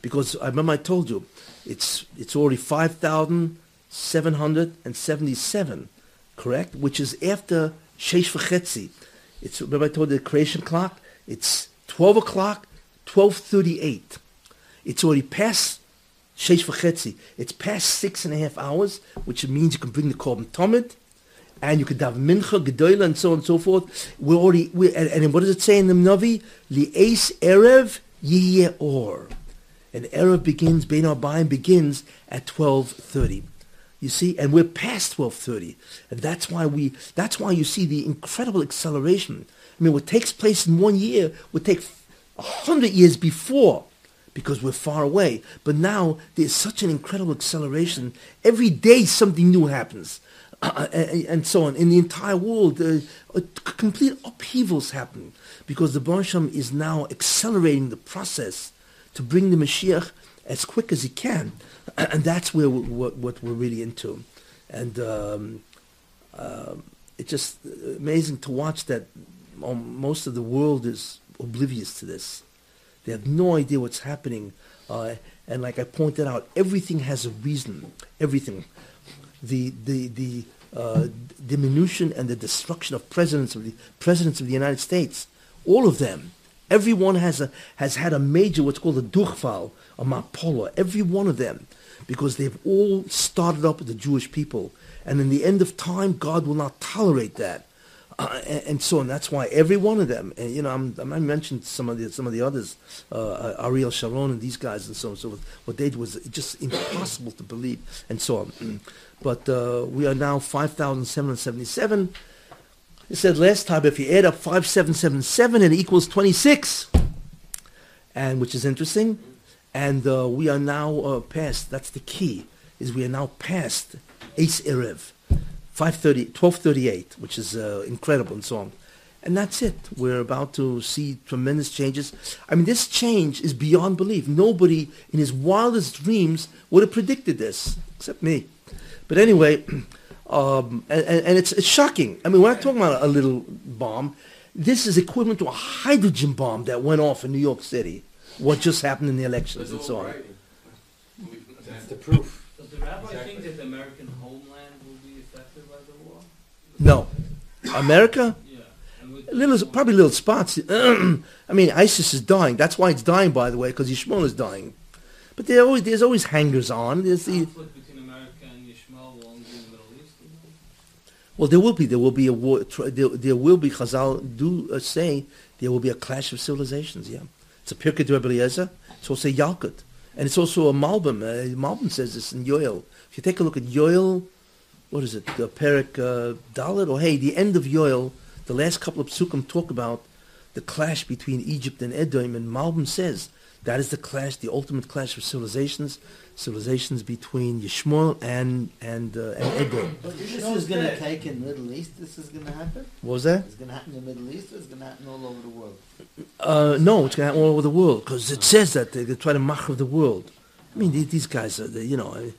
Speaker 1: because I remember I told you, it's already 5,777, correct? Which is after Sheish V'chetzi. Remember I told you the creation clock? It's 12 o'clock, 12:38. It's already past Sheish V'chetzi. It's past 6.5 hours, which means you can bring the Korban Tomid, and you could have Mincha, Gedoyla, and so on and so forth. And what does it say in the Navi? Li'es Erev Yiyeh Or. And Erev begins, Bein Arbaim begins at 12:30. You see, and we're past 12:30, and that's why you see the incredible acceleration. I mean, what takes place in 1 year would take 100 years before, because we're far away. But now there's such an incredible acceleration. Every day something new happens, and so on. In the entire world, complete upheavals happen, because the Baruch Hashem is now accelerating the process to bring the Mashiach as quick as he can. And that's where what we're really into. And it's just amazing to watch that most of the world is oblivious to this. They have no idea what's happening. And like I pointed out, everything has a reason. Everything. The diminution and the destruction of presidents of the United States, all of them. Everyone has had a major, what's called a durchfall, a mapola. Every one of them. Because they've all started up with the Jewish people. And in the end of time, God will not tolerate that. And so on. That's why every one of them, and I mentioned some of the others, Ariel Sharon and these guys and so on. So what they did was just impossible to believe, and so on. But we are now 5,777. It said last time, if you add up 5,777, it equals 26, and which is interesting. And we are now past, that's the key, is we are now past Eis Erev, 12:38, which is incredible and so on. And that's it. We're about to see tremendous changes. I mean, this change is beyond belief. Nobody in his wildest dreams would have predicted this, except me. But anyway, and it's shocking. I mean, we're not talking about a little bomb. This is equivalent to a hydrogen bomb that went off in New York City. What just happened in the elections and so on.
Speaker 7: That's the proof.
Speaker 6: Does the rabbi think that the American homeland will be affected by the war?
Speaker 1: No. America?
Speaker 6: Yeah. And with
Speaker 1: Probably little spots. I mean, ISIS is dying. That's why it's dying, by the way, because Yishmael is dying. But there's always hangers on. There's the
Speaker 6: conflict between America and Yishmael will only be in the Middle East?
Speaker 1: well, there will be a war. There will be. Chazal do say there will be a clash of civilizations. Yeah, it's a Pirkei Rebbe Eliezer. It's also a Yalkut, and it's also a Malbim. Malbim says this in Yoel. If you take a look at Yoel, what is it? Perek Dalet or hey, the end of Yoel. The last couple of psukim talk about the clash between Egypt and Edom, and Malbim says that is the clash, the ultimate clash of civilizations between Yishmael and Edom.
Speaker 5: But this is going to take in the Middle East. This is going to happen.
Speaker 1: What was that?
Speaker 5: It's going to happen in the Middle East. Or it's going to happen all over the world.
Speaker 1: No, it's going to happen all over the world because it says that they're going to try to mach the world. I mean, these guys are, they're going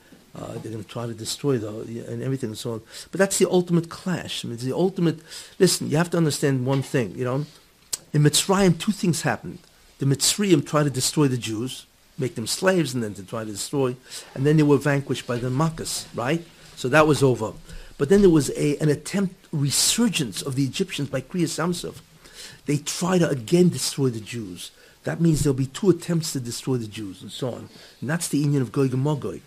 Speaker 1: to try to destroy and everything and so on. But that's the ultimate clash. I mean, it's the ultimate. Listen, you have to understand one thing. In Mitzrayim, two things happened. The Mitzrayim tried to destroy the Jews, make them slaves, and then to try to destroy, and then they were vanquished by the Makkos, right? So that was over. But then there was an attempt, resurgence of the Egyptians by Kriya Samsov. They try to again destroy the Jews. That means there'll be two attempts to destroy the Jews, and so on. And that's the union of Gog and Magog.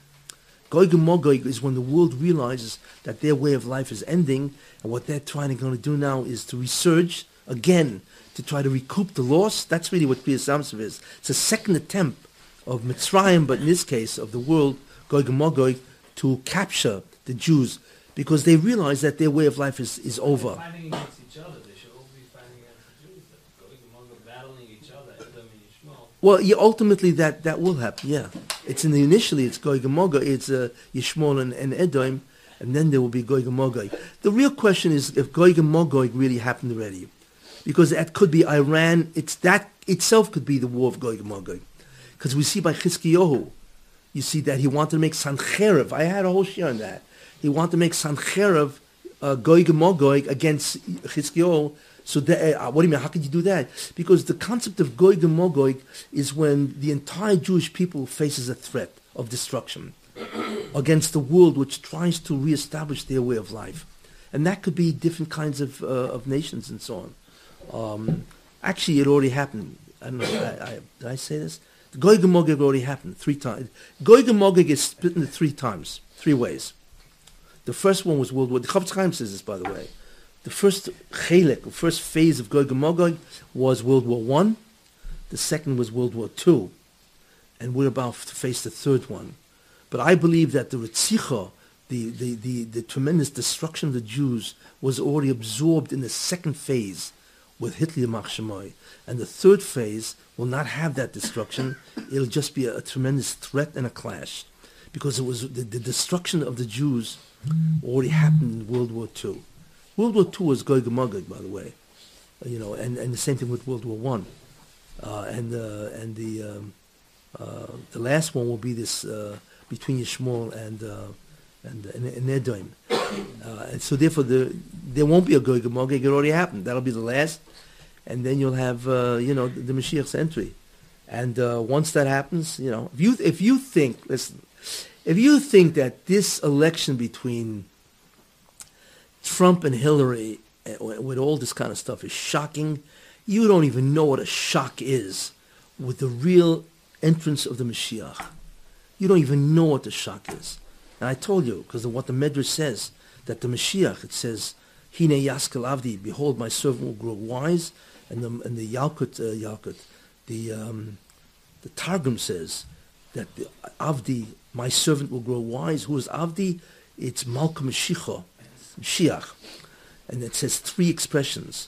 Speaker 1: Gog and Magog is when the world realizes that their way of life is ending, and what they're going to do now is to resurge again, to try to recoup the loss. That's really what Kriya Samsov is. It's a second attempt of Mitzrayim, but in this case of the world, Gog and Magog, to capture the Jews, because they realize that their way of life is over.
Speaker 6: They're fighting against each other. They should all be fighting against the Jews. They're going among them, battling each other, Edom and Yishmael.
Speaker 1: Well, yeah, ultimately that will happen. Yeah, initially it's Gog and Magog, it's Yishmael and Edom, and then there will be Gog and Magog. The real question is if Gog and Magog really happened already, because that could be Iran. That itself could be the war of Gog and Magog, because we see by Chizkiyahu, you see that he wanted to make Sancherev. I had a whole share on that. He wanted to make Sancherev Gog and Magog against Chizkiyahu. So what do you mean? How could you do that? Because the concept of Gog and Magog is when the entire Jewish people faces a threat of destruction against the world which tries to reestablish their way of life. And that could be different kinds of nations and so on. Actually, it already happened. I don't know. Did I say this? Gog and Magog already happened 3 times. Gog and Magog is split into 3 times, 3 ways. The first one was World War. The Chofetz Chaim says this, by the way. The first chelek, the first phase of Gog and Magog was World War I. The second was World War II. And we're about to face the third one. But I believe that the Ritzicha, the tremendous destruction of the Jews, was already absorbed in the second phase with Hitler Machshamai. And the third phase will not have that destruction. It'll just be a tremendous threat and a clash. Because it was the destruction of the Jews already happened in World War II. World War II was Gog and Magog, by the way. And the same thing with World War I. And the last one will be this between Yishmael and Edom. And so therefore there won't be a Gog and Magog. It already happened. That'll be the last. And then you'll have the Mashiach's entry. And once that happens, if you think that this election between Trump and Hillary with all this kind of stuff is shocking, you don't even know what a shock is with the real entrance of the Mashiach. You don't even know what the shock is. And I told you, because of what the Medrash says, that the Mashiach, it says, Hine Yaskel Avdi, behold, my servant will grow wise. And the Yalkut, the Targum says that the Avdi, my servant will grow wise. Who is Avdi? It's Malka Mashiach. And it says 3 expressions.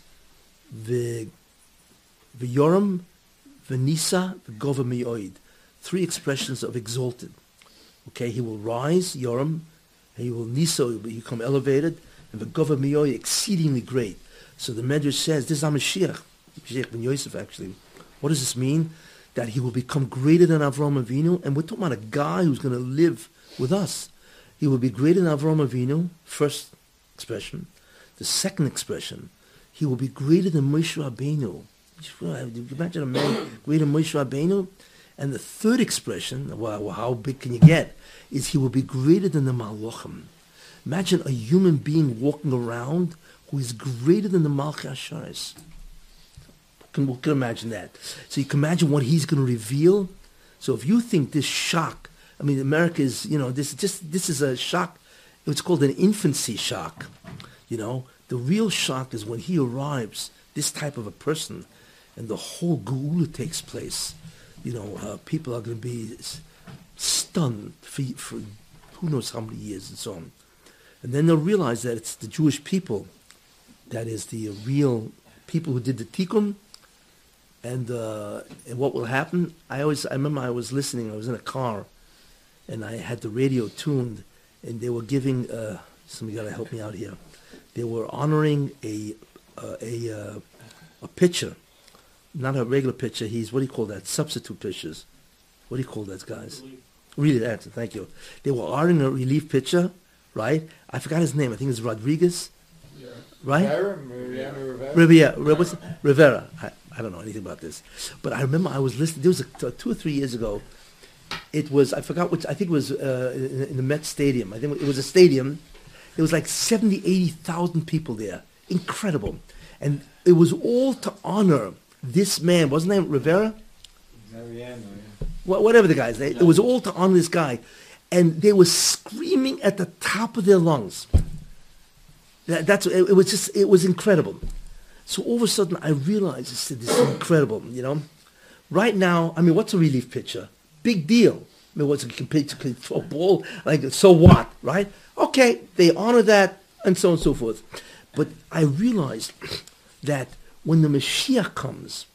Speaker 1: V'yoram, v'nisa, v'gova mi'oid. 3 expressions of exalted. Okay, he will rise, Yoram, and he will nisa, he will become elevated, and v'gova mi'oid, exceedingly great. So the Medrash says, this is Mashiach ben Yosef actually. What does this mean? That he will become greater than Avraham Avinu, and we're talking about a guy who's going to live with us. He will be greater than Avraham Avinu, first expression. The second expression, he will be greater than Moshe Rabbeinu. You imagine a man greater than Moshe Rabbeinu? And the third expression, well, how big can you get, is he will be greater than the Malachim. Imagine a human being walking around who is greater than the Malchi Asharis. We can imagine that. So you can imagine what he's going to reveal. So if you think this shock, I mean, America is, this is a shock. It's called an infancy shock. The real shock is when he arrives, this type of a person, and the whole Geula takes place. People are going to be stunned for who knows how many years and so on. And then they'll realize that it's the Jewish people that is the real people who did the tikkun. And what will happen, I remember I was listening, I was in a car, and I had the radio tuned, and they were giving, somebody got to help me out here, they were honoring a pitcher, not a regular pitcher, he's, what do you call that, substitute pitchers. What do you call that, guys? Really, that, thank you. They were honoring a relief pitcher, right? I forgot his name, I think it's Rodriguez, right? Rivera. I don't know anything about this. But I remember I was listening, there was 2 or 3 years ago, it was, I forgot which, I think it was in the Met Stadium. I think it was a stadium. There was like 70, 80,000 people there. Incredible. And it was all to honor this man. Wasn't that Rivera? Whatever the guy's name. It was all to honor this guy. And they were screaming at the top of their lungs. It was incredible. So all of a sudden I realized, this is incredible, Right now, I mean, what's a relief pitcher? Big deal. I mean, what's a throw a ball? Like, so what, right? Okay, they honor that, and so on and so forth. But I realized that when the Mashiach comes,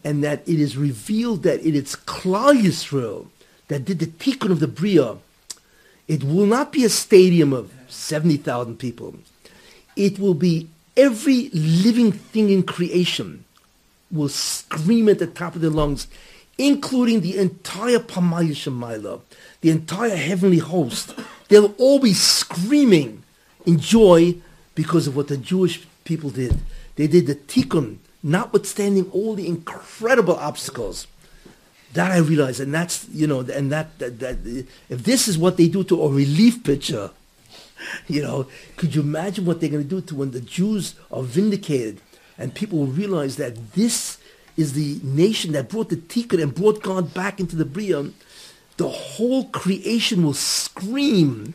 Speaker 1: and that it is revealed that it is Klal Yisrael that did the tikkun of the Bria, it will not be a stadium of 70,000 people. It will be every living thing in creation will scream at the top of their lungs, including the entire Pamaya Shemaila, the entire heavenly host. They'll all be screaming in joy because of what the Jewish people did. They did the tikkun, notwithstanding all the incredible obstacles. That I realized, and that's, that if this is what they do to a relief pitcher, could you imagine what they're going to do to when the Jews are vindicated and people will realize that this is the nation that brought the tikkun and brought God back into the Bria? The whole creation will scream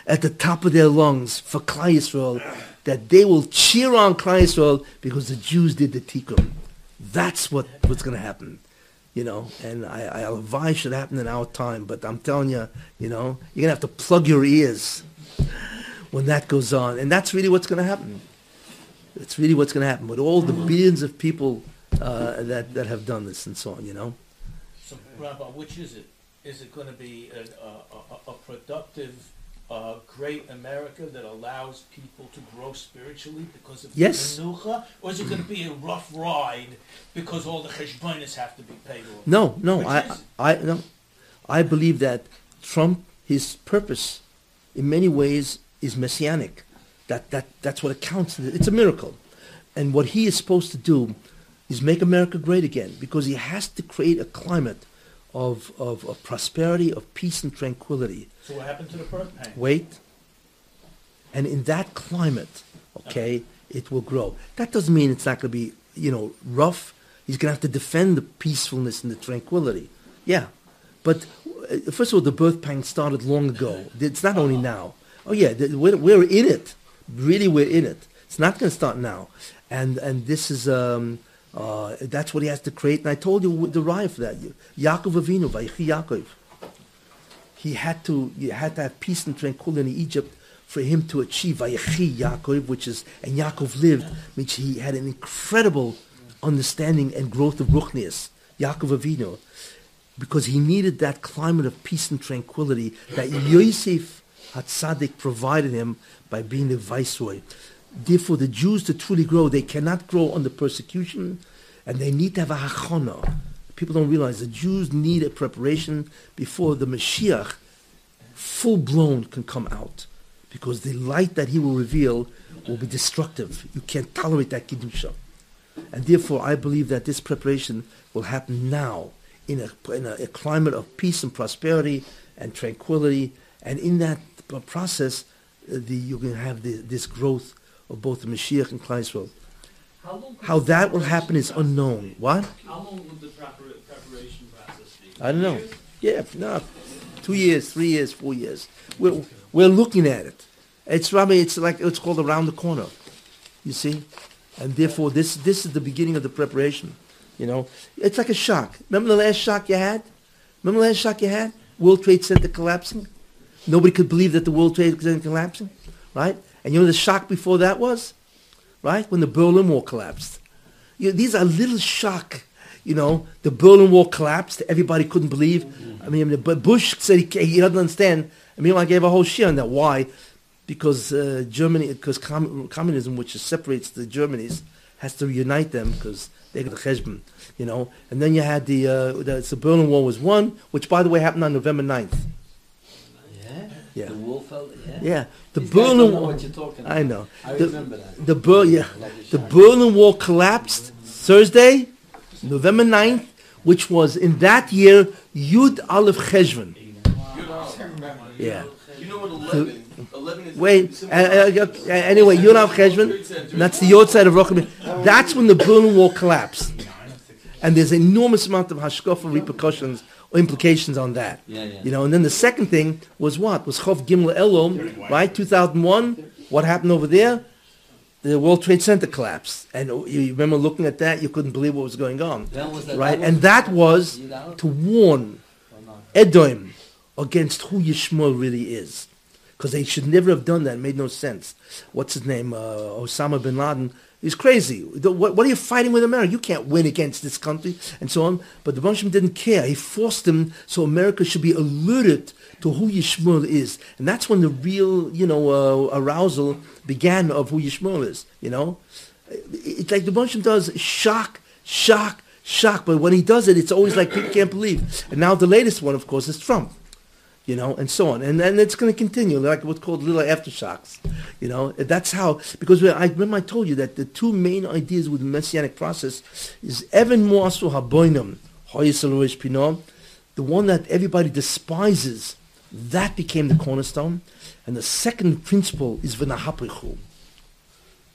Speaker 1: at the top of their lungs for Klal Yisrael, that they will cheer on Klal Yisrael because the Jews did the tikkun. That's what's going to happen. And I advise should happen in our time, but I'm telling you, you're going to have to plug your ears when that goes on. And that's really what's going to happen. It's really what's going to happen with all the billions of people that have done this and so on,
Speaker 8: So, Rabbi, which is it? Is it going to be a productive, great America that allows people to grow spiritually because of the menucha? Or is it going to be a rough ride because all the cheshbonos have to be paid off?
Speaker 1: No. I believe that Trump, his purpose, in many ways, is messianic. That's what it counts. It's a miracle. And what he is supposed to do is make America great again, because he has to create a climate of prosperity, of peace and tranquility.
Speaker 8: So what happened to the birth pain?
Speaker 1: Wait. And in that climate, it will grow. That doesn't mean it's not going to be, rough. He's going to have to defend the peacefulness and the tranquility. Yeah. But first of all, the birth pain started long ago. It's not only now. Oh yeah, we're in it. Really, we're in it. It's not going to start now. And this is... that's what he has to create. And I told you the raya for that. Yaakov Avinu, Vayichi Yaakov. He had to have peace and tranquility in Egypt for him to achieve Vayichi Yaakov, and Yaakov lived, which he had an incredible understanding and growth of Ruchnius, Yaakov Avinu, because he needed that climate of peace and tranquility that Yosef HaTzadik provided him by being the viceroy. Therefore, the Jews to truly grow, they cannot grow under persecution, and they need to have a hachana. People don't realize the Jews need a preparation before the Mashiach, full-blown, can come out. Because the light that he will reveal will be destructive. You can't tolerate that Kedusha. And therefore, I believe that this preparation will happen now, in a climate of peace and prosperity and tranquility, and in that process, you're going to have this growth of both the Mashiach and Klal Yisrael. How that will happen is unknown. What?
Speaker 6: How long would the preparation process be?
Speaker 1: I don't know. Yeah, no, 2 years, 3 years, 4 years. We're looking at it. It's called around the corner. You see, and therefore this is the beginning of the preparation. You know, it's like a shock. Remember the last shock you had? World Trade Center collapsing. Nobody could believe that the World Trade Center collapsing, right? And you know the shock before that was, right? When the Berlin Wall collapsed. These are little shock. You know, the Berlin Wall collapsed. Everybody couldn't believe. I mean, but Bush said he doesn't understand. I mean, I gave a whole share on that. Why? Because communism, which separates the Germanys, has to reunite them because they got the cheshbon, you know. And then you had the Berlin Wall was won, which, by the way, happened on November 9th. Yeah.
Speaker 5: The wall fell.
Speaker 1: Yeah. The
Speaker 5: These guys
Speaker 1: Berlin
Speaker 5: don't know
Speaker 1: Wall.
Speaker 5: what you're talking about.
Speaker 1: I know.
Speaker 5: I remember that.
Speaker 1: The Berlin Wall collapsed Thursday, November 9th, which was in that year Yud Aleph Cheshvan. Yeah.
Speaker 2: You know what 11 is?
Speaker 1: Wait. Anyway, Yud Aleph Cheshvan. That's the Yod side of Rochim. That's when the Berlin Wall collapsed, and there's an enormous amount of hashkafa repercussions or implications on that. You know, and then the second thing was what? Was Chof Gimel Elom, right? 2001. What happened over there? The World Trade Center collapsed. And you remember looking at that, you couldn't believe what was going on. Right? And that was to warn Edom against who Yishmael really is. Because they should never have done that. It made no sense. What's his name? Osama bin Laden. He's crazy. What are you fighting with America? You can't win against this country, and so on. But the Banshim didn't care. He forced them so America should be alerted to who Yishmael is. And that's when the real, arousal began of who Yishmael is, you know. It's like the Banshim does shock. But when he does it, it's always like people can't believe. And now the latest one, of course, is Trump. You know, and so on. And then it's going to continue, like what's called little aftershocks. You know, that's how, because I remember I told you that the two main ideas with the Messianic process is Even Moasu Haboinam, Hoyisaloish Pinom, the one that everybody despises, that became the cornerstone. And the second principle is V'nahaprichu.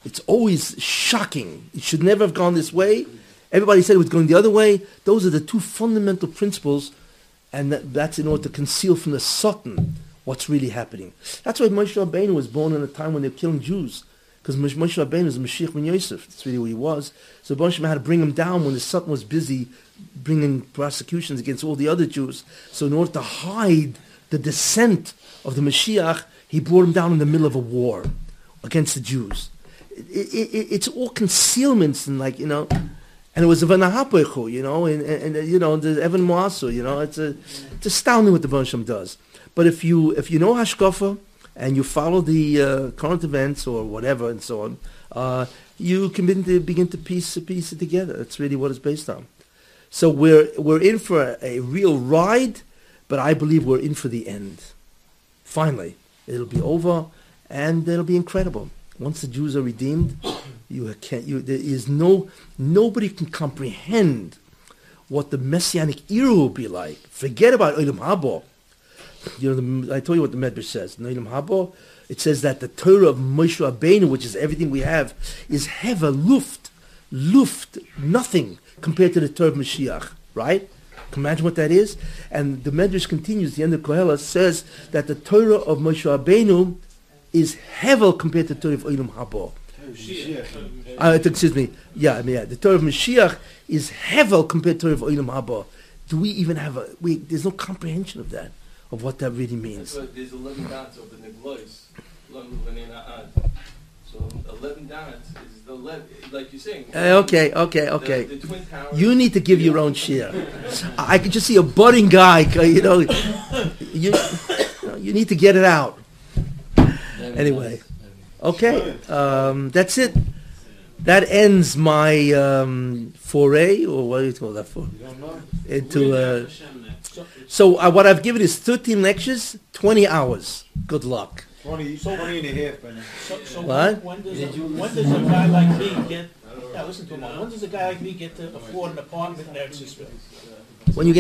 Speaker 1: It's always shocking. It should never have gone this way. Everybody said it was going the other way. Those are the two fundamental principles. And that's in order to conceal from the Satan what's really happening. That's why Moshe Rabbeinu was born in a time when they were killing Jews. Because Moshe Rabbeinu is a Mashiach ben Yosef. That's really who he was. So Moshe had to bring him down when the Satan was busy bringing prosecutions against all the other Jews. So in order to hide the descent of the Mashiach, he brought him down in the middle of a war against the Jews. It's all concealments and and it was a Vanahapechu, and the Evan Moasu, it's astounding what the Bansham does. But if you know Hashkafa and you follow the current events or whatever and so on, you can begin to piece it together. That's really what it's based on. So we're in for a real ride, but I believe we're in for the end. Finally, it'll be over, and it'll be incredible. Once the Jews are redeemed, nobody can comprehend what the Messianic era will be like. Forget about Edom Habo. I told you what the Medrash says. In Edom Habo, it says that the Torah of Moshe Rabbeinu, which is everything we have, is Heva, Luft, nothing compared to the Torah of Mashiach, right? Can you imagine what that is? And the Medrash continues, the end of Kohelet says that the Torah of Moshe Rabbeinu is Hevel compared to the Torah of Edom Habo. Excuse me. The Torah of Mashiach is Hevel compared to the Torah of Edom Habo. Do we even have there's no comprehension of that, of what that really means.
Speaker 2: There's 11 dots over the Neglois. So 11 dots is the 11, like you're saying.
Speaker 1: Okay.
Speaker 2: The Twin Towers.
Speaker 1: You need to give your own share. I could just see a budding guy, you need to get it out. Anyway, okay, that's it. That ends my foray, or what do you call that for? Into so what I've given is 13 lectures, 20 hours. Good luck.
Speaker 3: 20 and a half by now.
Speaker 8: So
Speaker 1: What?
Speaker 8: when does a guy like me get? Yeah, listen to him. When does a guy like me get to afford an apartment in Eretz Yisrael?
Speaker 1: when you get